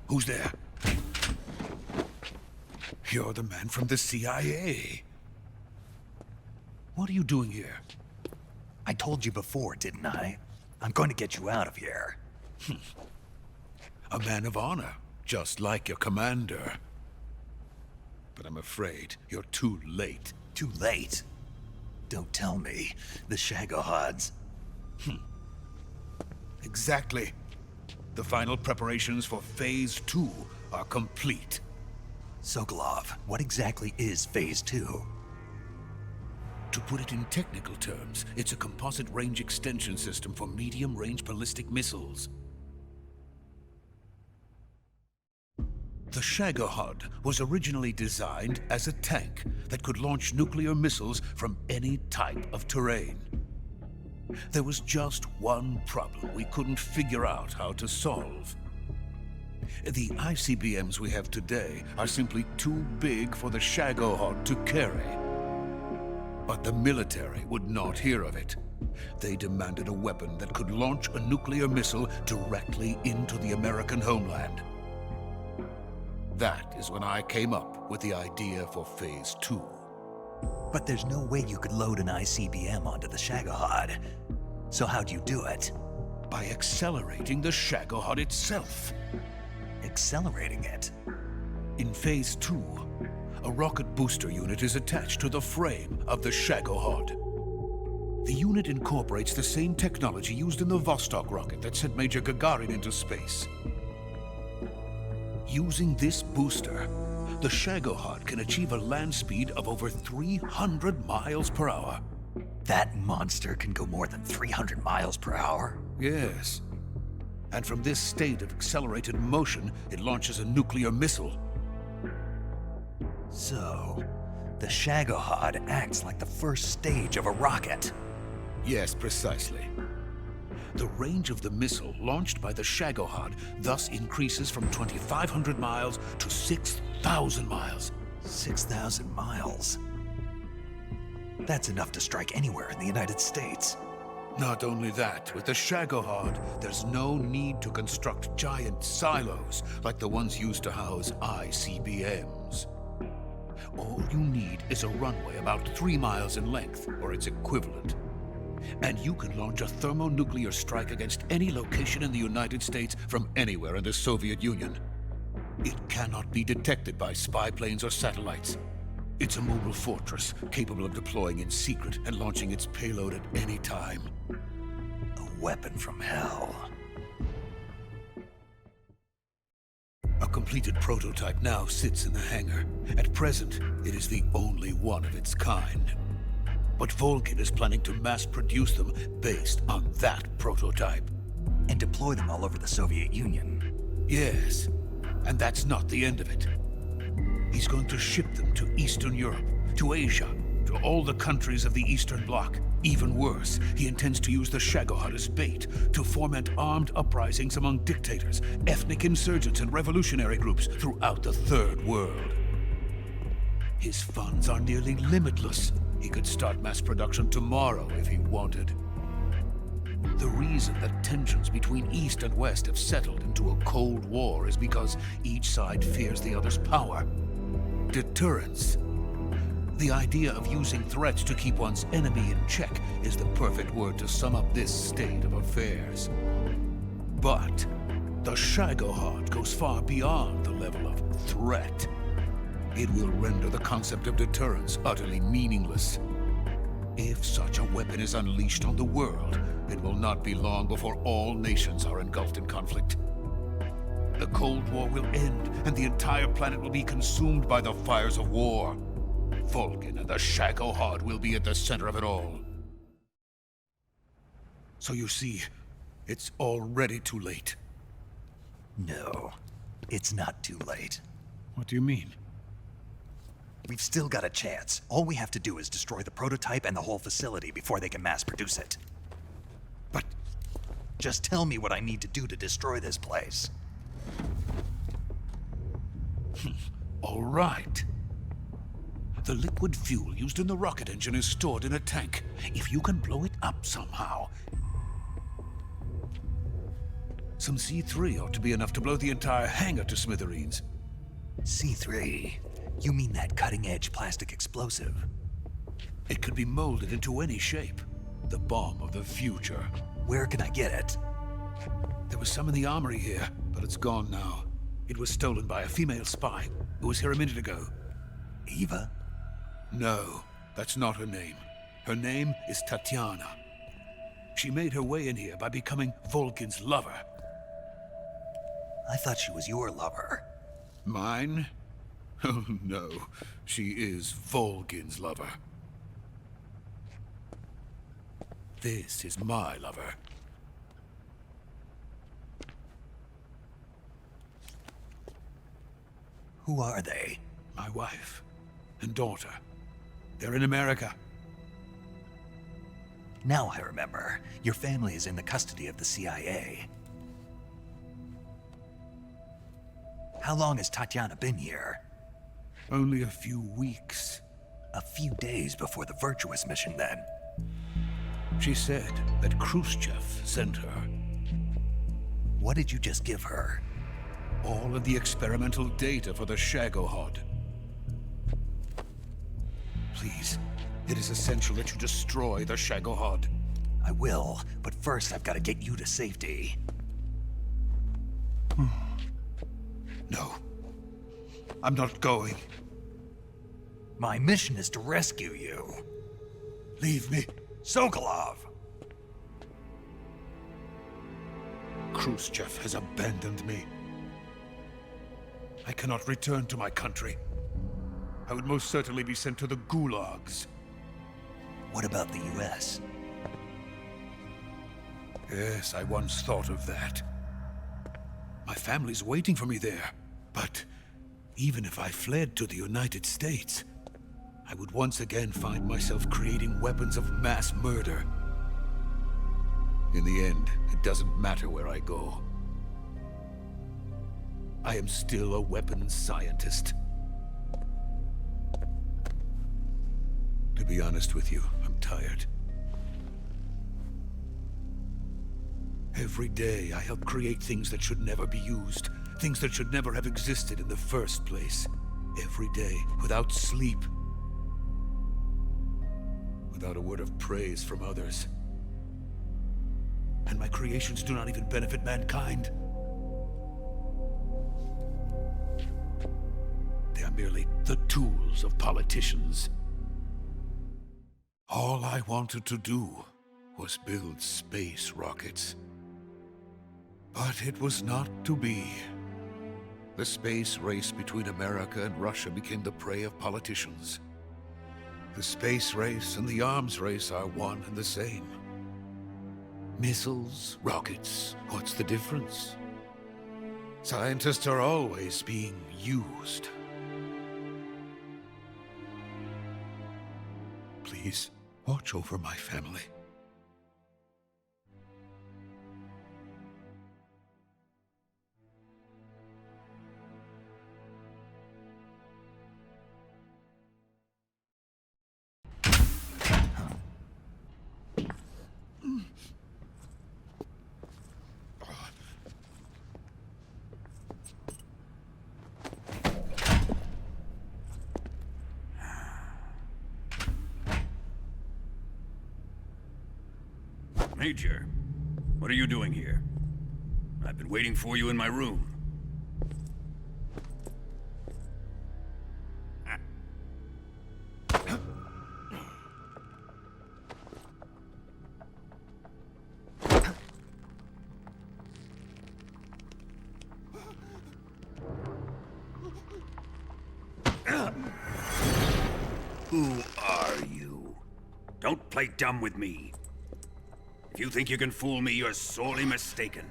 Who's there? You're the man from the CIA. What are you doing here? I told you before, didn't I? I'm going to get you out of here. A man of honor, just like your commander. But I'm afraid you're too late. Too late? Don't tell me. The Shagohods. Exactly. The final preparations for Phase 2 are complete. Sokolov, what exactly is Phase 2? To put it in technical terms, it's a composite range extension system for medium-range ballistic missiles. The Shagohod was originally designed as a tank that could launch nuclear missiles from any type of terrain. There was just one problem we couldn't figure out how to solve. The ICBMs we have today are simply too big for the Shagohod to carry. But the military would not hear of it. They demanded a weapon that could launch a nuclear missile directly into the American homeland. That is when I came up with the idea for Phase 2. But there's no way you could load an ICBM onto the Shagohod. So how'd you do it? By accelerating the Shagohod itself. Accelerating it? In Phase 2, a rocket booster unit is attached to the frame of the Shagohod. The unit incorporates the same technology used in the Vostok rocket that sent Major Gagarin into space. Using this booster, the Shagohod can achieve a land speed of over 300 miles per hour. That monster can go more than 300 miles per hour? Yes. And from this state of accelerated motion, it launches a nuclear missile. So, the Shagohod acts like the first stage of a rocket. Yes, precisely. The range of the missile launched by the Shagohod thus increases from 2,500 miles to 6,000 miles. 6,000 miles? That's enough to strike anywhere in the United States. Not only that, with the Shagohod, there's no need to construct giant silos like the ones used to house ICBMs. All you need is a runway about 3 miles in length, or its equivalent. And you can launch a thermonuclear strike against any location in the United States from anywhere in the Soviet Union. It cannot be detected by spy planes or satellites. It's a mobile fortress, capable of deploying in secret and launching its payload at any time. A weapon from hell. A completed prototype now sits in the hangar. At present, it is the only one of its kind. But Volgin is planning to mass-produce them based on that prototype. And deploy them all over the Soviet Union. Yes, and that's not the end of it. He's going to ship them to Eastern Europe, to Asia, to all the countries of the Eastern Bloc. Even worse, he intends to use the Shagohod as bait to foment armed uprisings among dictators, ethnic insurgents, and revolutionary groups throughout the Third World. His funds are nearly limitless. He could start mass production tomorrow if he wanted. The reason that tensions between East and West have settled into a Cold War is because each side fears the other's power. Deterrence. The idea of using threats to keep one's enemy in check is the perfect word to sum up this state of affairs. But the Shagohod goes far beyond the level of threat. It will render the concept of deterrence utterly meaningless. If such a weapon is unleashed on the world, it will not be long before all nations are engulfed in conflict. The Cold War will end, and the entire planet will be consumed by the fires of war. Volgin and the Shagohod will be at the center of it all. So you see, it's already too late. No, it's not too late. What do you mean? We've still got a chance. All we have to do is destroy the prototype and the whole facility before they can mass produce it. But just tell me what I need to do to destroy this place. All right. The liquid fuel used in the rocket engine is stored in a tank. If you can blow it up somehow... Some C3 ought to be enough to blow the entire hangar to smithereens. C3? You mean that cutting-edge plastic explosive? It could be molded into any shape. The bomb of the future. Where can I get it? There was some in the armory here, but it's gone now. It was stolen by a female spy who was here a minute ago. Eva? No, that's not her name. Her name is Tatiana. She made her way in here by becoming Volgin's lover. I thought she was your lover. Mine? Oh no, she is Volgin's lover. This is my lover. Who are they? My wife and daughter. They're in America. Now I remember. Your family is in the custody of the CIA. How long has Tatiana been here? Only a few weeks. A few days before the Virtuous mission, then. She said that Khrushchev sent her. What did you just give her? All of the experimental data for the Shagohod. Please, it is essential that you destroy the Shagohod. I will, but first I've got to get you to safety. No. I'm not going. My mission is to rescue you. Leave me. Sokolov! Khrushchev has abandoned me. I cannot return to my country. I would most certainly be sent to the gulags. What about the US? Yes, I once thought of that. My family's waiting for me there. But even if I fled to the United States, I would once again find myself creating weapons of mass murder. In the end, it doesn't matter where I go. I am still a weapons scientist. To be honest with you, I'm tired. Every day, I help create things that should never be used. Things that should never have existed in the first place. Every day, without sleep. Without a word of praise from others. And my creations do not even benefit mankind. They are merely the tools of politicians. All I wanted to do was build space rockets. But it was not to be. The space race between America and Russia became the prey of politicians. The space race and the arms race are one and the same. Missiles, rockets, what's the difference? Scientists are always being used. Please, watch over my family. Major, what are you doing here? I've been waiting for you in my room. Who are you? Don't play dumb with me. If you think you can fool me, you're sorely mistaken.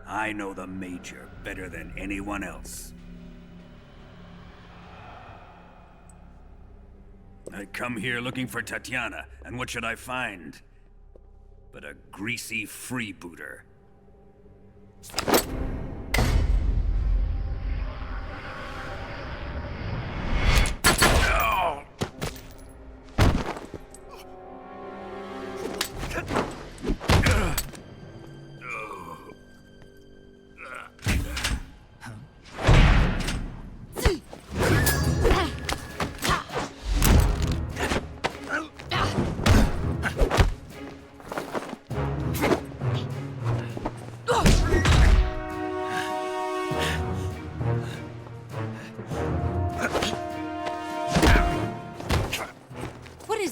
I know the Major better than anyone else. I come here looking for Tatiana, and what should I find? But a greasy freebooter.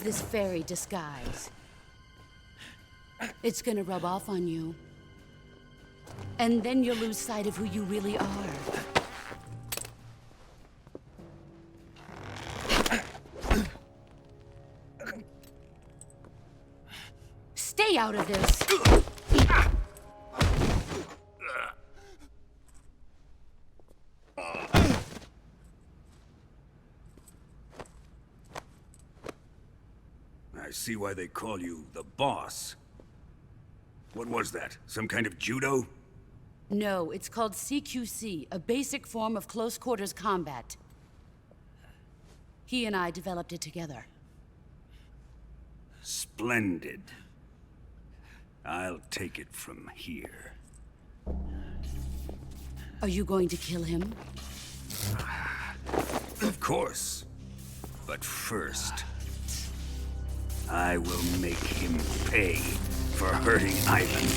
This fairy disguise. It's gonna rub off on you. And then you'll lose sight of who you really are. Stay out of this! I see why they call you the boss. What was that? Some kind of judo? No, it's called CQC, a basic form of close-quarters combat. He and I developed it together. Splendid. I'll take it from here. Are you going to kill him? Of course. But first, I will make him pay for hurting Ivan.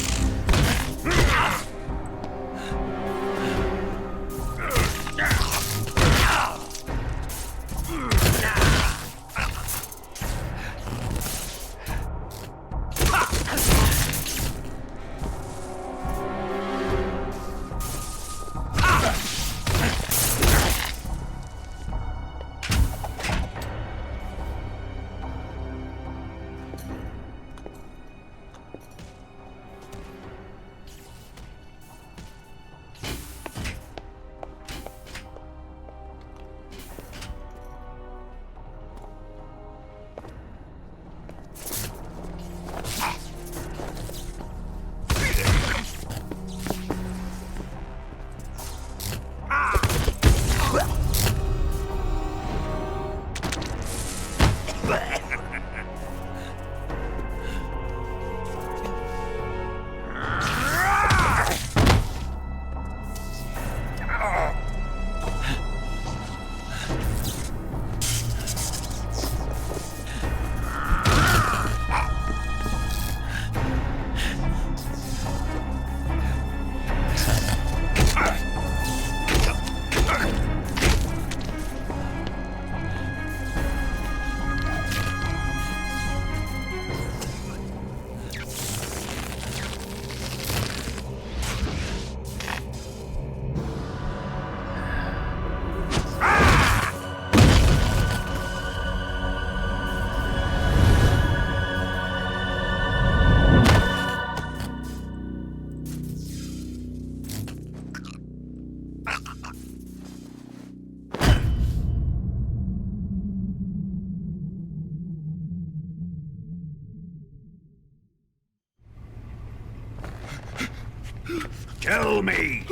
Tell me!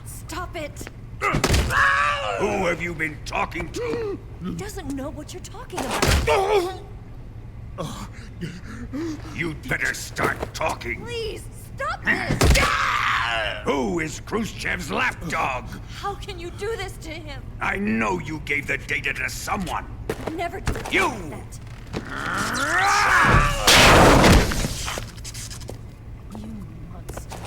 Stop it! Who have you been talking to? He doesn't know what you're talking about. You'd better start talking. Please, stop this! Who is Khrushchev's lapdog? How can you do this to him? I know you gave the data to someone. Never do You! that. You monster.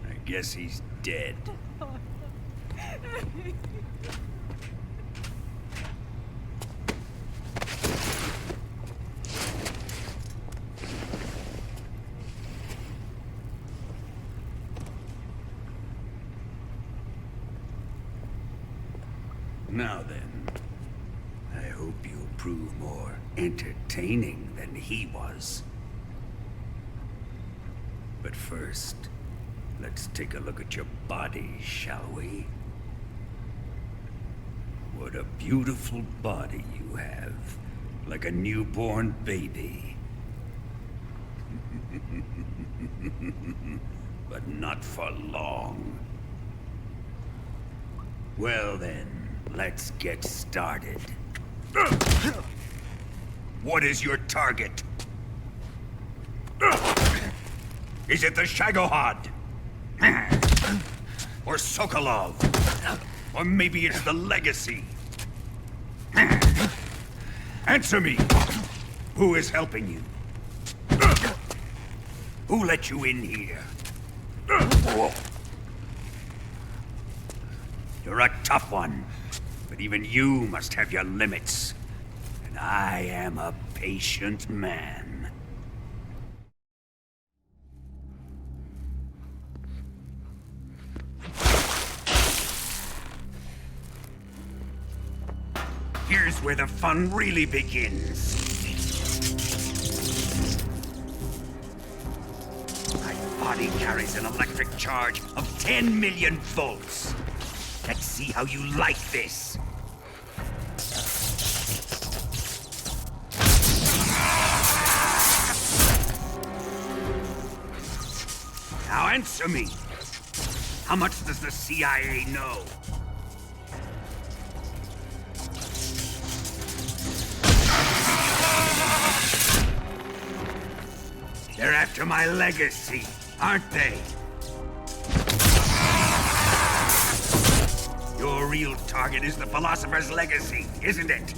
I guess he's dead. Now then, I hope you'll prove more entertaining than he was. But first, let's take a look at your body, shall we? What a beautiful body you have, like a newborn baby. But not for long. Well then, let's get started. What is your target? Is it the Shagohod? Or Sokolov? Or maybe it's the Legacy? Answer me! Who is helping you? Who let you in here? You're a tough one, but even you must have your limits. And I am a patient man. Here's where the fun really begins. My body carries an electric charge of 10 million volts. Let's see how you like this. Now answer me. How much does the CIA know? They're after my legacy, aren't they? Your real target is the philosopher's legacy, isn't it?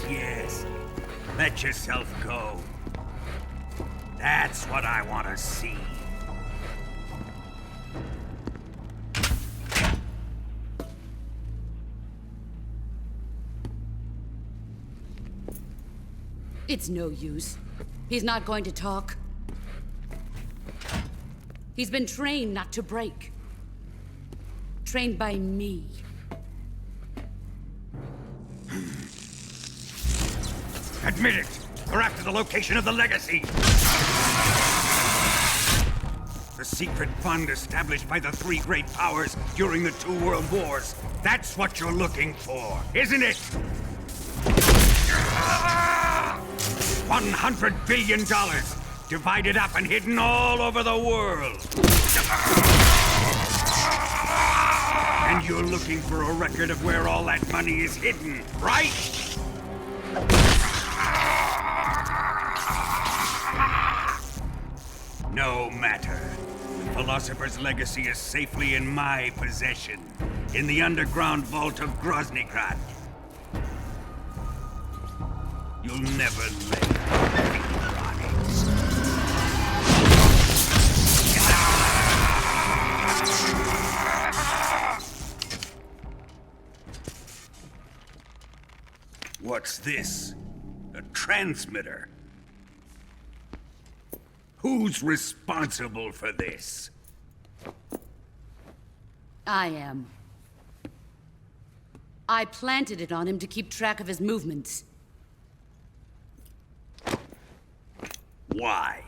Yes. Let yourself go. That's what I want to see. It's no use. He's not going to talk. He's been trained not to break. Trained by me. Admit it! We're after the location of the legacy! The secret fund established by the three great powers during the 2 world wars. That's what you're looking for, isn't it? $100 billion, divided up and hidden all over the world. And you're looking for a record of where all that money is hidden, right? No matter. The Philosopher's Legacy is safely in my possession, in the underground vault of Groznygrad. You'll never lay finger on it. What's this? A transmitter? Who's responsible for this? I am. I planted it on him to keep track of his movements. Why?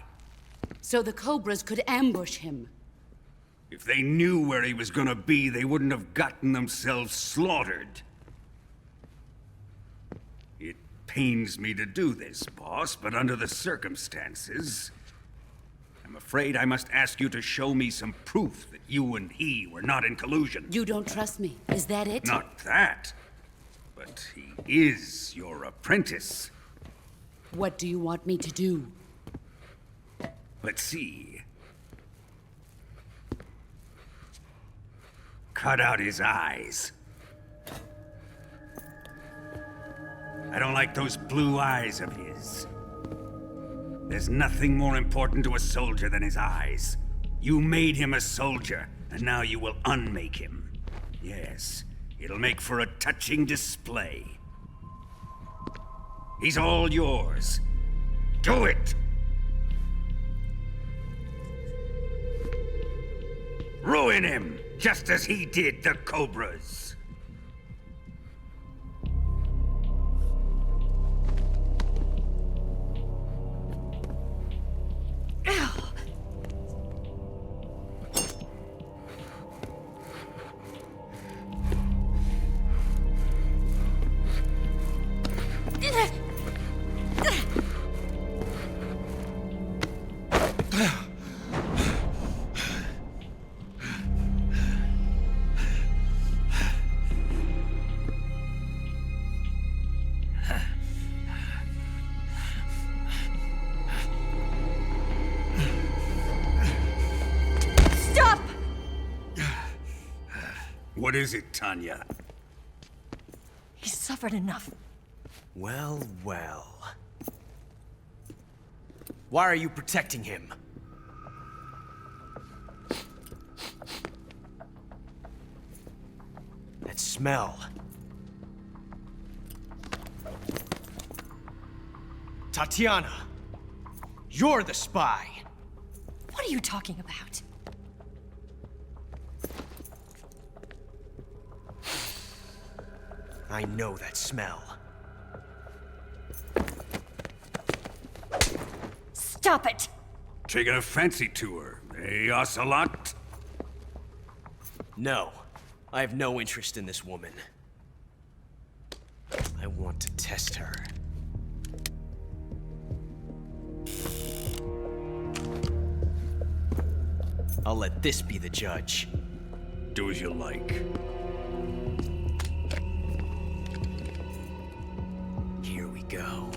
So the Cobras could ambush him. If they knew where he was gonna be, they wouldn't have gotten themselves slaughtered. It pains me to do this, boss, but under the circumstances, I'm afraid I must ask you to show me some proof that you and he were not in collusion. You don't trust me, is that it? Not that, but he is your apprentice. What do you want me to do? Let's see. Cut out his eyes. I don't like those blue eyes of his. There's nothing more important to a soldier than his eyes. You made him a soldier, and now you will unmake him. Yes, it'll make for a touching display. He's all yours. Do it! Ruin him, just as he did the Cobras. What is it, Tanya? He's suffered enough. Well, well. Why are you protecting him? That smell. Tatiana! You're the spy! What are you talking about? I know that smell. Stop it! Taking a fancy to her, eh, Ocelot? No. I have no interest in this woman. I want to test her. I'll let this be the judge. Do as you like. Here we go.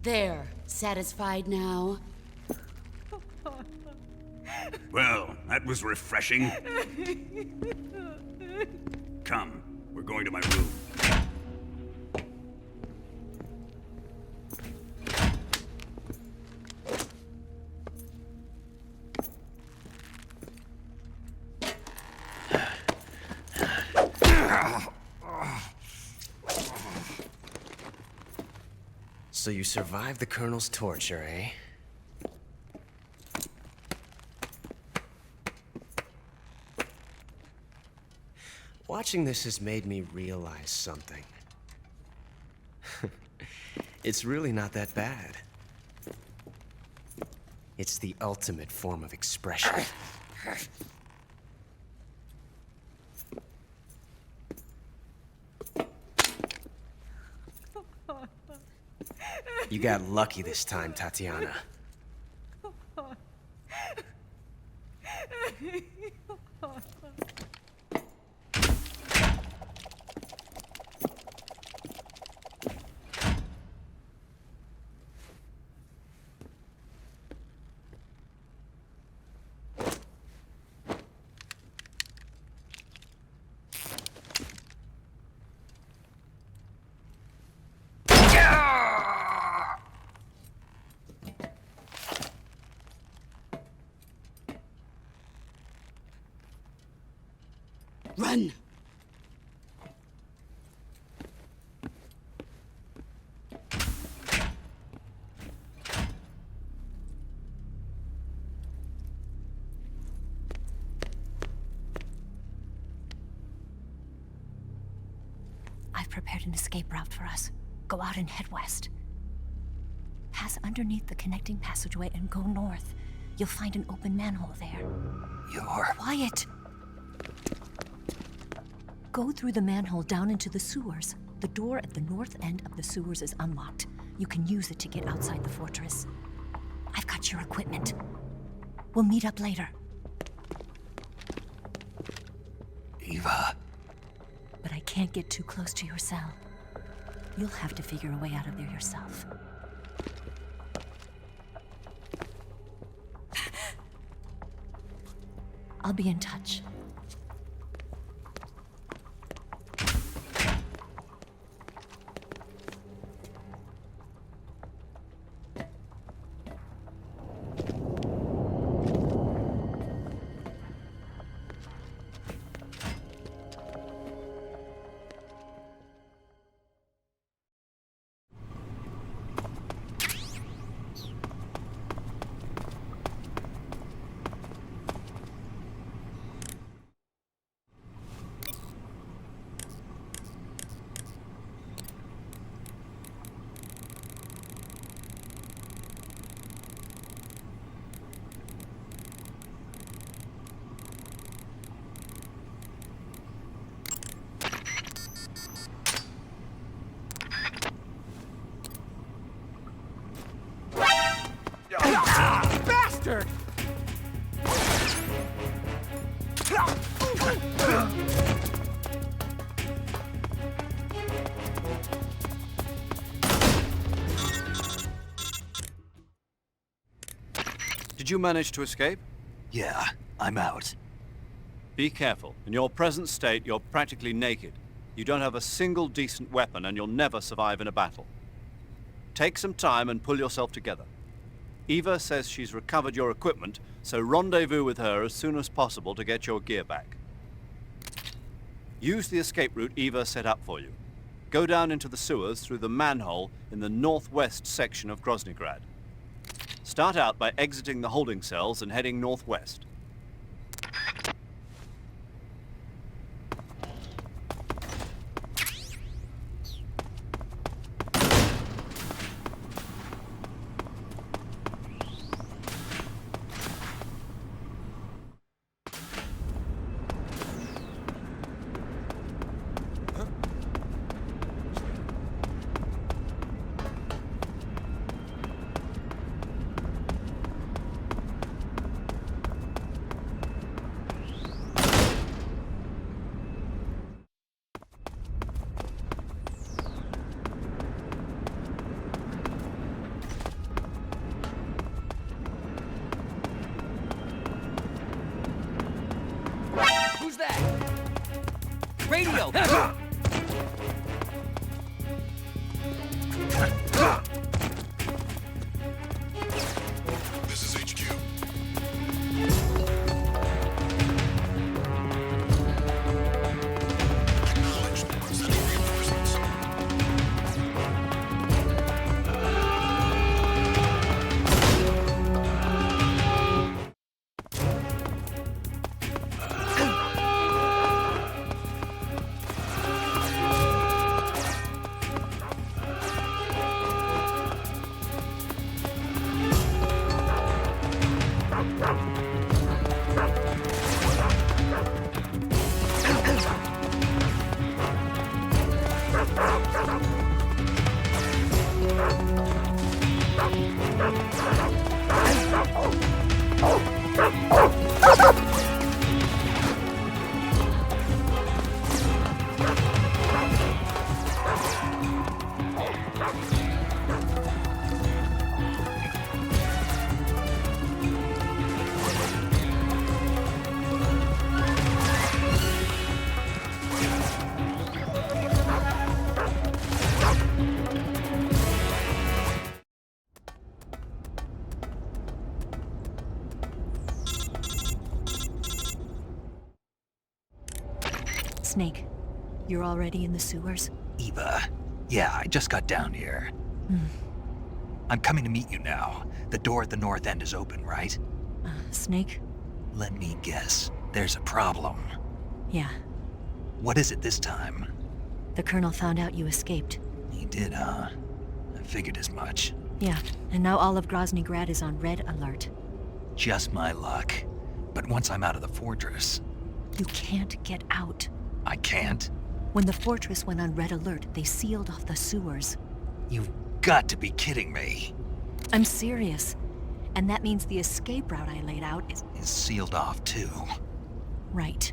There, satisfied now? Well, that was refreshing. Come, we're going to my room. So you survived the Colonel's torture, eh? Watching this has made me realize something. It's really not that bad. It's the ultimate form of expression. You got lucky this time, Tatiana. Run! I've prepared an escape route for us. Go out and head west. Pass underneath the connecting passageway and go north. You'll find an open manhole there. You're... Quiet! Go through the manhole down into the sewers. The door at the north end of the sewers is unlocked. You can use it to get outside the fortress. I've got your equipment. We'll meet up later. Eva... But I can't get too close to your cell. You'll have to figure a way out of there yourself. I'll be in touch. Bastard! Did you manage to escape? Yeah, I'm out. Be careful. In your present state, you're practically naked. You don't have a single decent weapon, and you'll never survive in a battle. Take some time and pull yourself together. Eva says she's recovered your equipment, so rendezvous with her as soon as possible to get your gear back. Use the escape route Eva set up for you. Go down into the sewers through the manhole in the northwest section of Groznygrad. Start out by exiting the holding cells and heading northwest. Who's that? Radio! This is HQ. Acknowledged. Sending reinforcements. Snake, you're already in the sewers? Eva, yeah, I just got down here. I'm coming to meet you now. The door at the north end is open, right? Snake? Let me guess. There's a problem. Yeah. What is it this time? The Colonel found out you escaped. He did, huh? I figured as much. Yeah, and now all of Grozny Grad is on red alert. Just my luck. But once I'm out of the fortress... You can't get out. I can't? When the fortress went on red alert, they sealed off the sewers. You've got to be kidding me. I'm serious. And that means the escape route I laid out is sealed off, too. Right.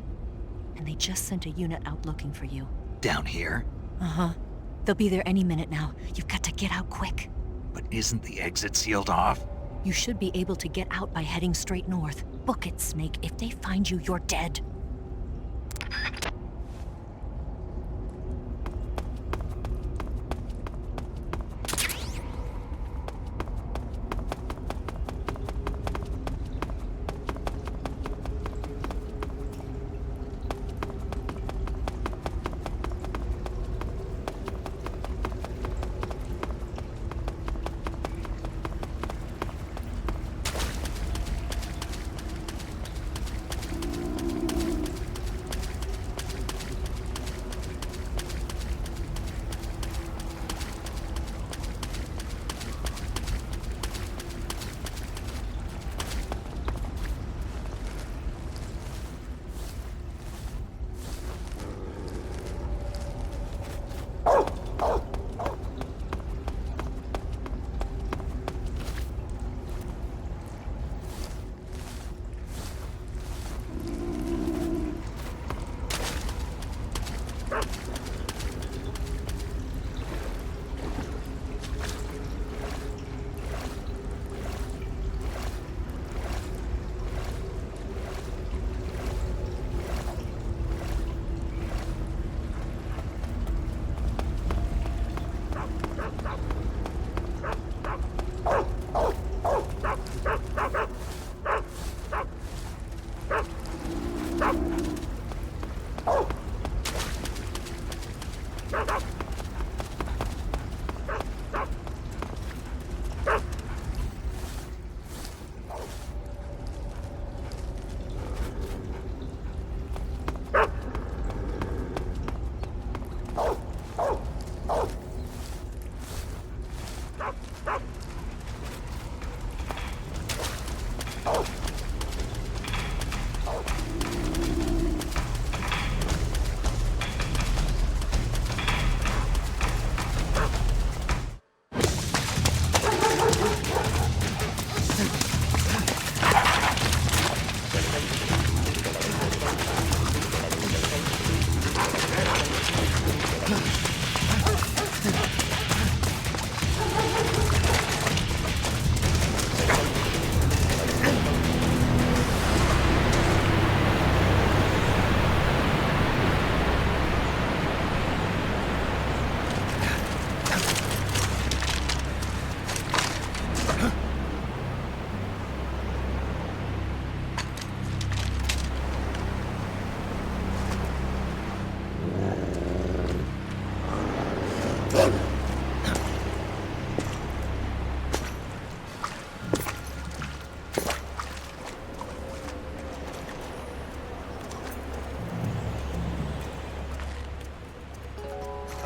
And they just sent a unit out looking for you. Down here? Uh-huh. They'll be there any minute now. You've got to get out quick. But isn't the exit sealed off? You should be able to get out by heading straight north. Book it, Snake. If they find you, you're dead.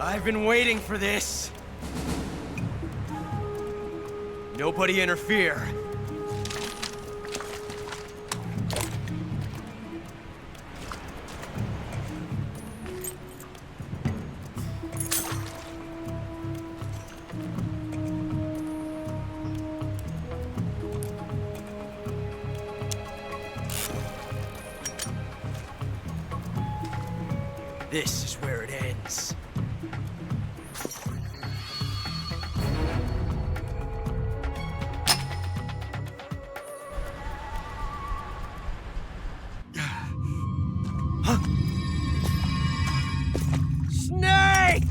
I've been waiting for this. Nobody interfere. This is where it ends. Snake!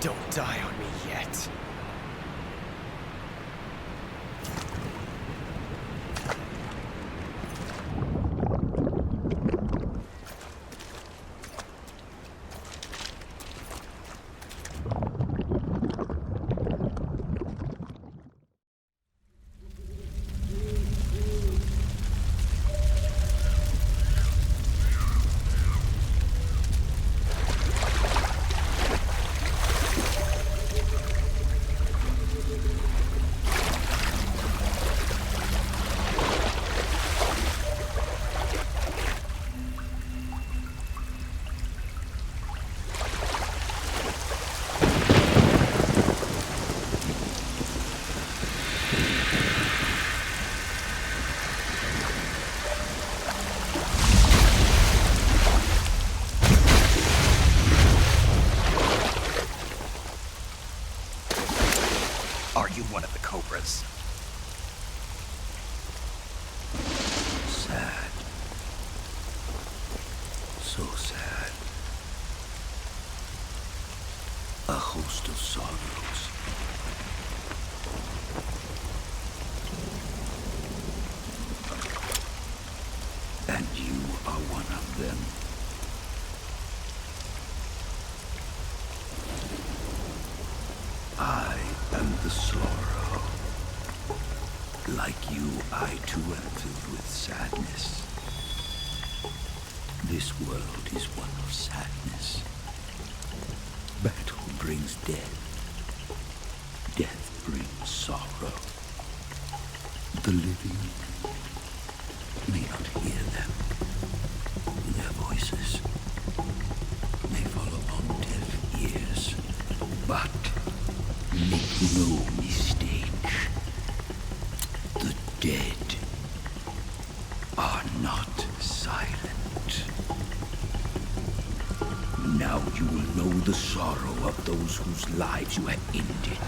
Don't die on me yet. Are you one of the Cobras? Sad. So sad. A host of sorrows. And you are one of them. I am the sorrow. Like you, I too am filled with sadness. This world is one of sadness. Battle brings death. Death brings sorrow. The living may not hear them. Their voices may fall upon deaf ears. But make no mistake. The dead are not silent. Now you will know the sorrow of those whose lives you have ended.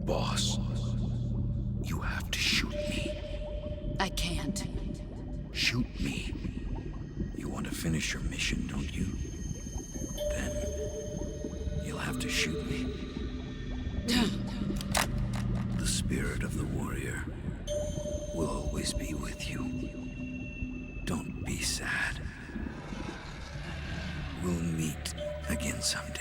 Boss, you have to shoot me. I can't. Shoot me. You want to finish your mission, don't you? Then you'll have to shoot me. The spirit of the warrior will always be with you. Don't sad. We'll meet again someday.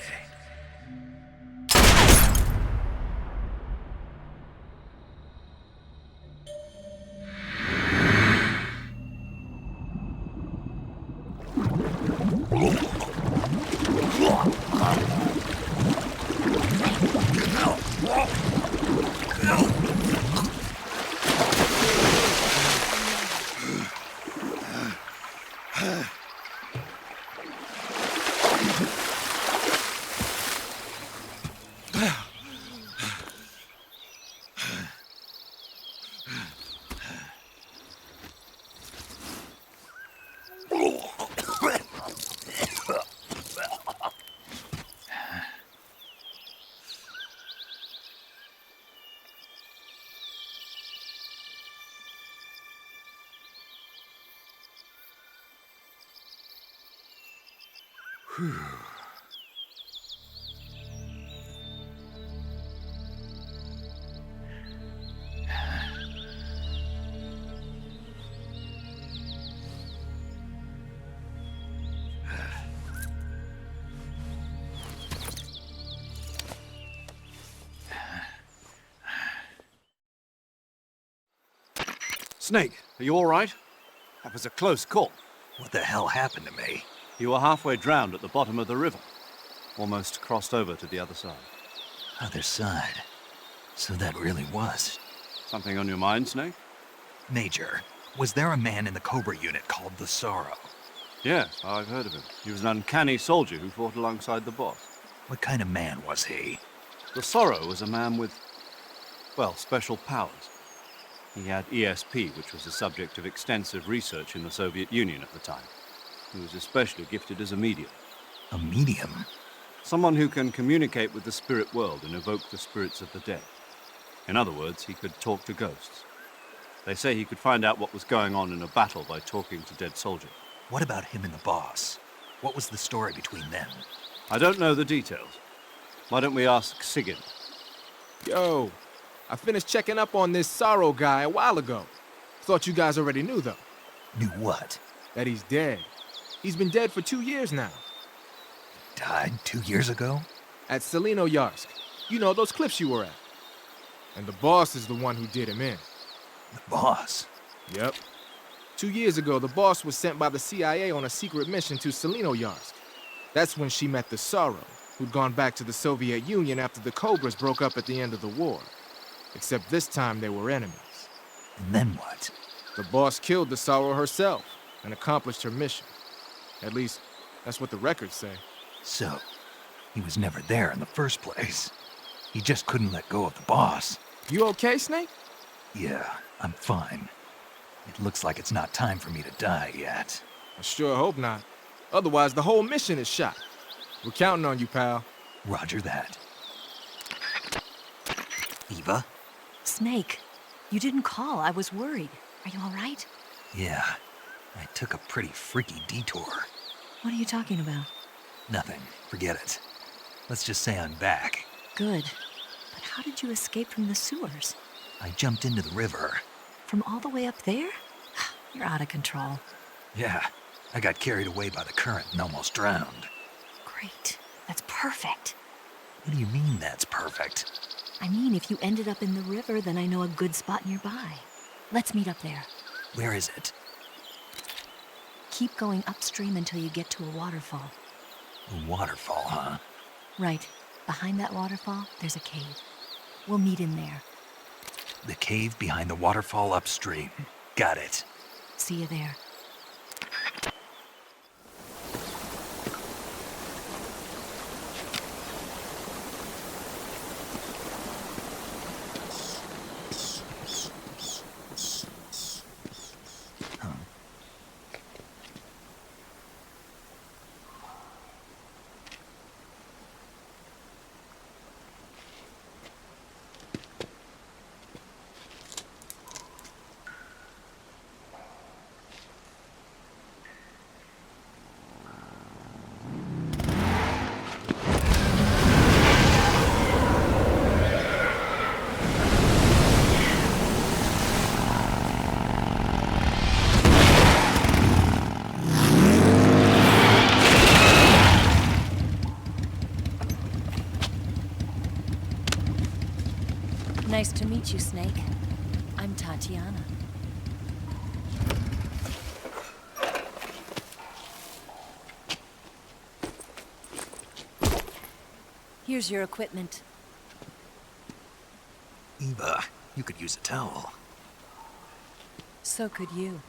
Whew. Snake, are you all right? That was a close call. What the hell happened to me? You were halfway drowned at the bottom of the river. Almost crossed over to the other side. Other side? So that really was. Something on your mind, Snake? Major, was there a man in the Cobra unit called the Sorrow? Yes, I've heard of him. He was an uncanny soldier who fought alongside the boss. What kind of man was he? The Sorrow was a man with, well, special powers. He had ESP, which was the subject of extensive research in the Soviet Union at the time. He was especially gifted as a medium. A medium? Someone who can communicate with the spirit world and evoke the spirits of the dead. In other words, he could talk to ghosts. They say he could find out what was going on in a battle by talking to dead soldiers. What about him and the boss? What was the story between them? I don't know the details. Why don't we ask Sigyn? Yo, I finished checking up on this Sorrow guy a while ago. Thought you guys already knew, though. Knew what? That he's dead. He's been dead for 2 years now. Died 2 years ago? At Selino-Yarsk. You know, those cliffs you were at. And the boss is the one who did him in. The boss? Yep. 2 years ago, the boss was sent by the CIA on a secret mission to Selino-Yarsk. That's when she met the Sorrow, who'd gone back to the Soviet Union after the Cobras broke up at the end of the war. Except this time they were enemies. And then what? The boss killed the Sorrow herself and accomplished her mission. At least, that's what the records say. So, he was never there in the first place. He just couldn't let go of the boss. You okay, Snake? Yeah, I'm fine. It looks like it's not time for me to die yet. I sure hope not. Otherwise, the whole mission is shot. We're counting on you, pal. Roger that. Eva? Snake, you didn't call. I was worried. Are you all right? Yeah, I took a pretty freaky detour. What are you talking about? Nothing. Forget it. Let's just say I'm back. Good. But how did you escape from the sewers? I jumped into the river. From all the way up there? You're out of control. Yeah, I got carried away by the current and almost drowned. Great. That's perfect. What do you mean that's perfect? I mean, if you ended up in the river, then I know a good spot nearby. Let's meet up there. Where is it? Keep going upstream until you get to a waterfall. A waterfall, huh? Right. Behind that waterfall, there's a cave. We'll meet in there. The cave behind the waterfall upstream. Got it. See you there. meet you, Snake. I'm Tatiana. Here's your equipment. Eva, you could use a towel. So could you.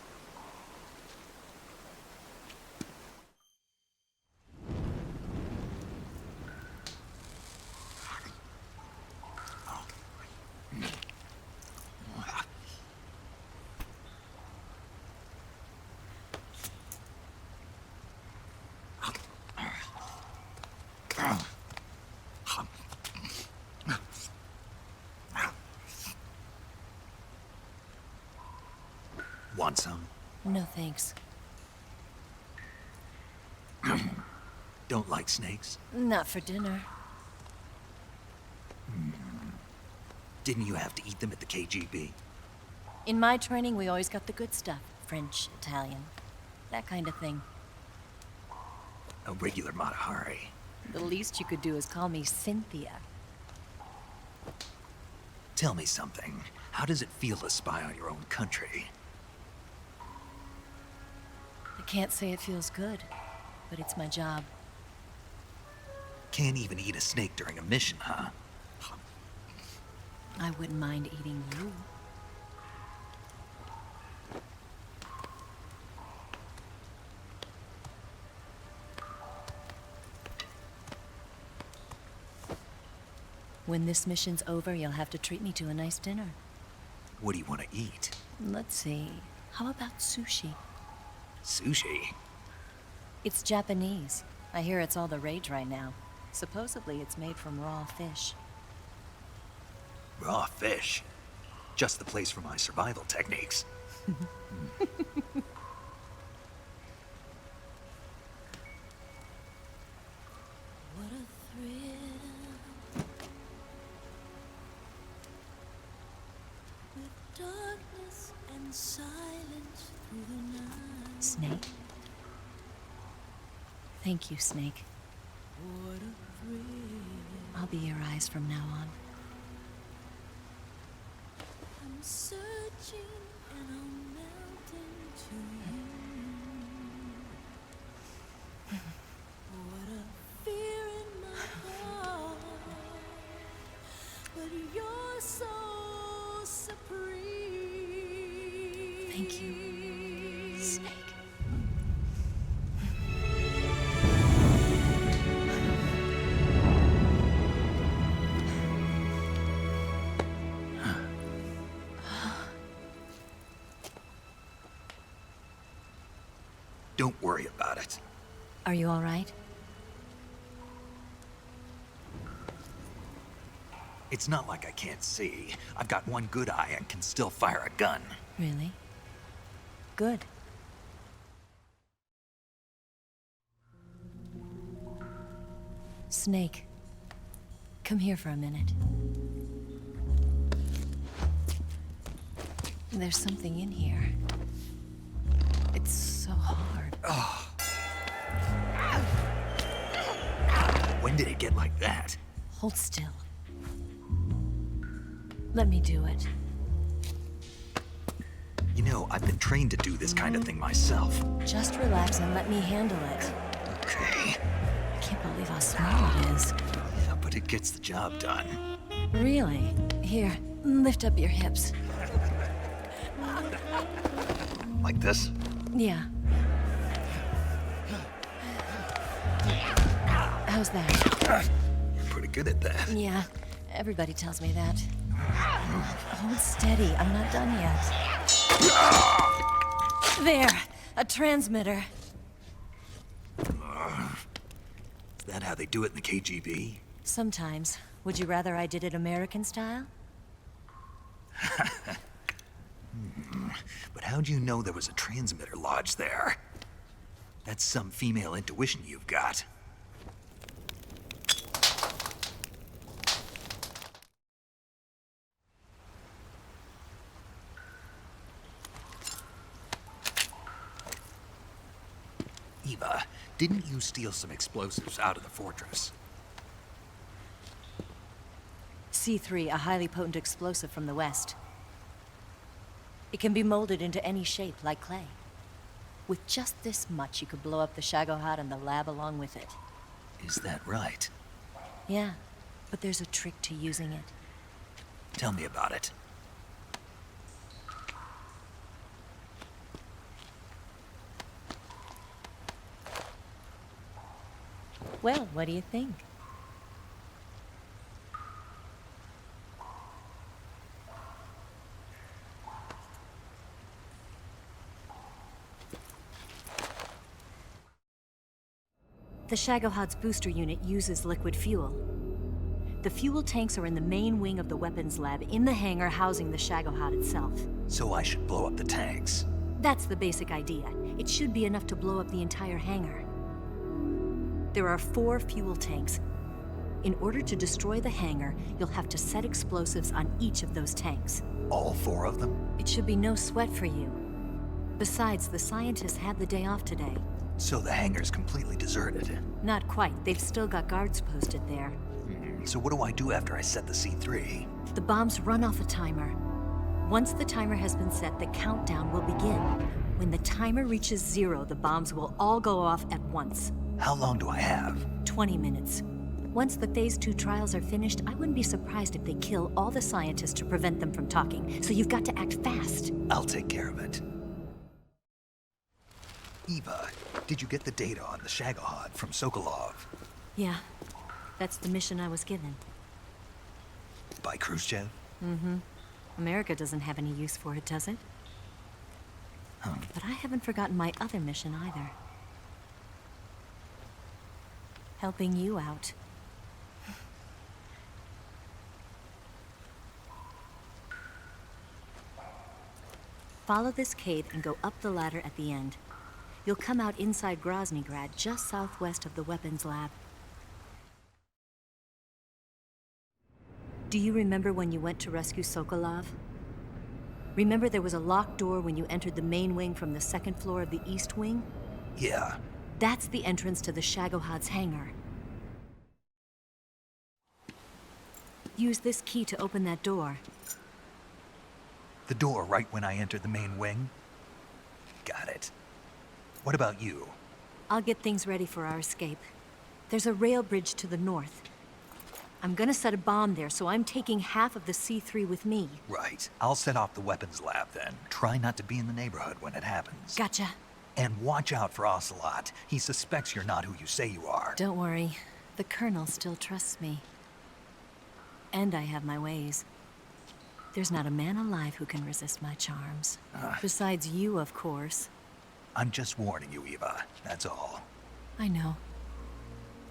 Want some? No thanks. Don't like snakes? Not for dinner. Didn't you have to eat them at the KGB? In my training, we always got the good stuff. French, Italian, that kind of thing. A regular Matahari. The least you could do is call me Cynthia. Tell me something. How does it feel to spy on your own country? I can't say it feels good, but it's my job. Can't even eat a snake during a mission, huh? I wouldn't mind eating you. When this mission's over, you'll have to treat me to a nice dinner. What do you want to eat? Let's see. How about sushi? Sushi? It's Japanese. I hear it's all the rage right now. Supposedly it's made from raw fish. Raw fish? Just the place for my survival techniques. Snake? Thank you, Snake. I'll be your eyes from now on. I'm searching and I'm melting to you. What a fear in my heart, but you're so supreme. Thank you, Snake. Don't worry about it. Are you all right? It's not like I can't see. I've got one good eye and can still fire a gun. Really? Good. Snake, come here for a minute. There's something in here. It's so hard. Oh. When did it get like that? Hold still. Let me do it. You know, I've been trained to do this kind of thing myself. Just relax and let me handle it. Okay. I can't believe how small it is. Yeah, but it gets the job done. Really? Here, lift up your hips. Like this? Yeah. How's that? You're pretty good at that. Yeah, everybody tells me that. Hold steady, I'm not done yet. There, a transmitter. Is that how they do it in the KGB? Sometimes. Would you rather I did it American style? But how'd you know there was a transmitter lodged there? That's some female intuition you've got. Eva, didn't you steal some explosives out of the fortress? C3, a highly potent explosive from the West. It can be molded into any shape, like clay. With just this much, you could blow up the Shagohod and the lab along with it. Is that right? Yeah, but there's a trick to using it. Tell me about it. Well, what do you think? The Shagohod's booster unit uses liquid fuel. The fuel tanks are in the main wing of the weapons lab in the hangar housing the Shagohod itself. So I should blow up the tanks. That's the basic idea. It should be enough to blow up the entire hangar. There are 4 fuel tanks. In order to destroy the hangar, you'll have to set explosives on each of those tanks. All 4 of them? It should be no sweat for you. Besides, the scientists had the day off today. So the hangar's completely deserted. Not quite. They've still got guards posted there. So what do I do after I set the C3? The bombs run off a timer. Once the timer has been set, the countdown will begin. When the timer reaches 0, the bombs will all go off at once. How long do I have? 20 minutes. Once the Phase 2 trials are finished, I wouldn't be surprised if they kill all the scientists to prevent them from talking. So you've got to act fast. I'll take care of it. Eva, did you get the data on the Shagohod from Sokolov? Yeah, that's the mission I was given. By Khrushchev? Mm-hmm. America doesn't have any use for it, does it? But I haven't forgotten my other mission either. Helping you out. Follow this cave and go up the ladder at the end. You'll come out inside Groznygrad, just southwest of the weapons lab. Do you remember when you went to rescue Sokolov? Remember there was a locked door when you entered the main wing from the 2nd floor of the east wing? Yeah. That's the entrance to the Shagohod's hangar. Use this key to open that door. The door right when I entered the main wing? Got it. What about you? I'll get things ready for our escape. There's a rail bridge to the north. I'm gonna set a bomb there, so I'm taking half of the C3 with me. Right. I'll set off the weapons lab then. Try not to be in the neighborhood when it happens. Gotcha. And watch out for Ocelot. He suspects you're not who you say you are. Don't worry. The Colonel still trusts me. And I have my ways. There's not a man alive who can resist my charms. Besides you, of course. I'm just warning you, Eva. That's all. I know.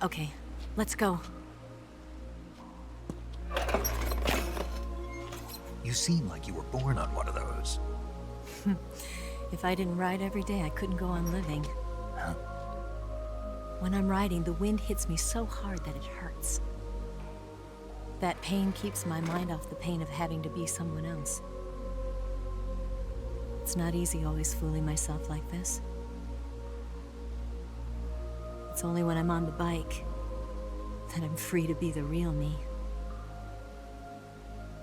Okay, let's go. You seem like you were born on one of those. If I didn't ride every day, I couldn't go on living. When I'm riding, the wind hits me so hard that it hurts. That pain keeps my mind off the pain of having to be someone else. It's not easy always fooling myself like this. It's only when I'm on the bike that I'm free to be the real me.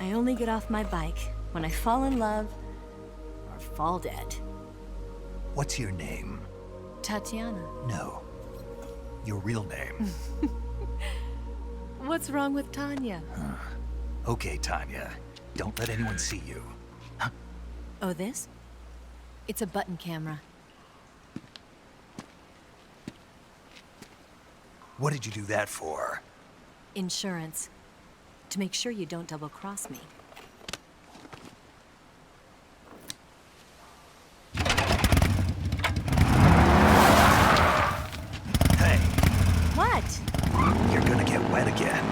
I only get off my bike when I fall in love or fall dead. What's your name? Tatiana. No. Your real name. What's wrong with Tanya? Okay, Tanya. Don't let anyone see you. Oh, this? It's a button camera. What did you do that for? Insurance. To make sure you don't double-cross me. Hey. What? You're gonna get wet again.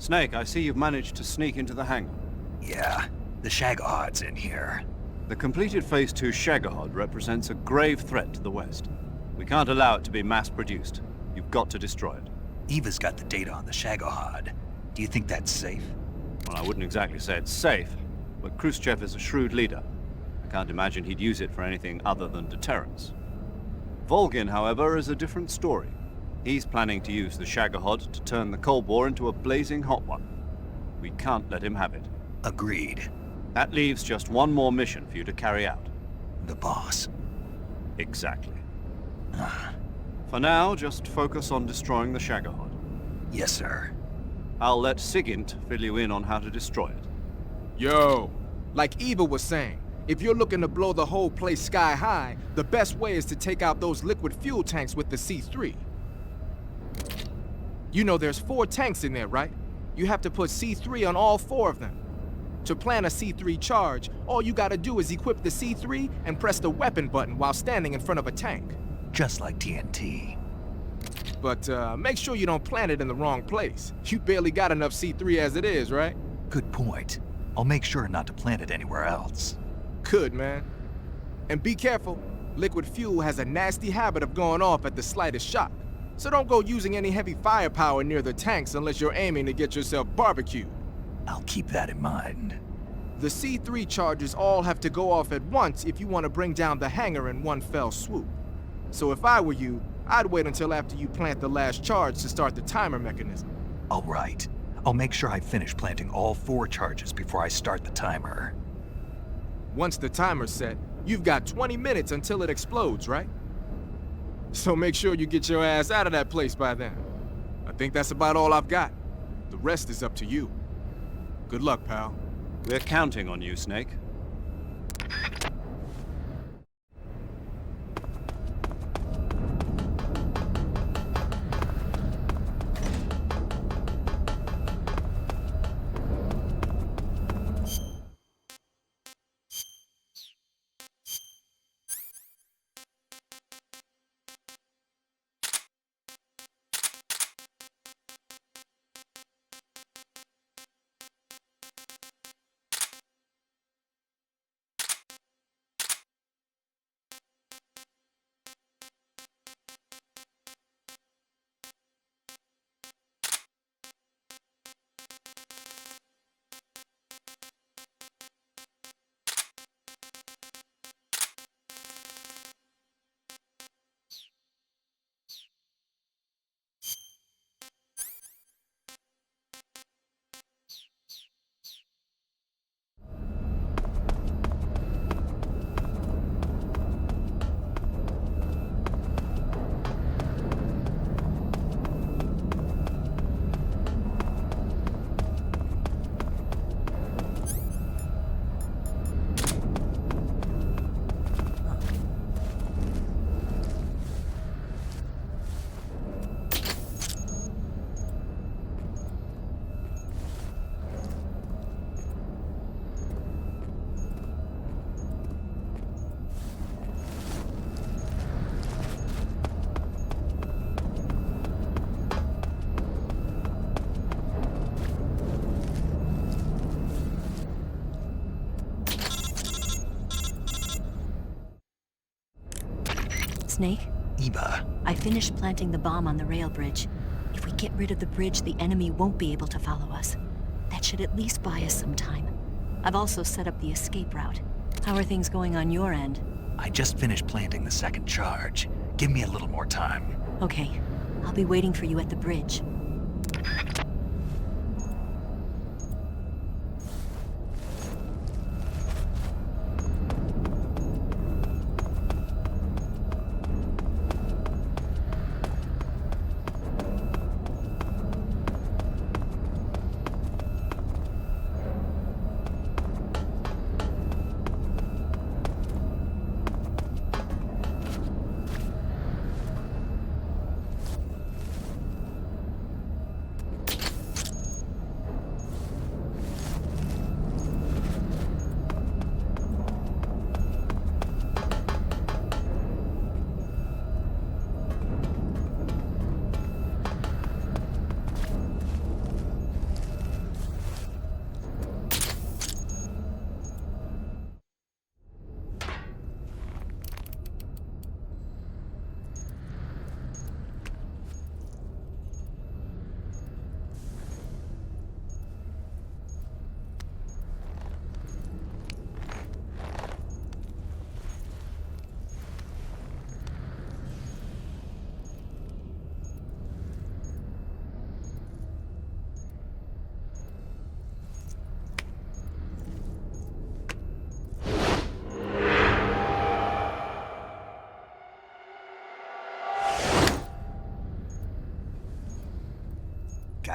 Snake, I see you've managed to sneak into the hangar. Yeah, the Shagohod's in here. The completed Phase 2 Shagohod represents a grave threat to the West. We can't allow it to be mass-produced. You've got to destroy it. Eva's got the data on the Shagohod. Do you think that's safe? Well, I wouldn't exactly say it's safe, but Khrushchev is a shrewd leader. I can't imagine he'd use it for anything other than deterrence. Volgin, however, is a different story. He's planning to use the Shagohod to turn the Cold War into a blazing hot one. We can't let him have it. Agreed. That leaves just one more mission for you to carry out. The boss. Exactly. For now, just focus on destroying the Shagohod. Yes, sir. I'll let Sigint fill you in on how to destroy it. Yo, like Eva was saying, if you're looking to blow the whole place sky high, the best way is to take out those liquid fuel tanks with the C3. You know there's 4 tanks in there, right? You have to put C3 on all 4 of them. To plan a C3 charge, all you gotta do is equip the C3 and press the weapon button while standing in front of a tank. Just like TNT. But make sure you don't plant it in the wrong place. You barely got enough C3 as it is, right? Good point. I'll make sure not to plant it anywhere else. Good, man. And be careful. Liquid fuel has a nasty habit of going off at the slightest shock. So don't go using any heavy firepower near the tanks unless you're aiming to get yourself barbecued. I'll keep that in mind. The C3 charges all have to go off at once if you want to bring down the hangar in one fell swoop. So if I were you, I'd wait until after you plant the last charge to start the timer mechanism. All right. I'll make sure I finish planting all 4 charges before I start the timer. Once the timer's set, you've got 20 minutes until it explodes, right? So make sure you get your ass out of that place by then. I think that's about all I've got. The rest is up to you. Good luck, pal. We're counting on you, Snake. Snake? Eva. I finished planting the bomb on the rail bridge. If we get rid of the bridge, the enemy won't be able to follow us. That should at least buy us some time. I've also set up the escape route. How are things going on your end? I just finished planting the 2nd charge. Give me a little more time. Okay. I'll be waiting for you at the bridge.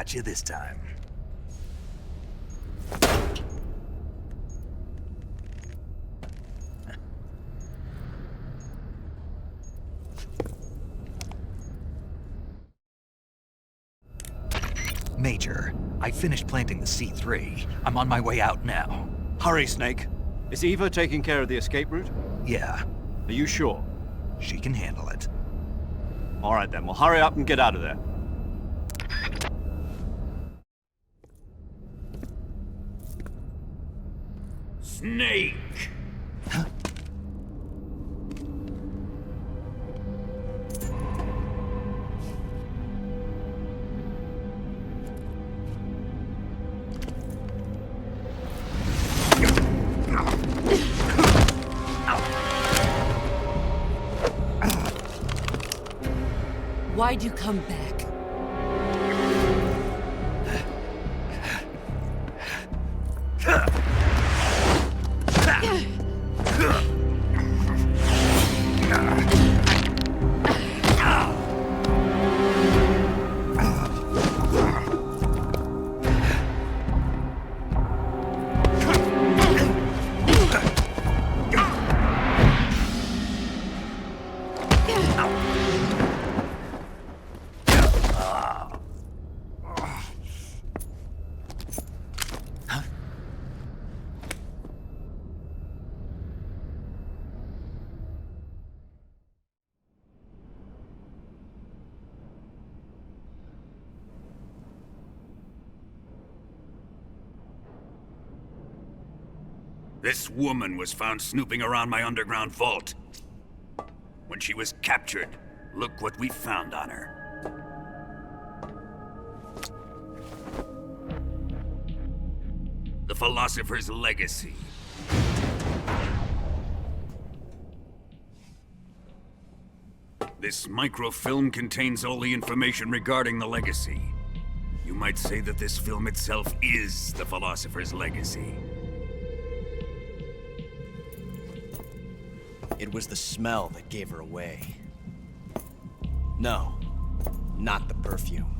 Got you this time. Major, I finished planting the C3. I'm on my way out now. Hurry, Snake. Is Eva taking care of the escape route? Yeah. Are you sure? She can handle it. All right then, well hurry up and get out of there. Snake! Why'd you come back? This woman was found snooping around my underground vault. When she was captured, look what we found on her. The philosopher's legacy. This microfilm contains all the information regarding the legacy. You might say that this film itself is the philosopher's legacy. It was the smell that gave her away. No, not the perfume.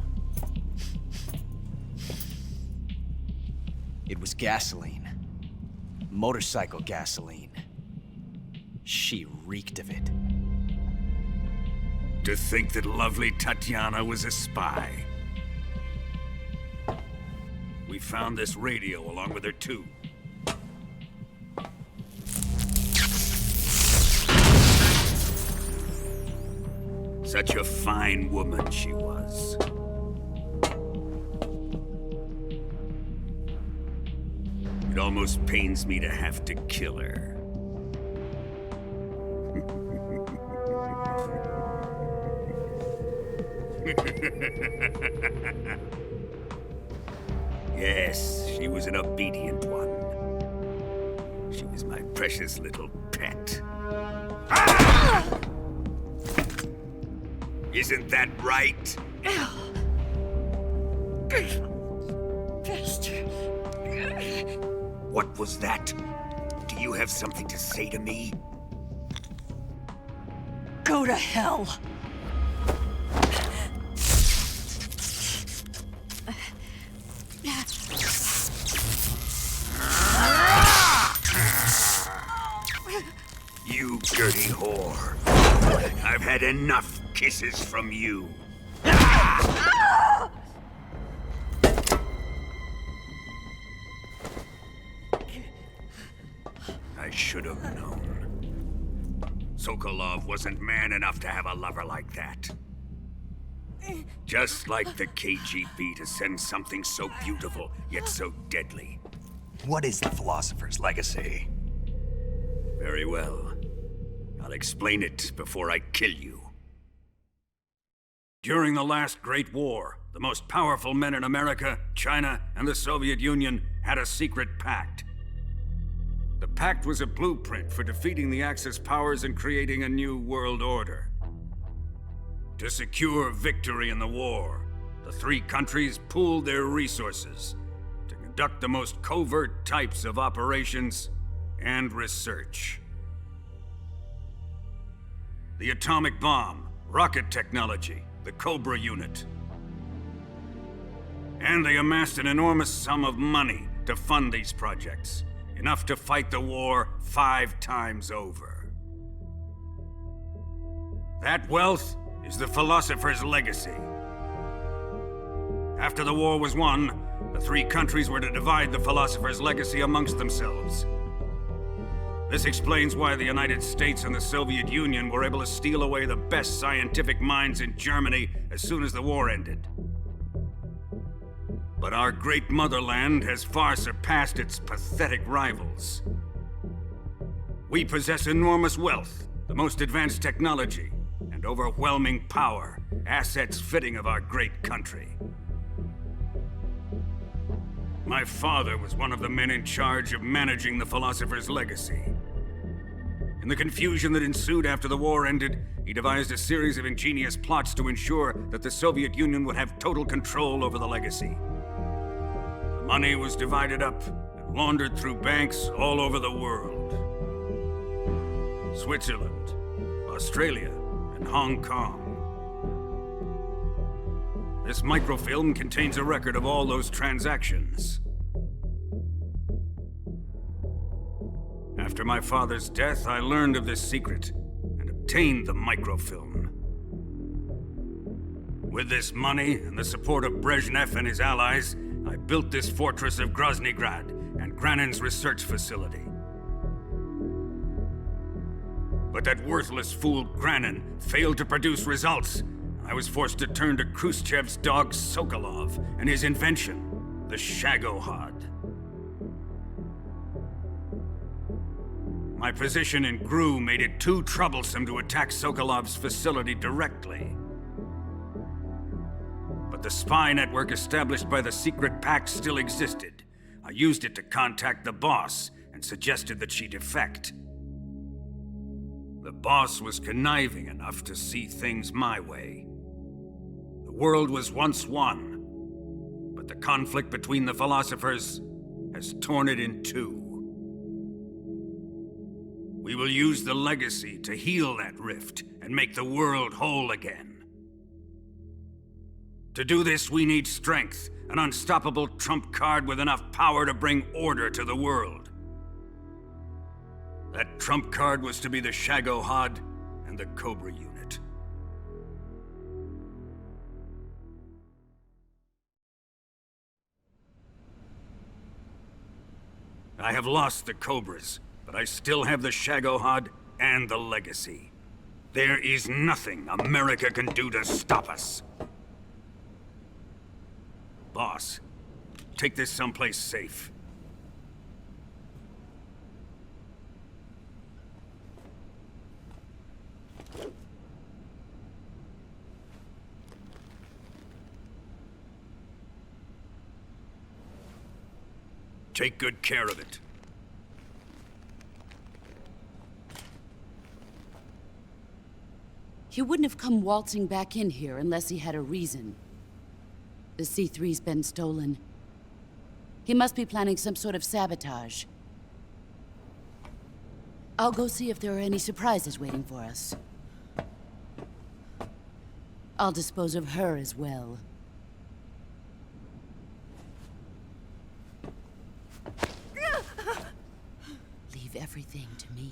It was gasoline. Motorcycle gasoline. She reeked of it. To think that lovely Tatiana was a spy. We found this radio along with her too. Such a fine woman she was. It almost pains me to have to kill her. Yes, she was an obedient one. She was my precious little pet. Ah! Isn't that right? What was that? Do you have something to say to me? Go to hell. You dirty whore. I've had enough kisses from you. I should have known. Sokolov wasn't man enough to have a lover like that. Just like the KGB to send something so beautiful, yet so deadly. What is the philosopher's legacy? Very well. I'll explain it before I kill you. During the last Great War, the most powerful men in America, China, and the Soviet Union had a secret pact. The pact was a blueprint for defeating the Axis powers and creating a new world order. To secure victory in the war, the three countries pooled their resources to conduct the most covert types of operations and research. The atomic bomb, rocket technology, the Cobra unit. And they amassed an enormous sum of money to fund these projects. Enough to fight the war 5 times over. That wealth is the philosopher's legacy. After the war was won, the 3 countries were to divide the philosopher's legacy amongst themselves. This explains why the United States and the Soviet Union were able to steal away the best scientific minds in Germany as soon as the war ended. But our great motherland has far surpassed its pathetic rivals. We possess enormous wealth, the most advanced technology, and overwhelming power, assets fitting of our great country. My father was one of the men in charge of managing the philosopher's legacy. In the confusion that ensued after the war ended, he devised a series of ingenious plots to ensure that the Soviet Union would have total control over the legacy. The money was divided up and laundered through banks all over the world. Switzerland, Australia, and Hong Kong. This microfilm contains a record of all those transactions. After my father's death, I learned of this secret and obtained the microfilm. With this money and the support of Brezhnev and his allies, I built this fortress of Groznygrad and Granin's research facility. But that worthless fool Granin failed to produce results. I was forced to turn to Khrushchev's dog Sokolov and his invention, the Shagohod. My position in GRU made it too troublesome to attack Sokolov's facility directly. But the spy network established by the secret pact still existed. I used it to contact the boss and suggested that she defect. The boss was conniving enough to see things my way. The world was once one, but the conflict between the philosophers has torn it in 2. We will use the legacy to heal that rift and make the world whole again. To do this, we need strength, an unstoppable trump card with enough power to bring order to the world. That trump card was to be the Shagohod and the Cobra unit. I have lost the Cobras, but I still have the Shagohod and the legacy. There is nothing America can do to stop us. Boss, take this someplace safe. Take good care of it. He wouldn't have come waltzing back in here unless he had a reason. The C3's been stolen. He must be planning some sort of sabotage. I'll go see if there are any surprises waiting for us. I'll dispose of her as well. Leave everything to me.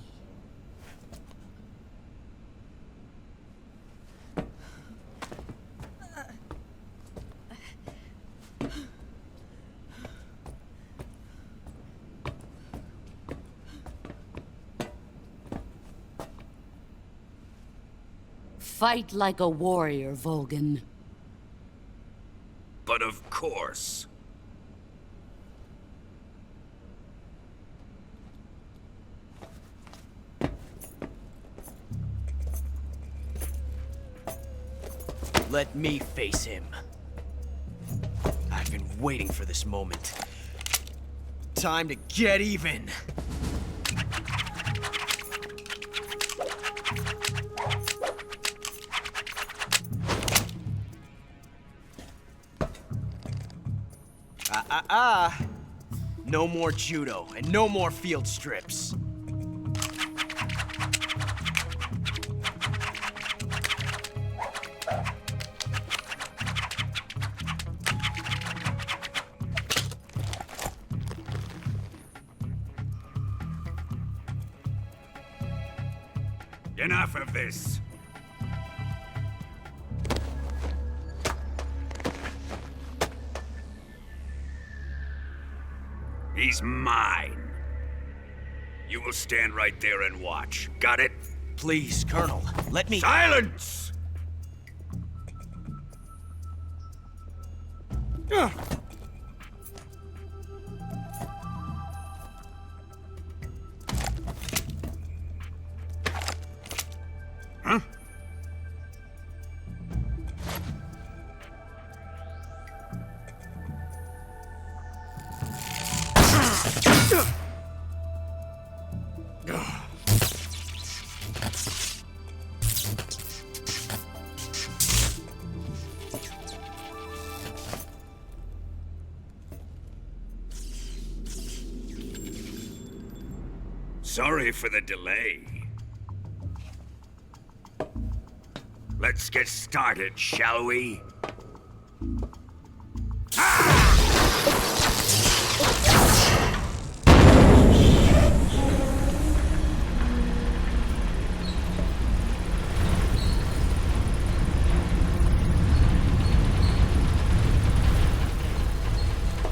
Fight like a warrior, Volgan. But of course. Let me face him. I've been waiting for this moment. Time to get even! No more judo, and no more field strips. Enough of this. He's mine. You will stand right there and watch. Got it? Please, Colonel, let me— Silence! Huh? Sorry for the delay. Let's get started, shall we?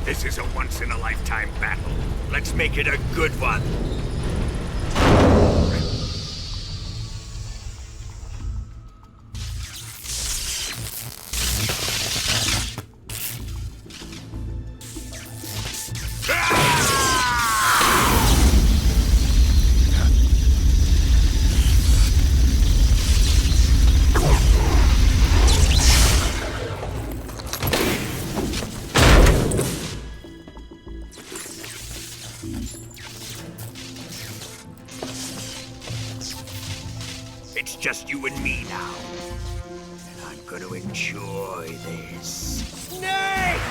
This is a once-in-a-lifetime battle. Let's make it a good one. It's just you and me now. And I'm gonna enjoy this. Snake!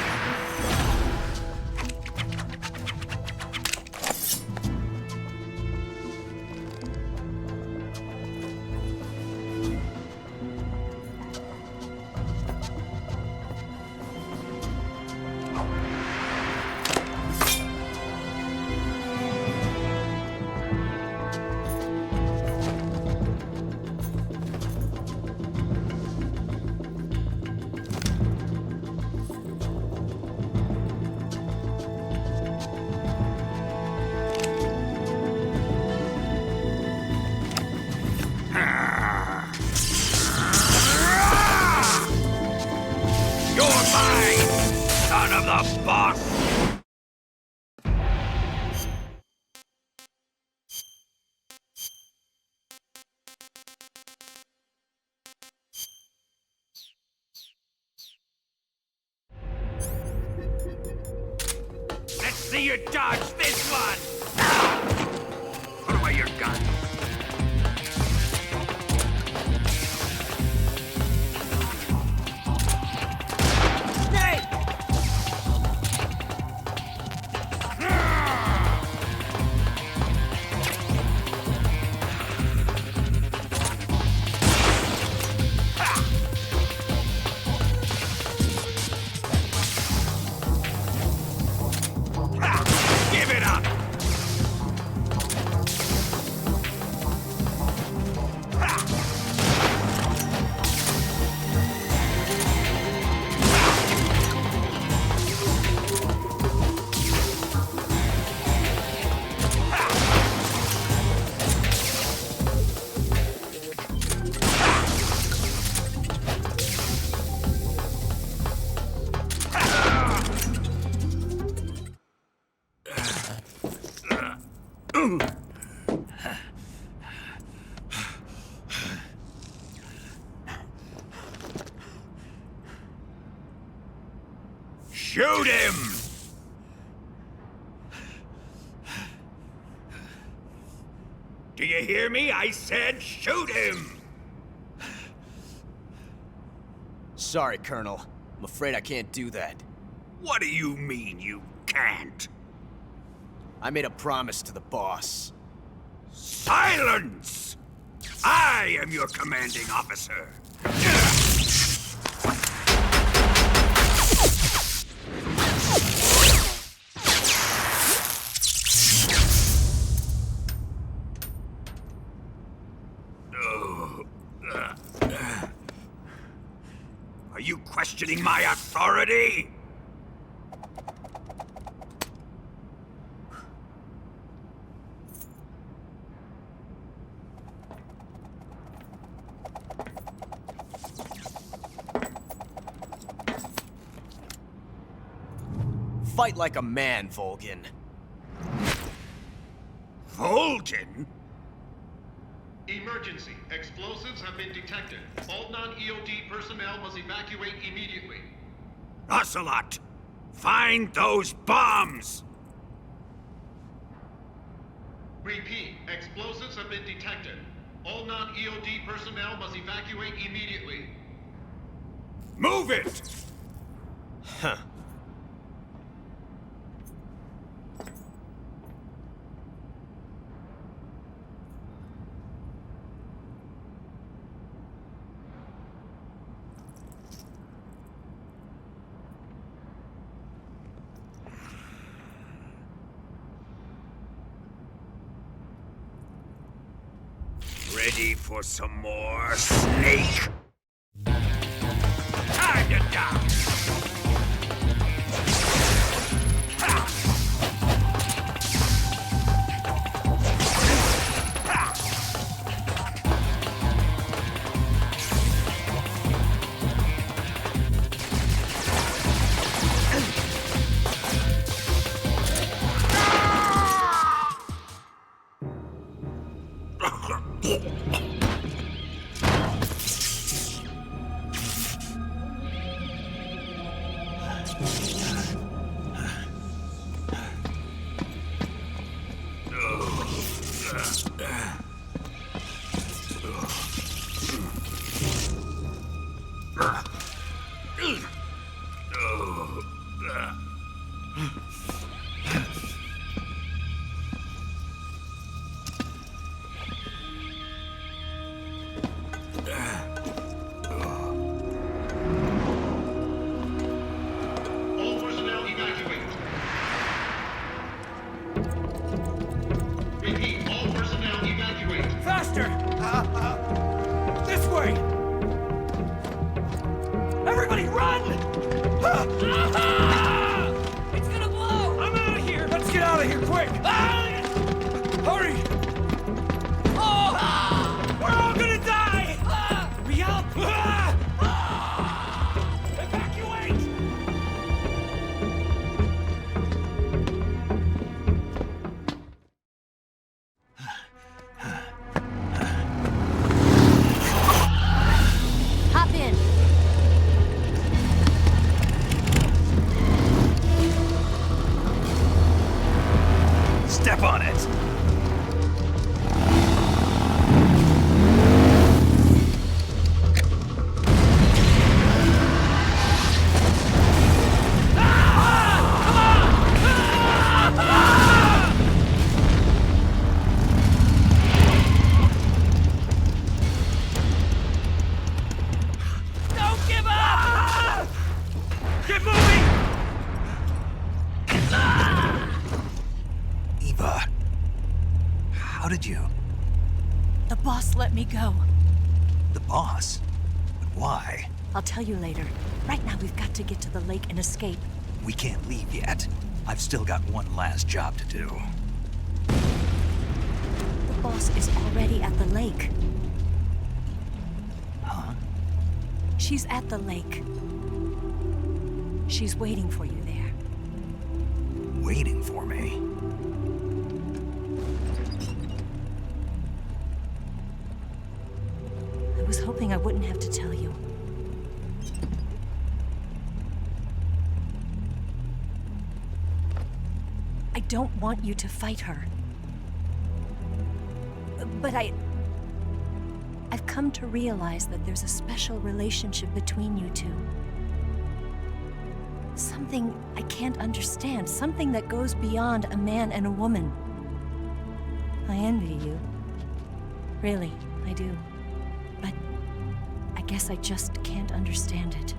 See you dodge this one! Put away your gun. Snake! Give it up! Shoot him! Do you hear me? I said shoot him! Sorry, Colonel. I'm afraid I can't do that. What do you mean you can't? I made a promise to the boss. Silence! I am your commanding officer. Are you questioning my authority? Fight like a man, Volgin. Volgin? Emergency. Explosives have been detected. All non-EOD personnel must evacuate immediately. Ocelot! Find those bombs! Repeat. Explosives have been detected. All non-EOD personnel must evacuate immediately. Move it! Huh. Ready for some more, Snake? Time to die! All personnel evacuate. Repeat. All personnel evacuate. Faster! This way! Everybody run! It's gonna blow! I'm out of here! Let's get out of here, quick! Hurry! We're all gonna die! Hurry up! Evacuate! Hop in. Step on it! Don't give up! Get moving! Eva, how did you? The boss let me go. The boss? But why? I'll tell you later. Right now, we've got to get to the lake and escape. We can't leave yet. I've still got one last job to do. The boss is already at the lake. Huh? She's at the lake. She's waiting for you there. Waiting for me? I was hoping I wouldn't have to tell you. I don't want you to fight her. But I've come to realize that there's a special relationship between you two. Something I can't understand, something that goes beyond a man and a woman. I envy you. Really, I do. But I guess I just can't understand it.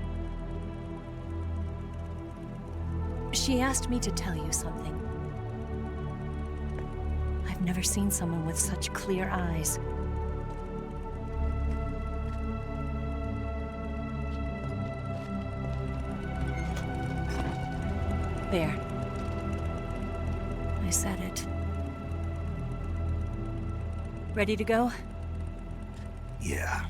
She asked me to tell you something. I've never seen someone with such clear eyes. There. I said it. Ready to go? Yeah.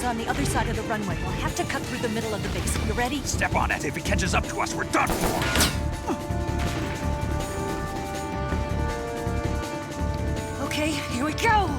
On the other side of the runway. We'll have to cut through the middle of the base. You ready? Step on it. If he catches up to us, we're done for. Okay, here we go!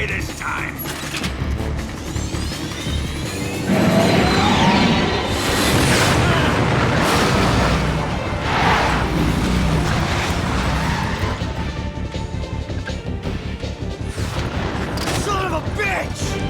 away this time! Son of a bitch!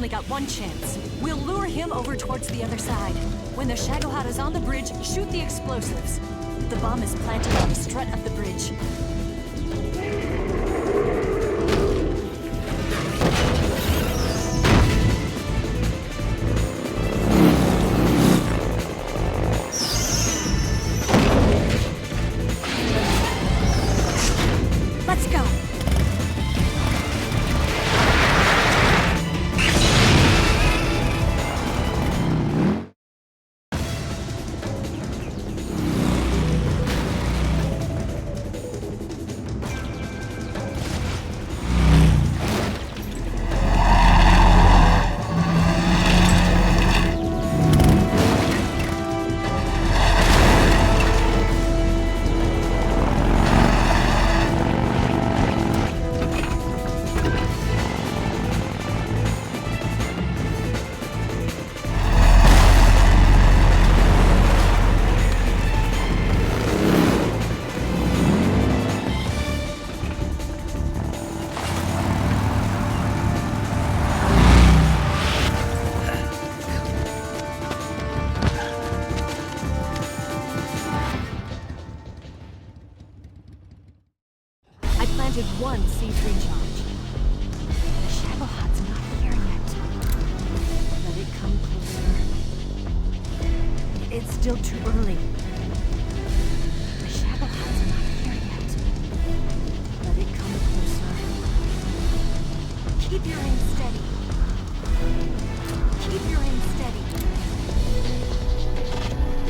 only got one chance. We'll lure him over towards the other side. When the Shagohod is on the bridge, shoot the explosives. The bomb is planted on the strut of the bridge. Let's go! One C3 charge. The Shagohod's not here yet. Let it come closer. It's still too early. The Shagohod's not here yet. Let it come closer. Keep your aim steady. Keep your aim steady.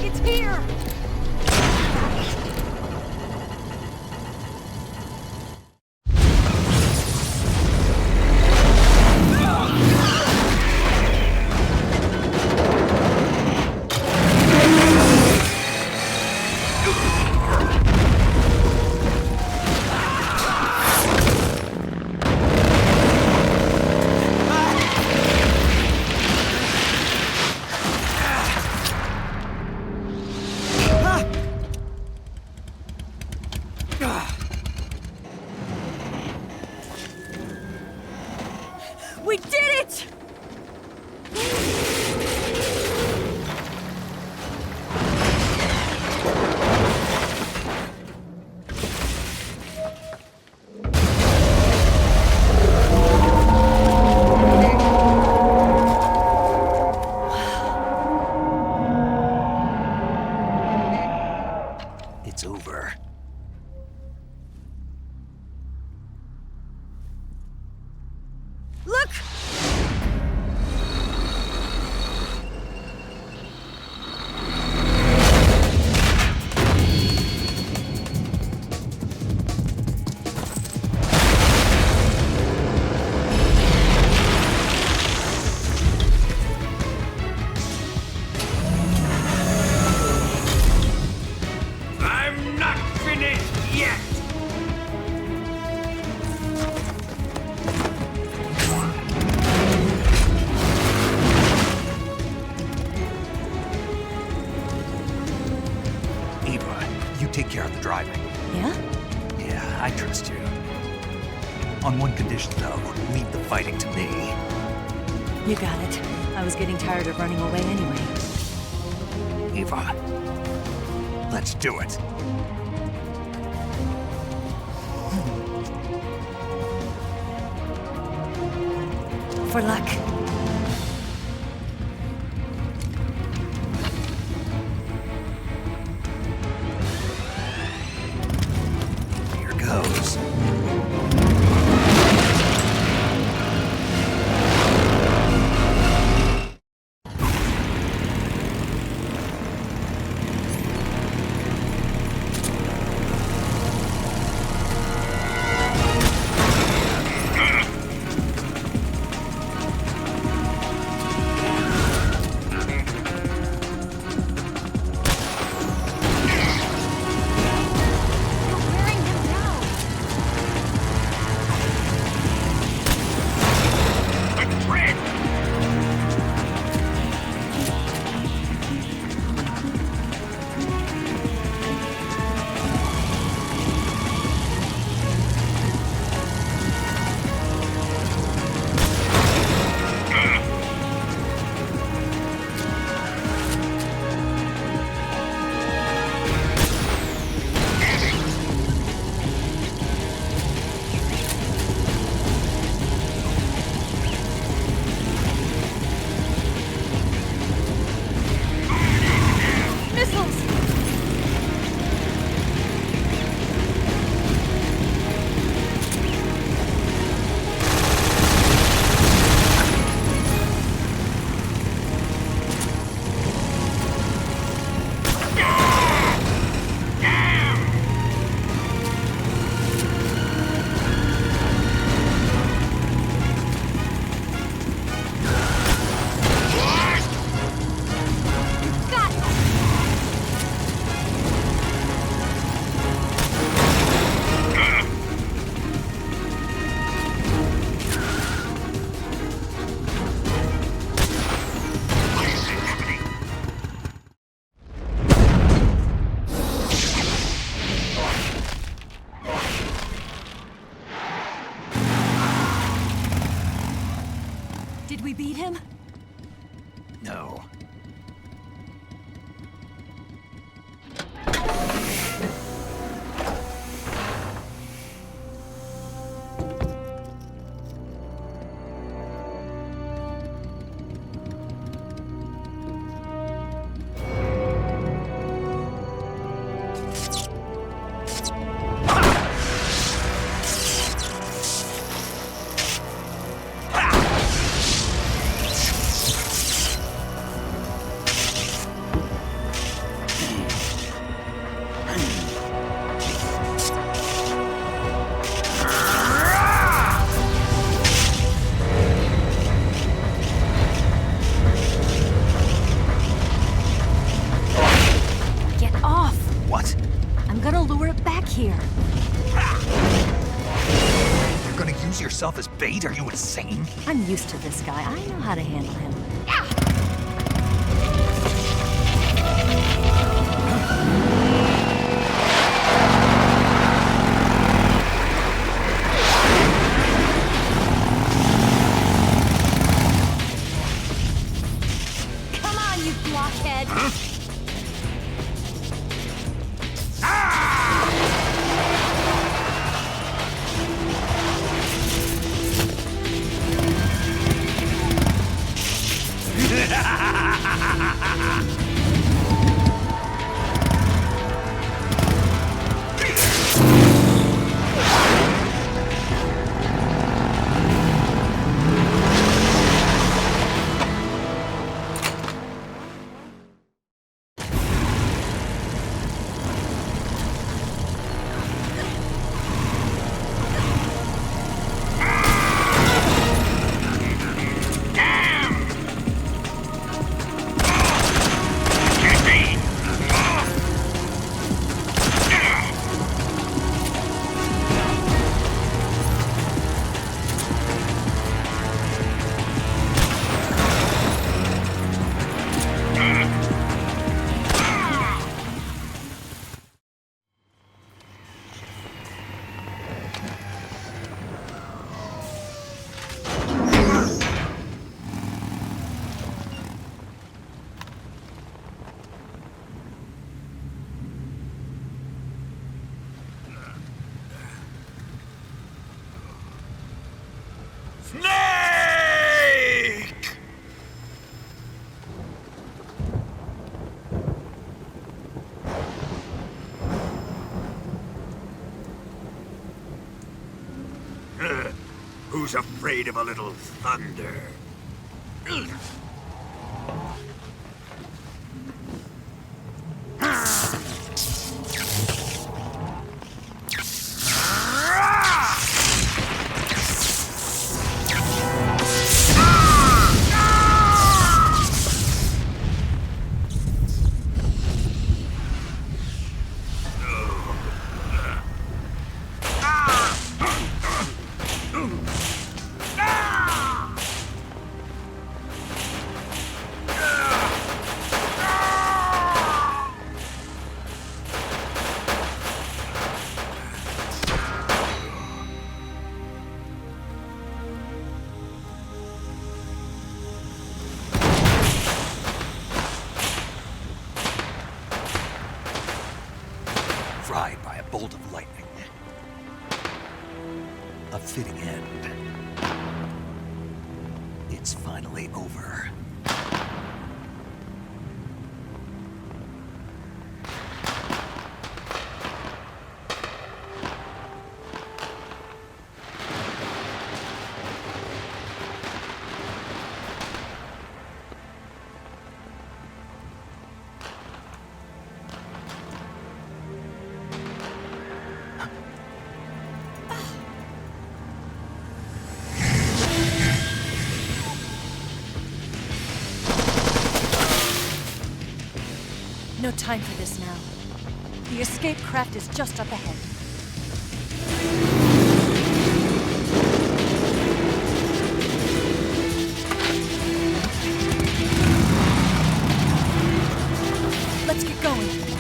It's here! We did it! It's over. Look! I'm not finished yet! Eva, you take care of the driving. Yeah? Yeah, I trust you. On one condition, though, leave the fighting to me. You got it. I was getting tired of running away anyway. Eva, let's do it. For luck. Here goes. Did we beat him? No. here. You're gonna use yourself as bait? Are you insane? I'm used to this guy. I know how to handle him. Who's afraid of a little thunder? Fried by a bolt of lightning. A fitting end. It's finally over. No time for this now. The escape craft is just up ahead. Let's get going.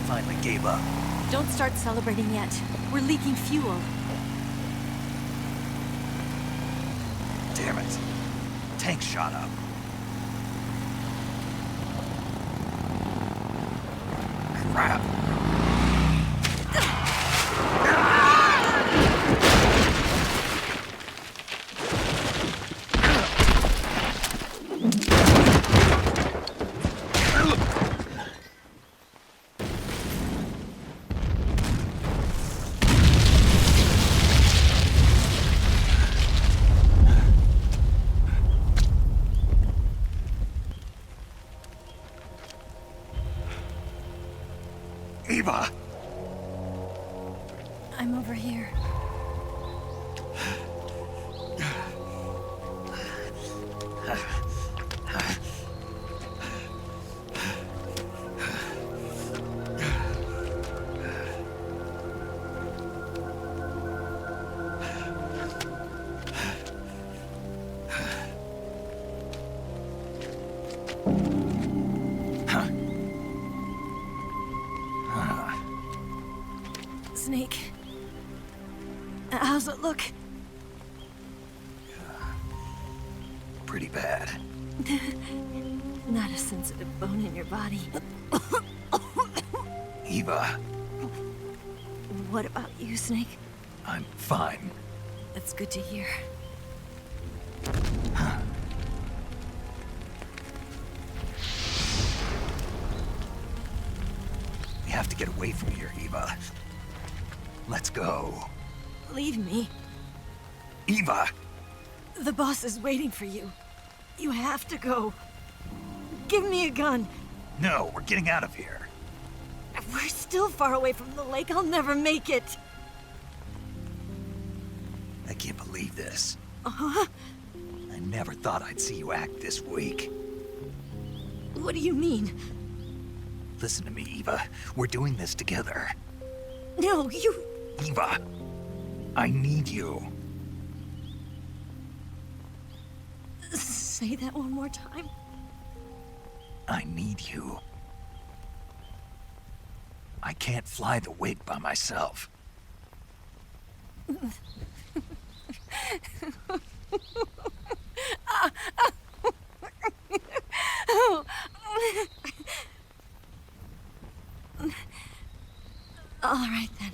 finally gave up. Don't start celebrating yet. We're leaking fuel. Damn it. Tank shot up. Crap. Eva! I'm over here. Snake. How's it look? Pretty bad. Not a sensitive bone in your body. Eva, What about you, Snake? I'm fine. That's good to hear. We have to get away from here, Eva. Let's go. Leave me. Eva! The boss is waiting for you. You have to go. Give me a gun. No, we're getting out of here. We're still far away from the lake. I'll never make it. I can't believe this. Uh-huh. I never thought I'd see you act this weak. What do you mean? Listen to me, Eva. We're doing this together. No, you... Eva, I need you. Say that one more time. I need you. I can't fly the wig by myself. All right, then.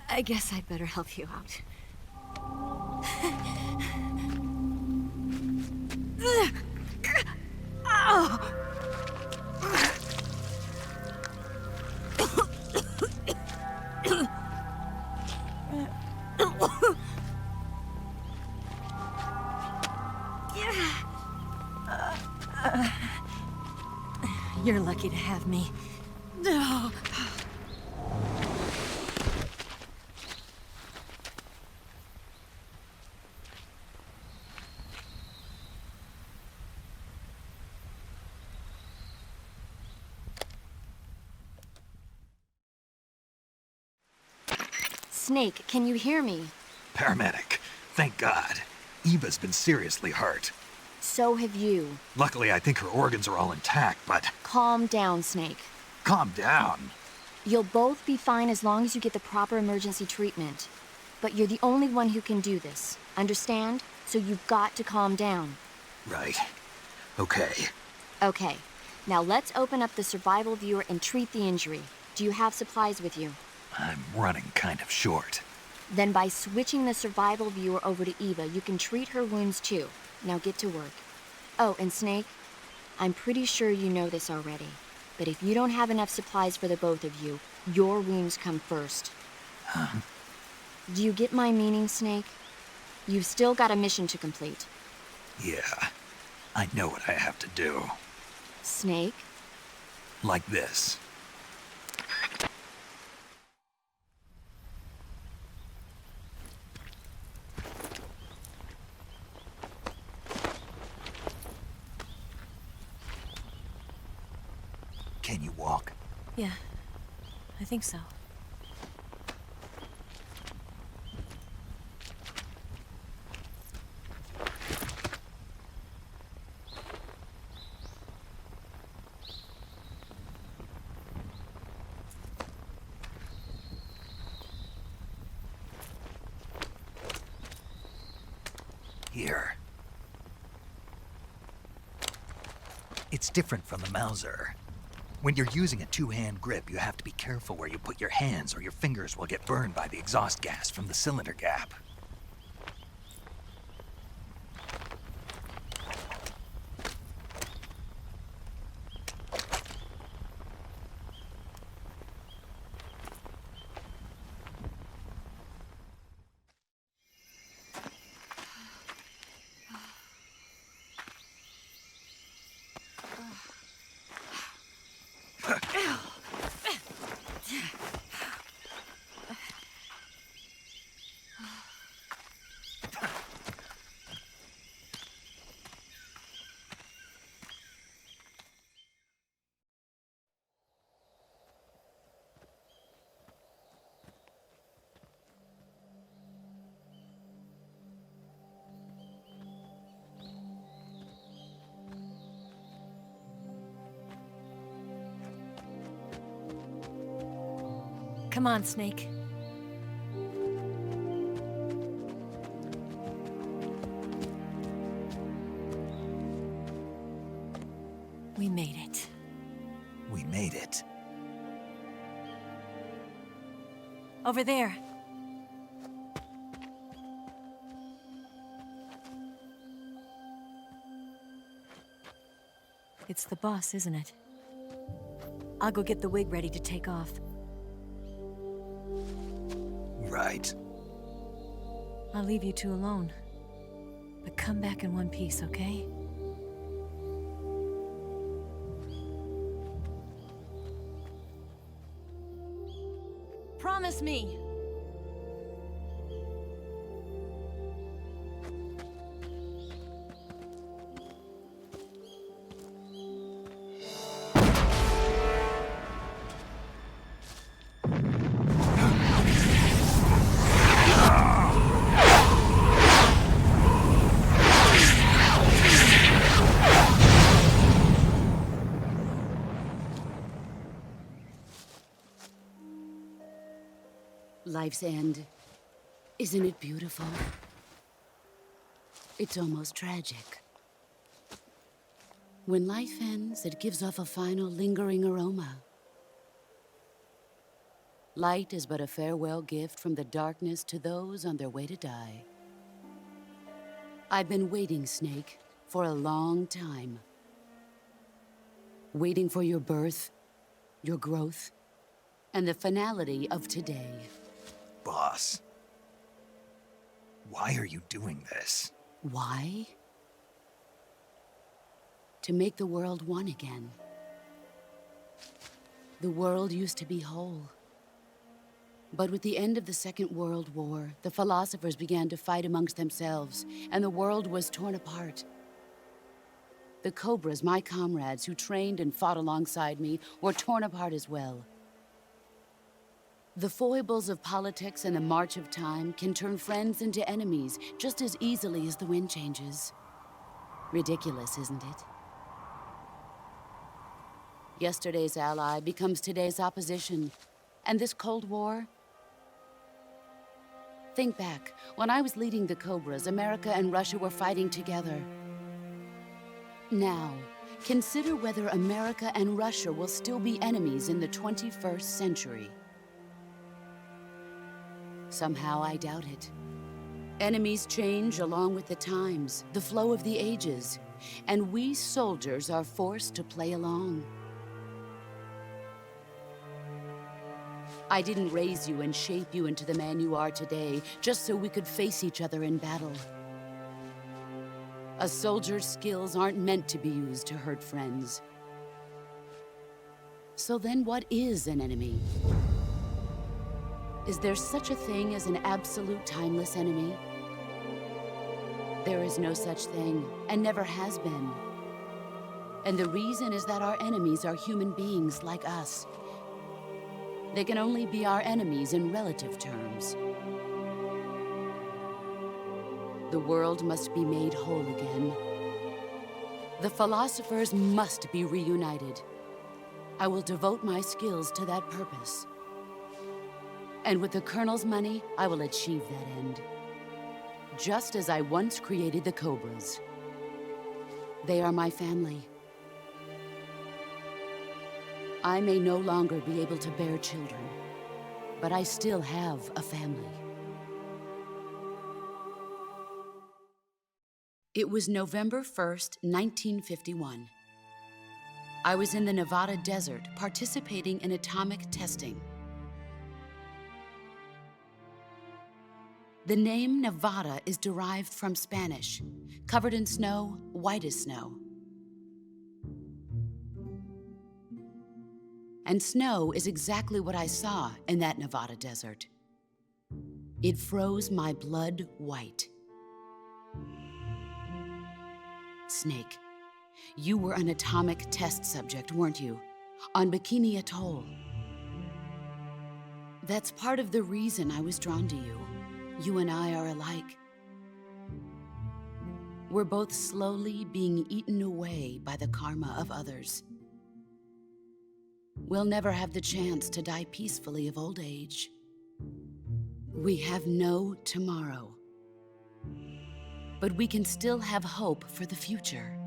I guess I'd better help you out. You're lucky to have me. No. Snake, can you hear me? Paramedic, thank God. Eva's been seriously hurt. So have you. Luckily, I think her organs are all intact, but... Calm down, Snake. Calm down. You'll both be fine as long as you get the proper emergency treatment. But you're the only one who can do this. Understand? So you've got to calm down. Right. Okay. Okay. Now let's open up the survival viewer and treat the injury. Do you have supplies with you? I'm running kind of short. Then by switching the survival viewer over to Eva, you can treat her wounds too. Now get to work. Oh, and Snake, I'm pretty sure you know this already, but if you don't have enough supplies for the both of you, your wounds come first. Huh? Do you get my meaning, Snake? You've still got a mission to complete. Yeah, I know what I have to do. Snake? Like this. Can you walk? Yeah, I think so. It's different from the Mauser. When you're using a two-hand grip, you have to be careful where you put your hands or your fingers will get burned by the exhaust gas from the cylinder gap. Come on, Snake. We made it. We made it. Over there. It's the boss, isn't it? I'll go get the wig ready to take off. Right. I'll leave you two alone. But come back in one piece, okay? Promise me! Life's end. Isn't it beautiful? It's almost tragic. When life ends, it gives off a final lingering aroma. Light is but a farewell gift from the darkness to those on their way to die. I've been waiting, Snake, for a long time. Waiting for your birth, your growth, and the finality of today. Boss, why are you doing this? Why? To make the world one again. The world used to be whole. But with the end of the Second World War, the philosophers began to fight amongst themselves, and the world was torn apart. The Cobras, my comrades who trained and fought alongside me, were torn apart as well. The foibles of politics and the march of time can turn friends into enemies just as easily as the wind changes. Ridiculous, isn't it? Yesterday's ally becomes today's opposition. And this Cold War? Think back. When I was leading the Cobras, America and Russia were fighting together. Now, consider whether America and Russia will still be enemies in the 21st century. Somehow I doubt it. Enemies change along with the times, the flow of the ages, and we soldiers are forced to play along. I didn't raise you and shape you into the man you are today just so we could face each other in battle. A soldier's skills aren't meant to be used to hurt friends. So then what is an enemy? Is there such a thing as an absolute timeless enemy? There is no such thing, and never has been. And the reason is that our enemies are human beings like us. They can only be our enemies in relative terms. The world must be made whole again. The philosophers must be reunited. I will devote my skills to that purpose. And with the Colonel's money, I will achieve that end. Just as I once created the Cobras. They are my family. I may no longer be able to bear children, but I still have a family. It was November 1st, 1951. I was in the Nevada desert participating in atomic testing. The name Nevada is derived from Spanish, covered in snow, white as snow. And snow is exactly what I saw in that Nevada desert. It froze my blood white. Snake, you were an atomic test subject, weren't you? On Bikini Atoll. That's part of the reason I was drawn to you. You and I are alike. We're both slowly being eaten away by the karma of others. We'll never have the chance to die peacefully of old age. We have no tomorrow. But we can still have hope for the future.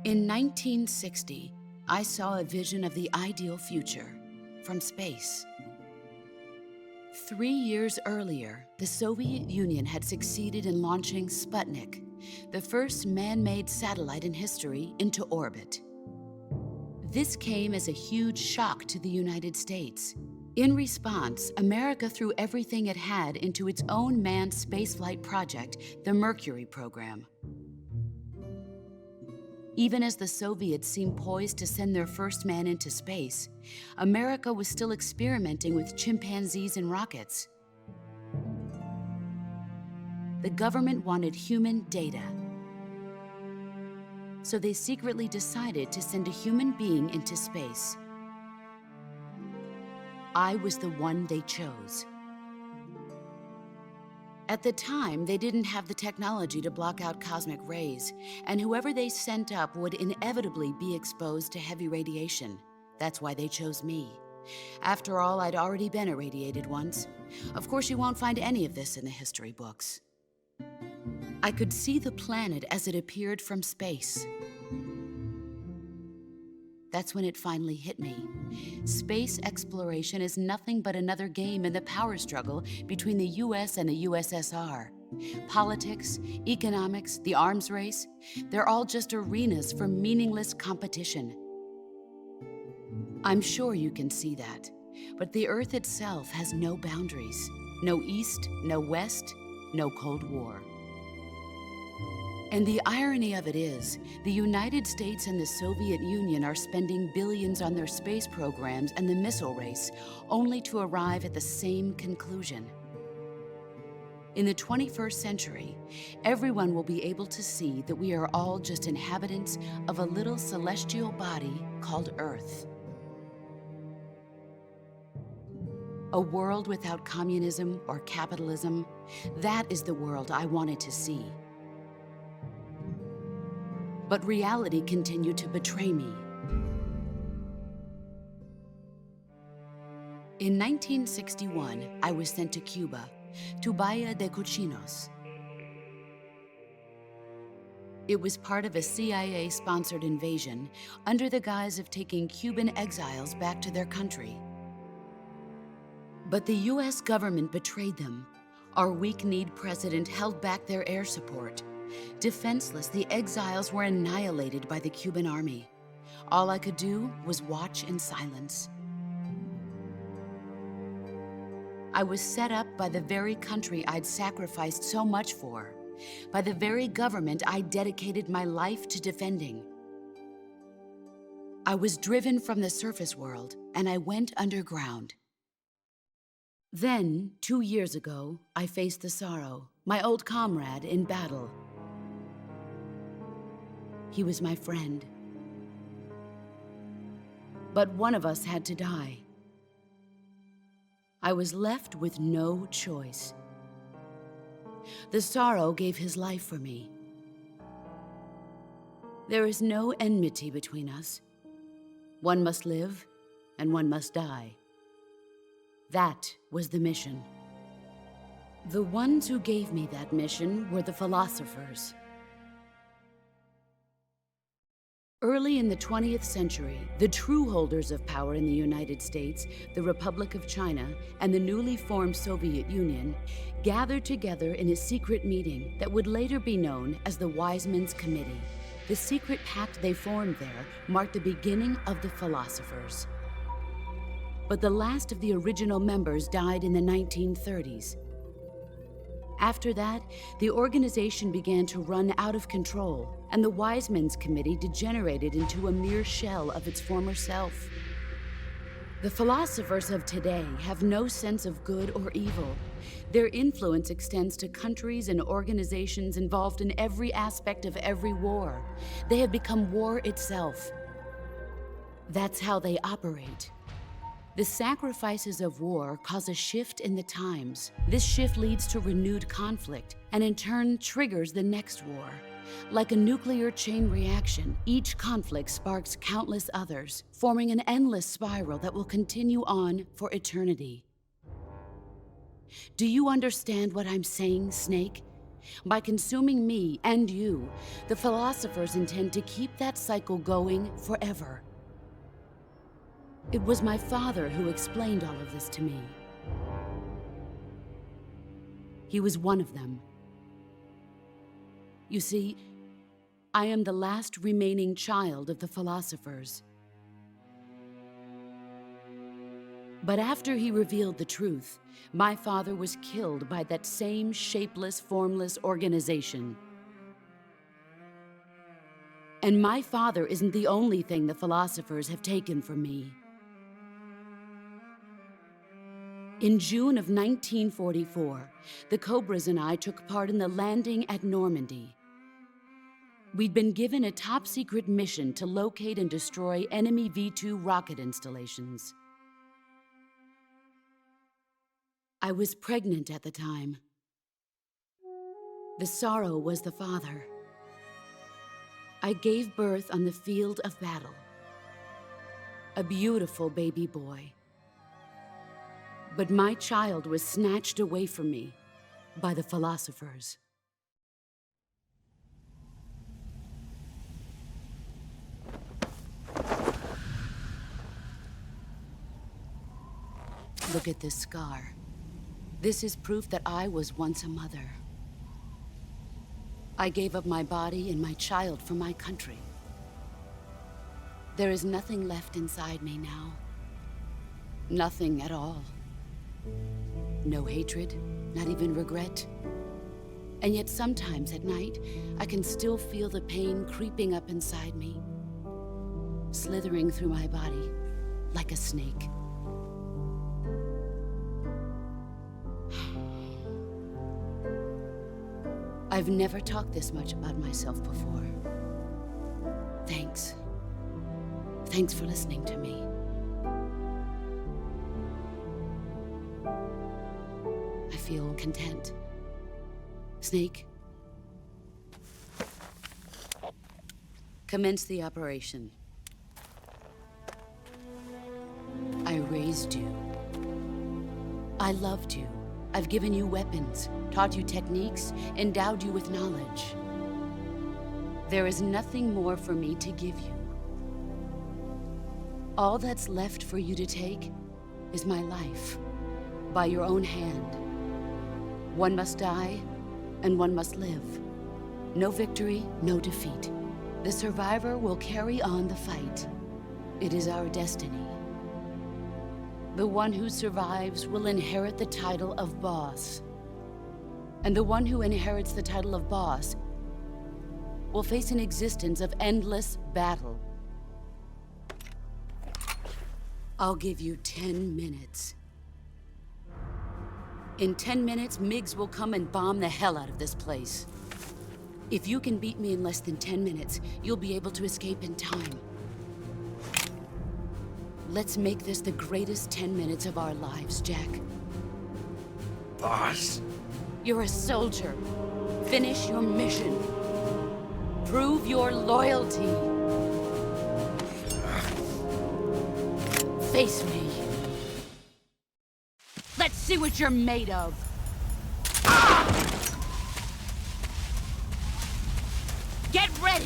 In 1960, I saw a vision of the ideal future from space. 3 years earlier, the Soviet Union had succeeded in launching Sputnik, the first man-made satellite in history, into orbit. This came as a huge shock to the United States. In response, America threw everything it had into its own manned spaceflight project, the Mercury program. Even as the Soviets seemed poised to send their first man into space, America was still experimenting with chimpanzees and rockets. The government wanted human data. So they secretly decided to send a human being into space. I was the one they chose. At the time, they didn't have the technology to block out cosmic rays, and whoever they sent up would inevitably be exposed to heavy radiation. That's why they chose me. After all, I'd already been irradiated once. Of course, you won't find any of this in the history books. I could see the planet as it appeared from space. That's when it finally hit me. Space exploration is nothing but another game in the power struggle between the US and the USSR. Politics, economics, the arms race, they're all just arenas for meaningless competition. I'm sure you can see that, but the Earth itself has no boundaries. No East, no West, no Cold War. And the irony of it is, the United States and the Soviet Union are spending billions on their space programs and the missile race, only to arrive at the same conclusion. In the 21st century, everyone will be able to see that we are all just inhabitants of a little celestial body called Earth. A world without communism or capitalism, that is the world I wanted to see. But reality continued to betray me. In 1961, I was sent to Cuba, to Bahia de Cochinos. It was part of a CIA-sponsored invasion under the guise of taking Cuban exiles back to their country. But the US government betrayed them. Our weak-kneed president held back their air support. Defenseless, the exiles were annihilated by the Cuban army. All I could do was watch in silence. I was set up by the very country I'd sacrificed so much for, by the very government I dedicated my life to defending. I was driven from the surface world, and I went underground. Then, 2 years ago, I faced the sorrow, my old comrade in battle. He was my friend. But one of us had to die. I was left with no choice. The sorrow gave his life for me. There is no enmity between us. One must live, and one must die. That was the mission. The ones who gave me that mission were the philosophers. Early in the 20th century, the true holders of power in the United States, the Republic of China, and the newly formed Soviet Union gathered together in a secret meeting that would later be known as the Wise Men's Committee. The secret pact they formed there marked the beginning of the philosophers. But the last of the original members died in the 1930s. After that, the organization began to run out of control, and the Wise Men's Committee degenerated into a mere shell of its former self. The philosophers of today have no sense of good or evil. Their influence extends to countries and organizations involved in every aspect of every war. They have become war itself. That's how they operate. The sacrifices of war cause a shift in the times. This shift leads to renewed conflict, and in turn triggers the next war. Like a nuclear chain reaction, each conflict sparks countless others, forming an endless spiral that will continue on for eternity. Do you understand what I'm saying, Snake? By consuming me and you, the philosophers intend to keep that cycle going forever. It was my father who explained all of this to me. He was one of them. You see, I am the last remaining child of the philosophers. But after he revealed the truth, my father was killed by that same shapeless, formless organization. And my father isn't the only thing the philosophers have taken from me. In June of 1944, the Cobras and I took part in the landing at Normandy. We'd been given a top-secret mission to locate and destroy enemy V-2 rocket installations. I was pregnant at the time. The sorrow was the father. I gave birth on the field of battle. A beautiful baby boy. But my child was snatched away from me by the philosophers. Look at this scar. This is proof that I was once a mother. I gave up my body and my child for my country. There is nothing left inside me now. Nothing at all. No hatred, not even regret. And yet sometimes at night, I can still feel the pain creeping up inside me, slithering through my body like a snake. I've never talked this much about myself before. Thanks. Thanks for listening to me. I feel content. Snake, commence the operation. I raised you. I loved you. I've given you weapons, taught you techniques, endowed you with knowledge. There is nothing more for me to give you. All that's left for you to take is my life, by your own hand. One must die, and one must live. No victory, no defeat. The survivor will carry on the fight. It is our destiny. The one who survives will inherit the title of boss. And the one who inherits the title of boss will face an existence of endless battle. I'll give you 10 minutes. In 10 minutes, MiGs will come and bomb the hell out of this place. If you can beat me in less than 10 minutes, you'll be able to escape in time. Let's make this the greatest 10 minutes of our lives, Jack. Boss? You're a soldier. Finish your mission. Prove your loyalty. Face me. Let's see what you're made of. Get ready!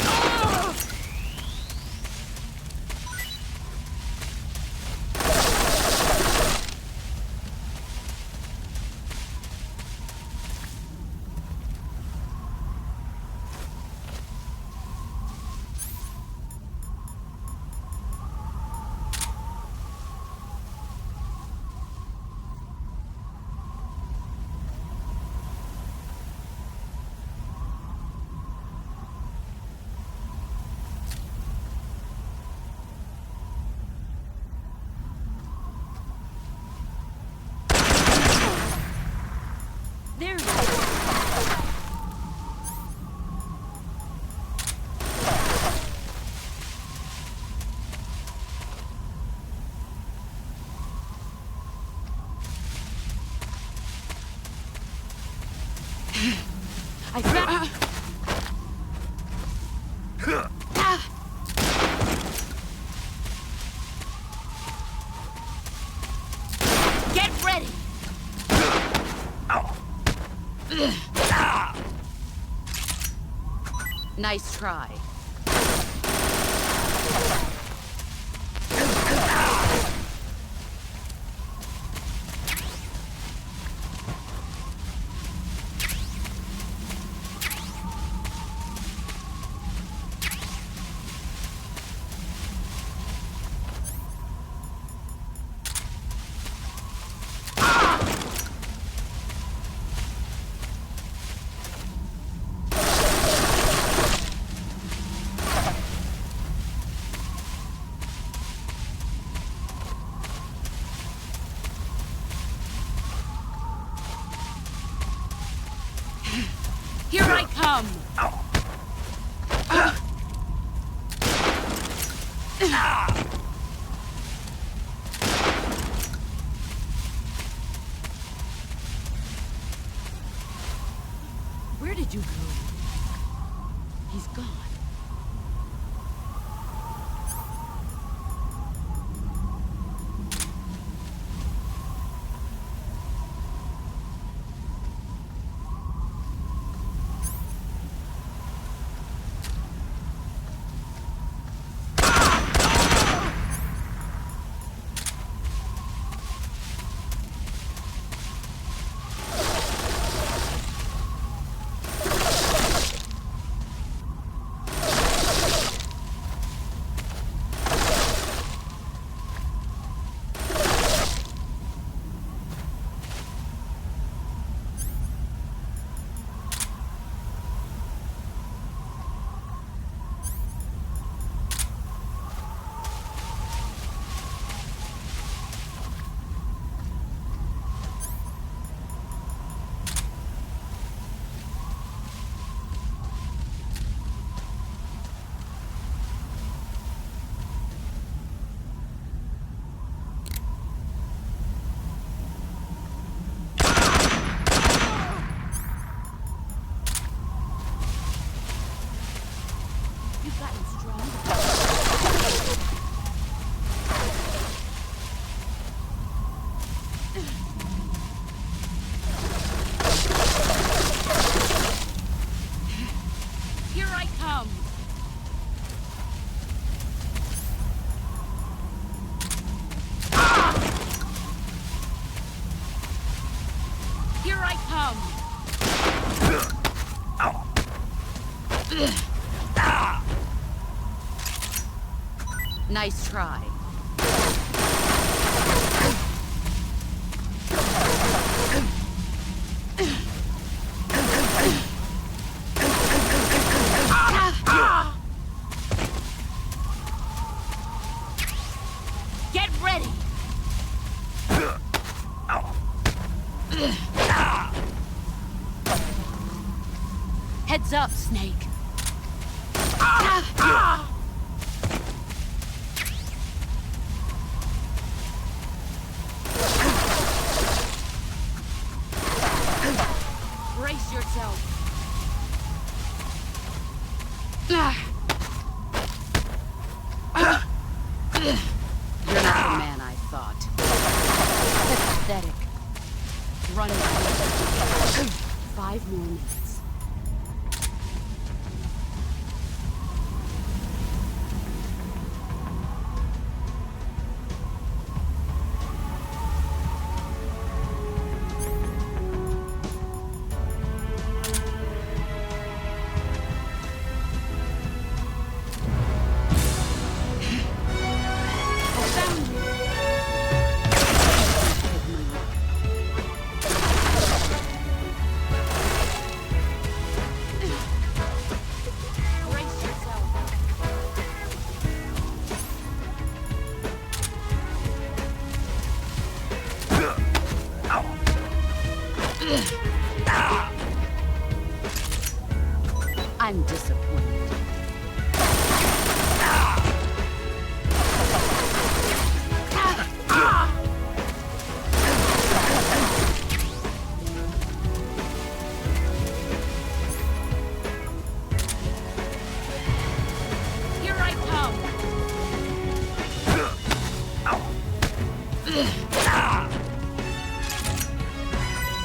I found... Get ready! Nice try. Here I come! Where did you go? He's gone. Nice try. Get ready. Heads up, Snake. Brace yourself. You're not the man I thought. Pathetic. Run away. 5 more minutes.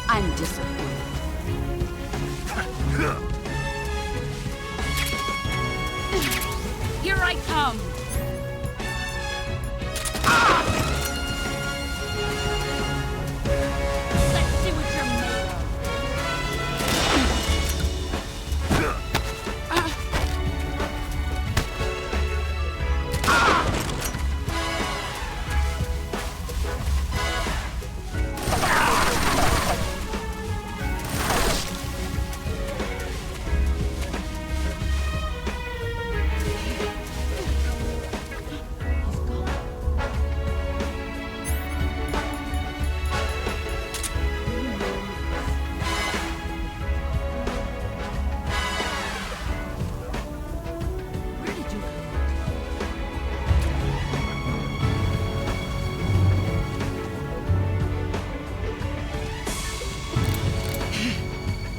I'm disappointed. Here I come! Let's see what you're made of.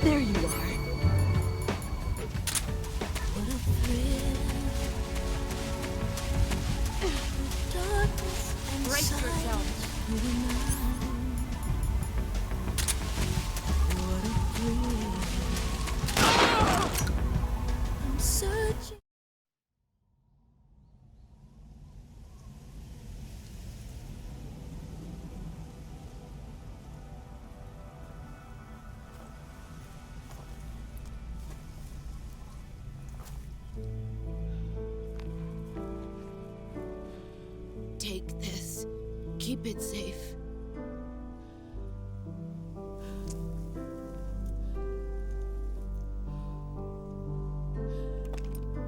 There you are. Brace yourself. I'm searching. Take this. Keep it safe.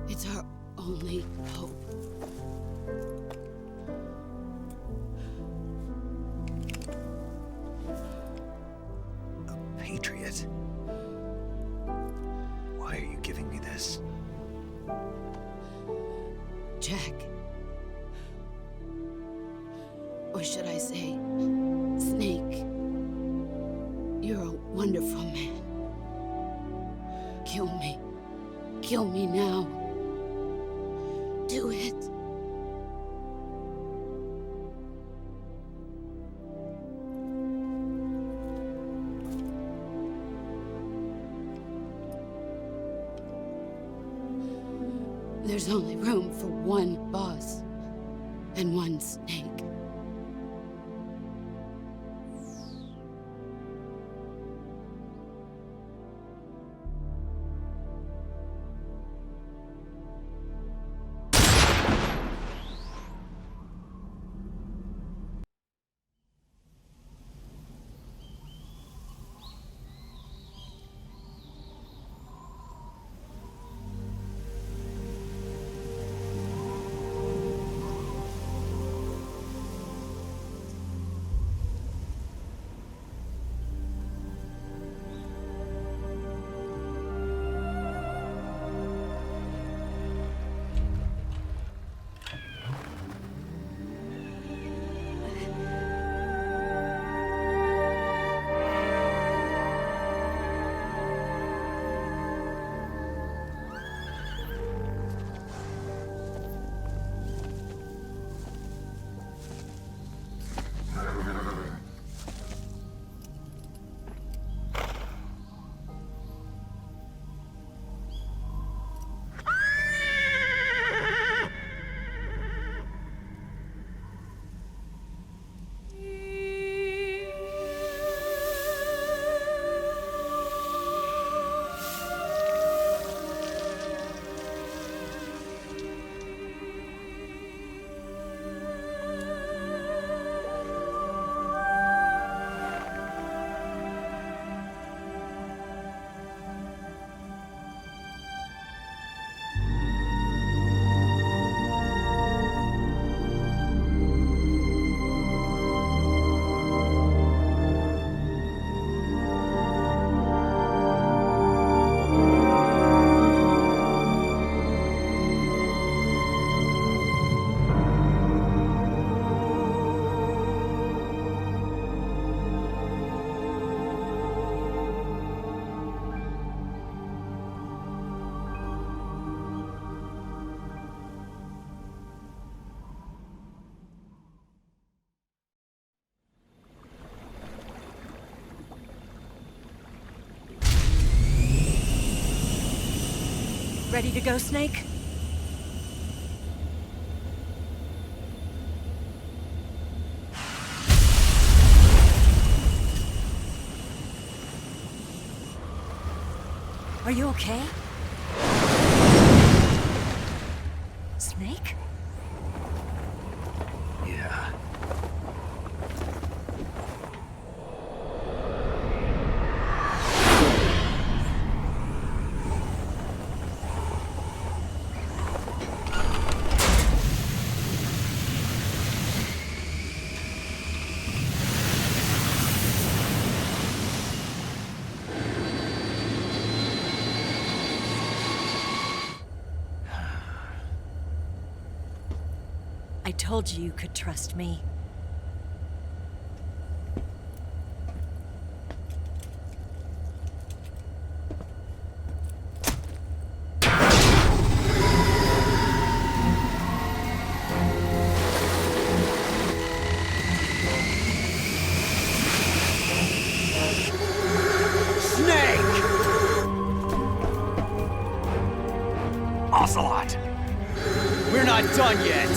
It's our only hope. A patriot? Why are you giving me this? Jack. Or should I say, Snake? You're a wonderful man. Kill me. Kill me now. Do it. There's only room for one boss and one snake. Ready to go, Snake? Are you okay? Snake? Yeah. I told you you could trust me. Ocelot! We're not done yet!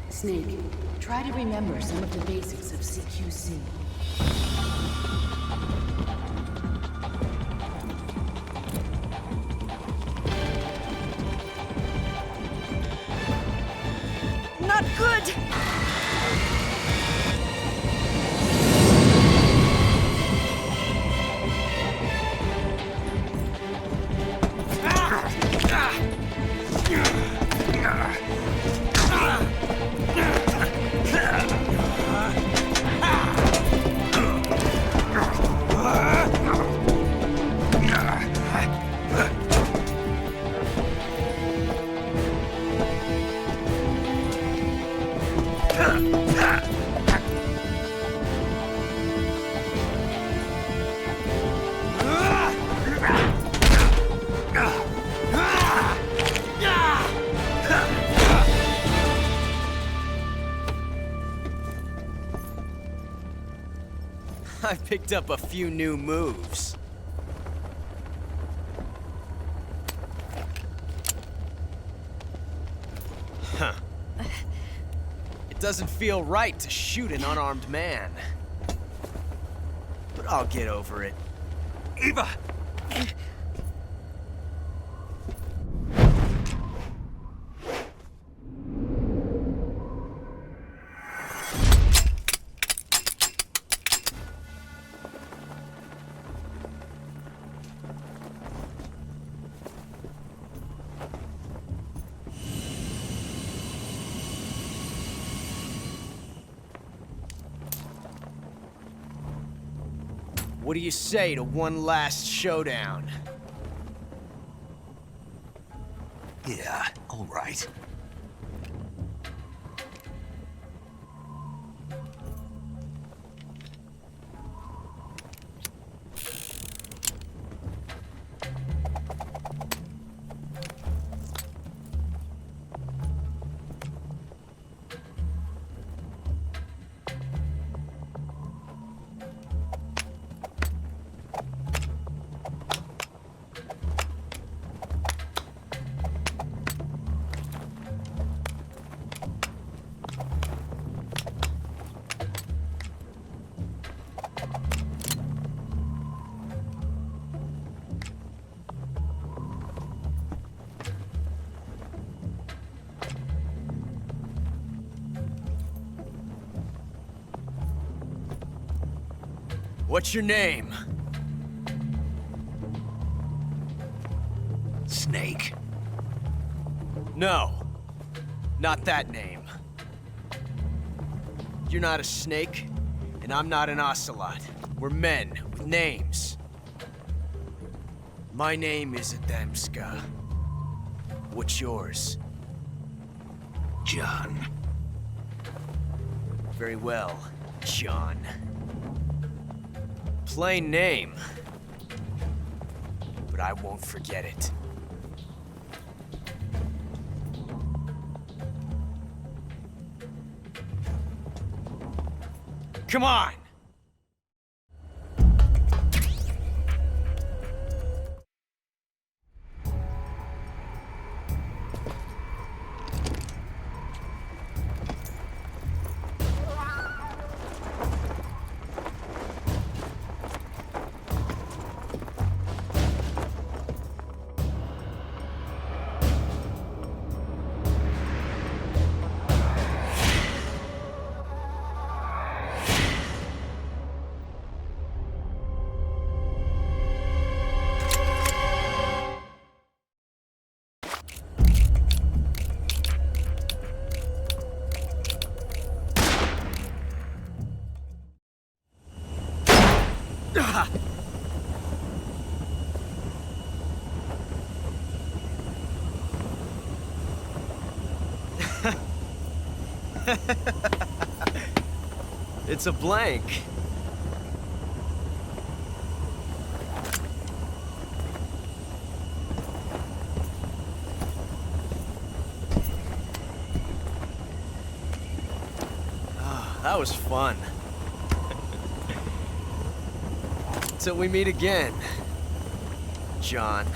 Snake, try to remember some of the basics of CQC. Not good! I picked up a few new moves. Huh. It doesn't feel right to shoot an unarmed man. But I'll get over it. Eva! What do you say to one last showdown? Yeah, all right. What's your name? Snake. No. Not that name. You're not a snake, and I'm not an ocelot. We're men with names. My name is Adamska. What's yours? John. Very well, John. Plain name. But I won't forget it. Come on! It's a blank. Oh, that was fun. Till we meet again, John.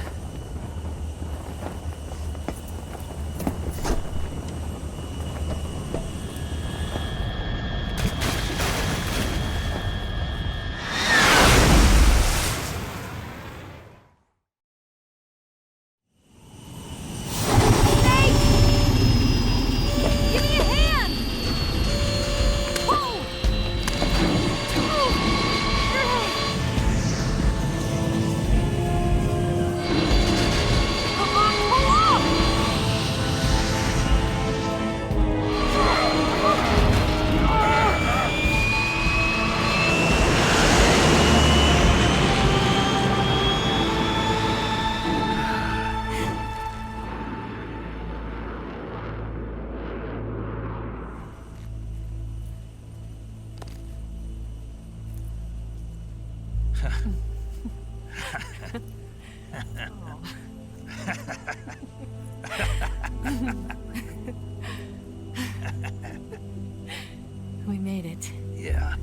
We made it. Yeah,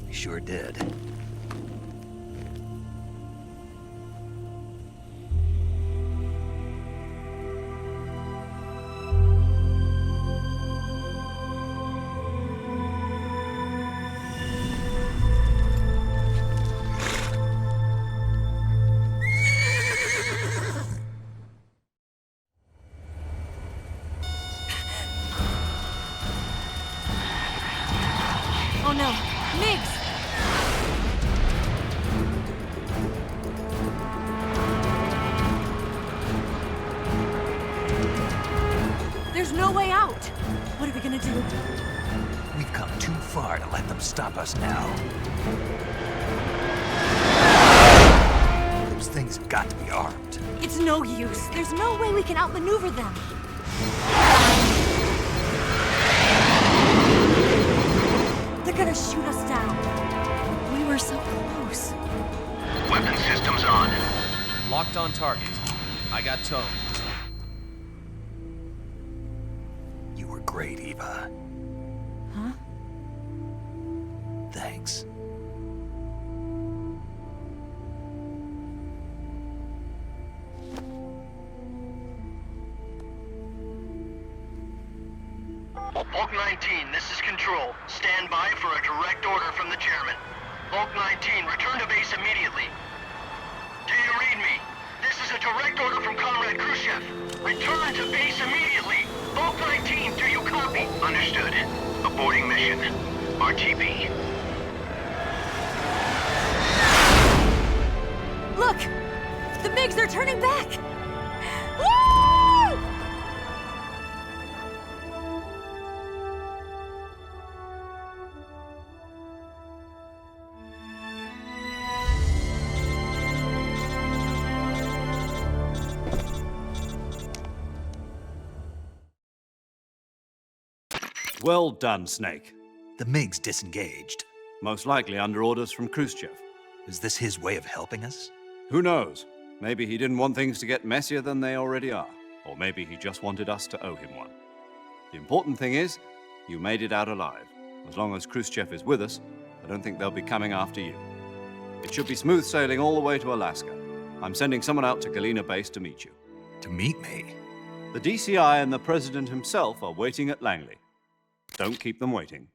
we sure did. Oh no, Migs! There's no way out! What are we gonna do? We've come too far to let them stop us now. Those things have got to be armed. It's no use. There's no way we can outmaneuver them. They're gonna shoot us down. We were so close. Weapon systems on. Locked on target. I got towed. You were great, Eva. Huh? Thanks. Bulk 19, this is Control. Stand by for a direct order from the chairman. Bulk 19, return to base immediately. Do you read me? This is a direct order from Comrade Khrushchev. Return to base immediately. Bulk 19, do you copy? Understood. Aborting mission. RTB. MiGs, they're turning back! Woo! Well done, Snake. The MiG's disengaged. Most likely under orders from Khrushchev. Is this his way of helping us? Who knows? Maybe he didn't want things to get messier than they already are. Or maybe he just wanted us to owe him one. The important thing is, you made it out alive. As long as Khrushchev is with us, I don't think they'll be coming after you. It should be smooth sailing all the way to Alaska. I'm sending someone out to Galena Base to meet you. To meet me? The DCI and the President himself are waiting at Langley. Don't keep them waiting.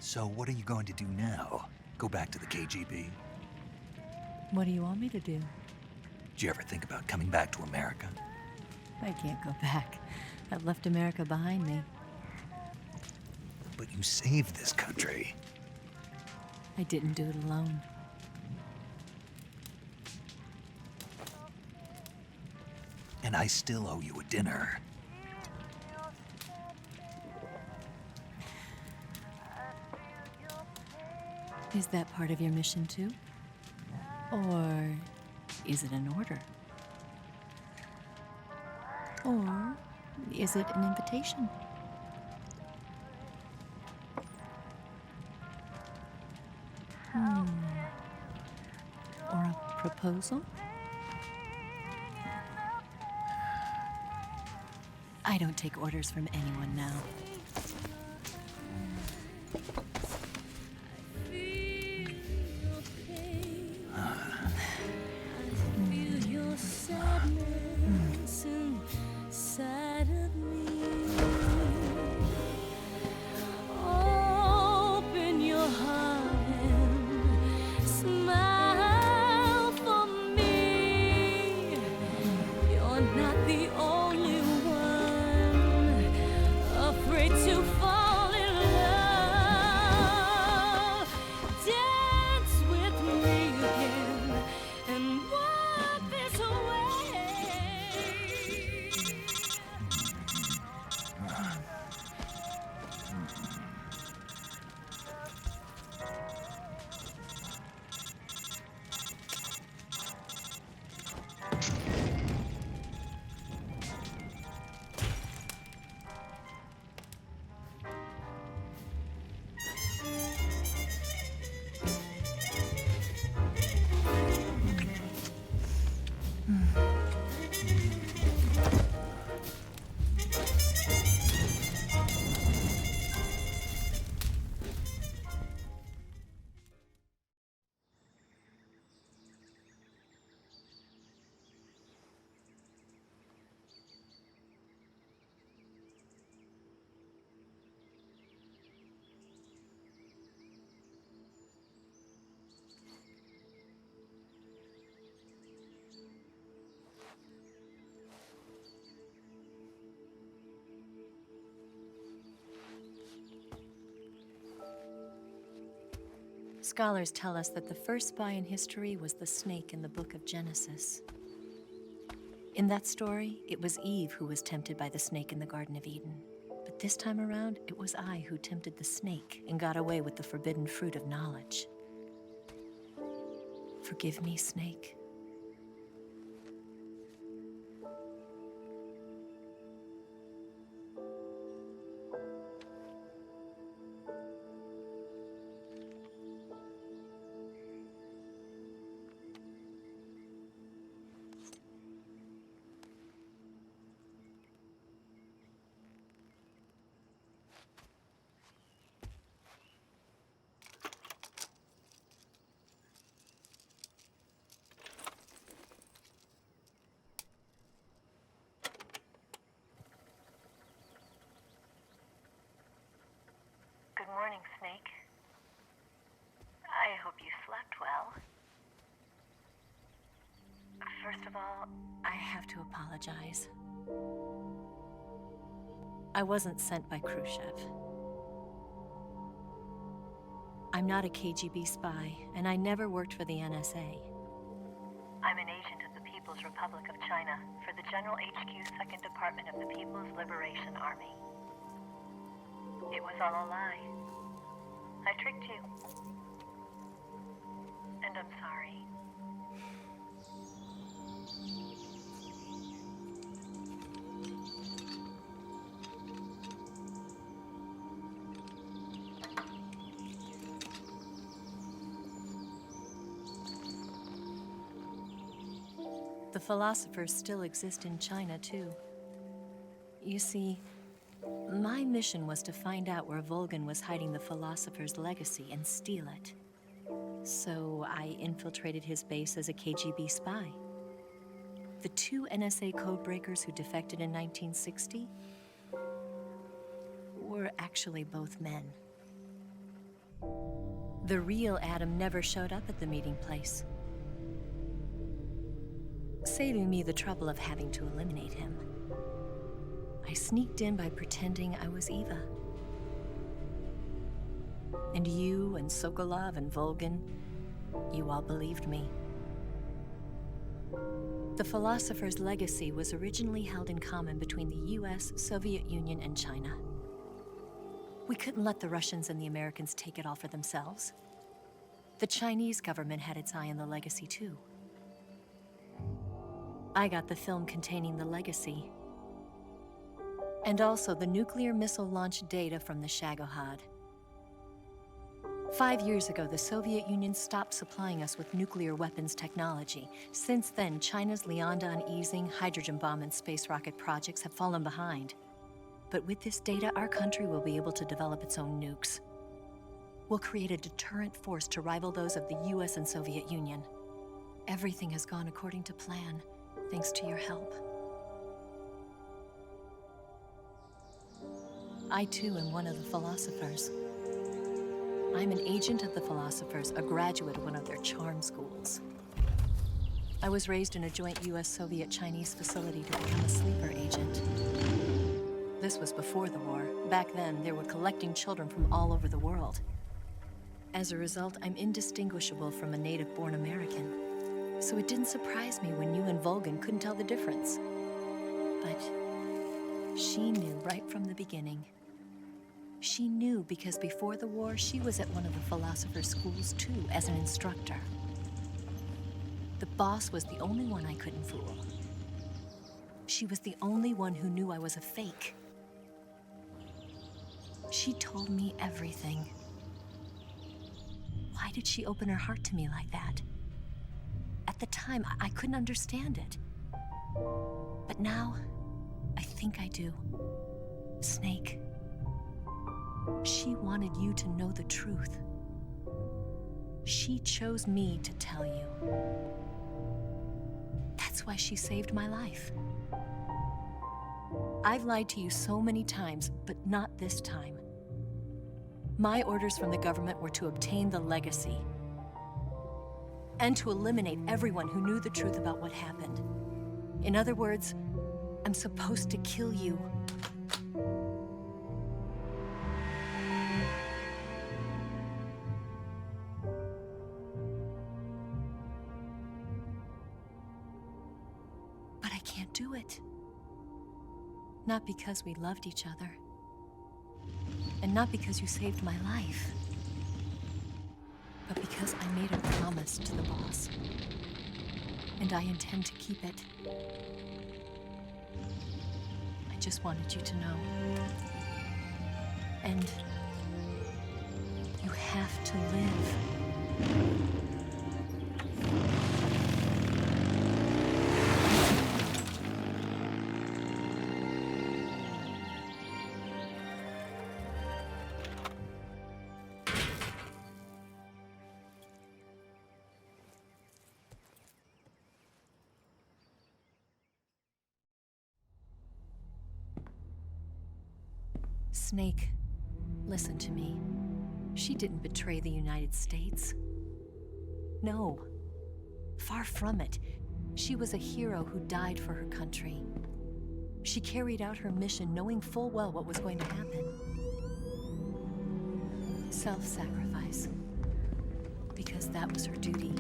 So what are you going to do now? Go back to the KGB? What do you want me to do? Did you ever think about coming back to America? I can't go back. I've left America behind me. But you saved this country. I didn't do it alone. And I still owe you a dinner. Is that part of your mission too? Or is it an order? Or is it an invitation? Or a proposal? I don't take orders from anyone now. Scholars tell us that the first spy in history was the snake in the book of Genesis. In that story, it was Eve who was tempted by the snake in the Garden of Eden. But this time around, it was I who tempted the snake and got away with the forbidden fruit of knowledge. Forgive me, Snake. morning, Snake. I hope you slept well. First of all, I have to apologize. I wasn't sent by Khrushchev. I'm not a KGB spy, and I never worked for the NSA. I'm an agent of the People's Republic of China for the General HQ 2nd Department of the People's Liberation Army. It was all a lie. I tricked you. And I'm sorry. The philosophers still exist in China, too. You see, my mission was to find out where Volgin was hiding the philosopher's legacy and steal it. So I infiltrated his base as a KGB spy. The 2 NSA codebreakers who defected in 1960 were actually both men. The real Adam never showed up at the meeting place, saving me the trouble of having to eliminate him. I sneaked in by pretending I was Eva. And you and Sokolov and Volgin, you all believed me. The philosopher's legacy was originally held in common between the US, Soviet Union, and China. We couldn't let the Russians and the Americans take it all for themselves. The Chinese government had its eye on the legacy, too. I got the film containing the legacy, and also the nuclear missile launch data from the Shagohod. 5 years ago, the Soviet Union stopped supplying us with nuclear weapons technology. Since then, China's Lianda and Easing, hydrogen bomb, and space rocket projects have fallen behind. But with this data, our country will be able to develop its own nukes. We'll create a deterrent force to rival those of the US and Soviet Union. Everything has gone according to plan, thanks to your help. I, too, am one of the philosophers. I'm an agent of the philosophers, a graduate of one of their charm schools. I was raised in a joint US-Soviet-Chinese facility to become a sleeper agent. This was before the war. Back then, they were collecting children from all over the world. As a result, I'm indistinguishable from a native-born American. So it didn't surprise me when you and Volgin couldn't tell the difference. But she knew right from the beginning. She knew because before the war, she was at one of the philosopher's schools too, as an instructor. The boss was the only one I couldn't fool. She was the only one who knew I was a fake. She told me everything. Why did she open her heart to me like that? At the time, I couldn't understand it. But now, I think I do. Snake. She wanted you to know the truth. She chose me to tell you. That's why she saved my life. I've lied to you so many times, but not this time. My orders from the government were to obtain the legacy and to eliminate everyone who knew the truth about what happened. In other words, I'm supposed to kill you. But I can't do it. Not because we loved each other. And not because you saved my life. But because I made a promise to the boss. And I intend to keep it. I just wanted you to know. And you have to live. Snake, listen to me. She didn't betray the United States. No, far from it. She was a hero who died for her country. She carried out her mission knowing full well what was going to happen. Self-sacrifice. Because that was her duty.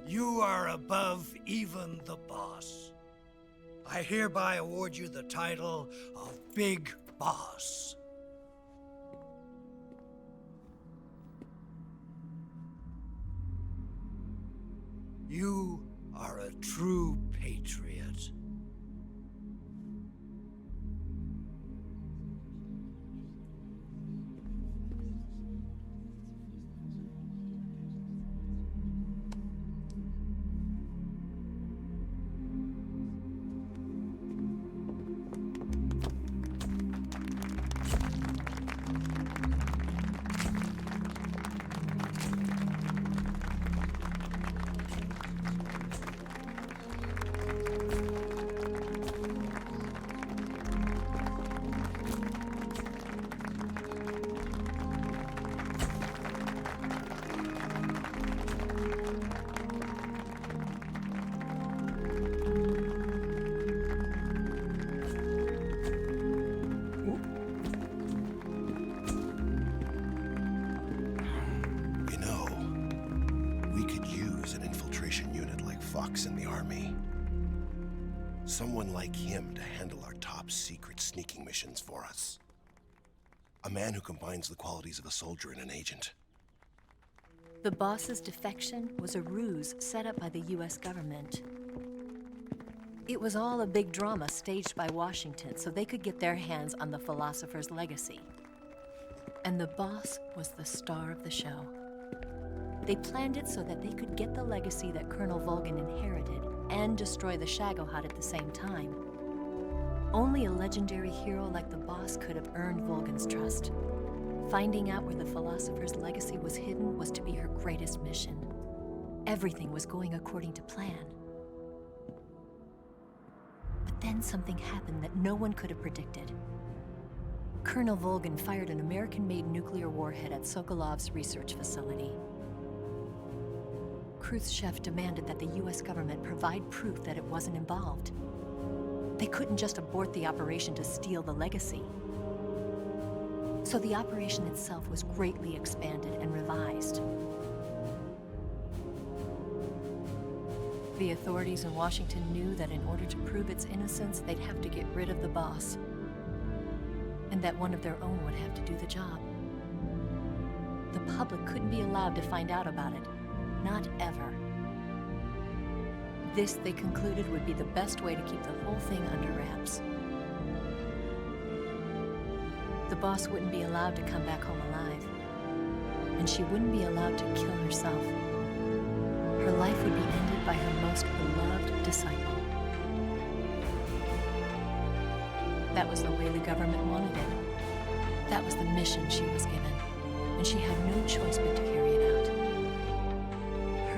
You are above even the boss. I hereby award you the title of Big Boss. You are a true patriot. In the army. Someone like him to handle our top secret sneaking missions for us. A man who combines the qualities of a soldier and an agent. The boss's defection was a ruse set up by the US government. It was all a big drama staged by Washington so they could get their hands on the philosopher's legacy. And the boss was the star of the show. They planned it so that they could get the legacy that Colonel Volgin inherited and destroy the Shagohod at the same time. Only a legendary hero like the boss could have earned Volgin's trust. Finding out where the philosopher's legacy was hidden was to be her greatest mission. Everything was going according to plan. But then something happened that no one could have predicted. Colonel Volgin fired an American-made nuclear warhead at Sokolov's research facility. Khrushchev demanded that the US government provide proof that it wasn't involved. They couldn't just abort the operation to steal the legacy. So the operation itself was greatly expanded and revised. The authorities in Washington knew that in order to prove its innocence, they'd have to get rid of the boss, and that one of their own would have to do the job. The public couldn't be allowed to find out about it. Not ever. This, they concluded, would be the best way to keep the whole thing under wraps. The boss wouldn't be allowed to come back home alive, and she wouldn't be allowed to kill herself. Her life would be ended by her most beloved disciple. That was the way the government wanted it. That was the mission she was given, and she had no choice but to carry it out.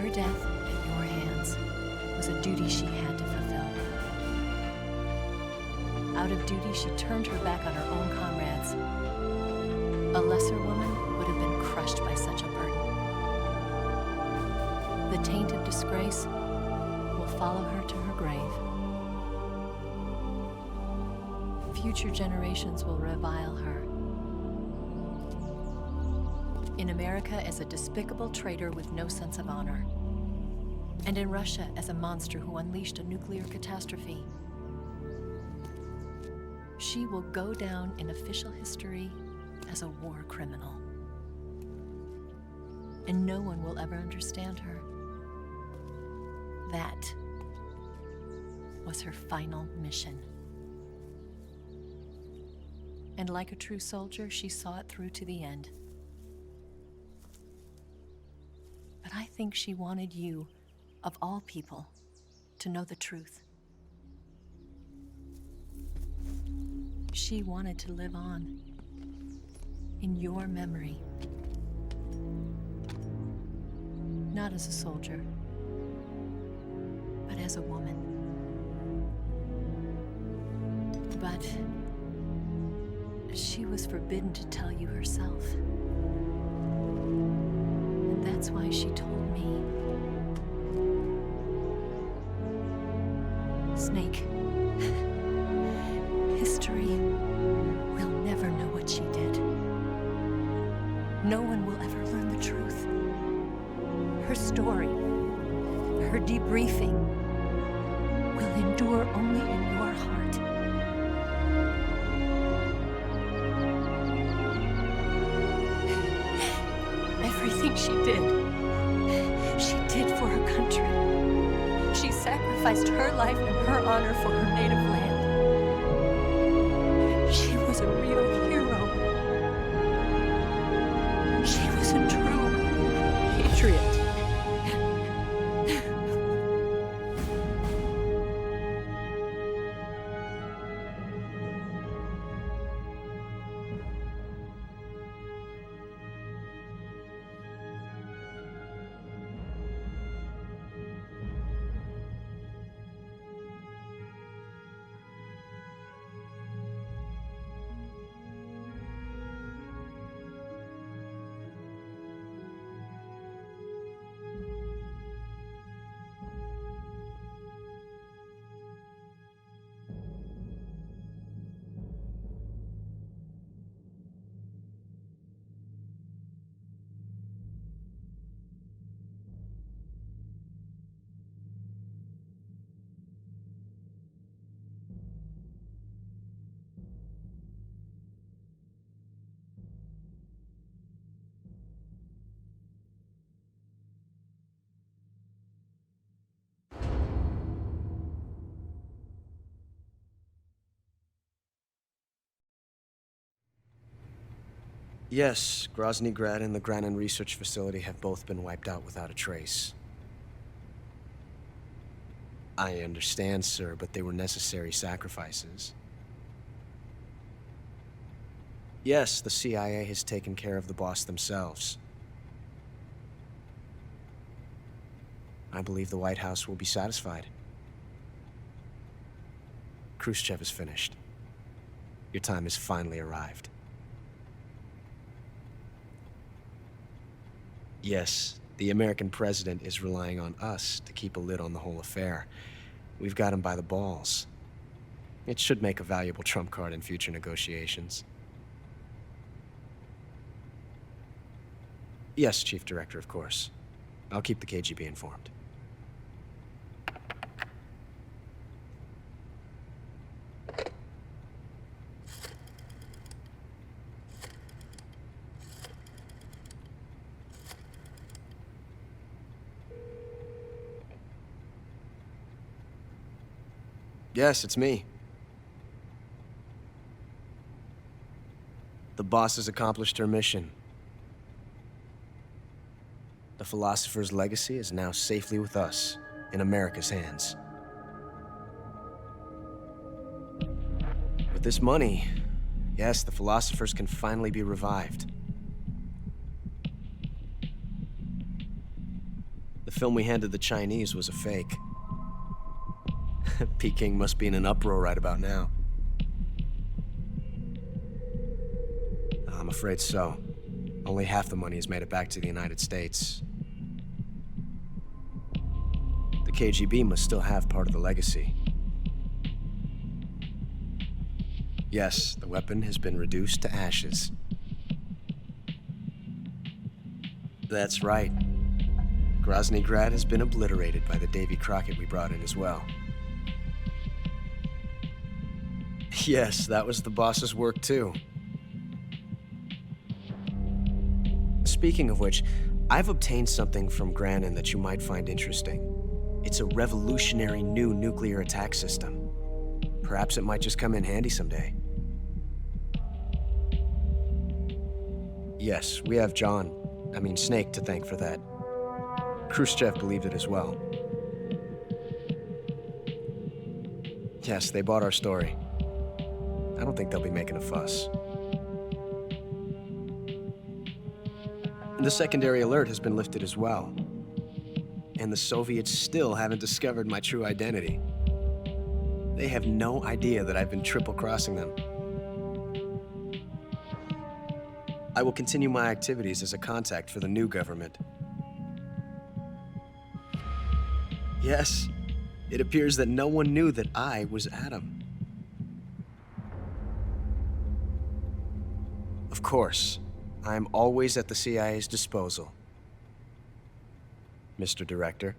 Her death at your hands was a duty she had to fulfill. Out of duty, she turned her back on her own comrades. A lesser woman would have been crushed by such a burden. The taint of disgrace will follow her to her grave. Future generations will revile her. In America as a despicable traitor with no sense of honor. And in Russia as a monster who unleashed a nuclear catastrophe. She will go down in official history as a war criminal. And no one will ever understand her. That was her final mission. And like a true soldier, she saw it through to the end. But I think she wanted you, of all people, to know the truth. She wanted to live on in your memory. Not as a soldier, but as a woman. But she was forbidden to tell you herself. And that's why she told me. Snake, history will never know what she did. No one will ever learn the truth. Her story, her debriefing, will endure only in your heart. Everything she did for her country. She sacrificed her life and her honor for her native land. She was a real hero. She was a true patriot. Yes, Grozny Grad and the Granin Research Facility have both been wiped out without a trace. I understand, sir, but they were necessary sacrifices. Yes, the CIA has taken care of the boss themselves. I believe the White House will be satisfied. Khrushchev is finished. Your time has finally arrived. Yes, the American president is relying on us to keep a lid on the whole affair. We've got him by the balls. It should make a valuable trump card in future negotiations. Yes, Chief Director, of course. I'll keep the KGB informed. Yes, it's me. The boss has accomplished her mission. The philosopher's legacy is now safely with us, in America's hands. With this money, yes, the philosophers can finally be revived. The film we handed the Chinese was a fake. Peking must be in an uproar right about now. I'm afraid so. Only half the money has made it back to the United States. The KGB must still have part of the legacy. Yes, the weapon has been reduced to ashes. That's right. Grozny Grad has been obliterated by the Davy Crockett we brought in as well. Yes, that was the boss's work too. Speaking of which, I've obtained something from Granin that you might find interesting. It's a revolutionary new nuclear attack system. Perhaps it might just come in handy someday. Yes, we have Snake to thank for that. Khrushchev believed it as well. Yes, they bought our story. I don't think they'll be making a fuss. And the secondary alert has been lifted as well. And the Soviets still haven't discovered my true identity. They have no idea that I've been triple-crossing them. I will continue my activities as a contact for the new government. Yes, it appears that no one knew that I was Adam. Of course, I am always at the CIA's disposal, Mr. Director.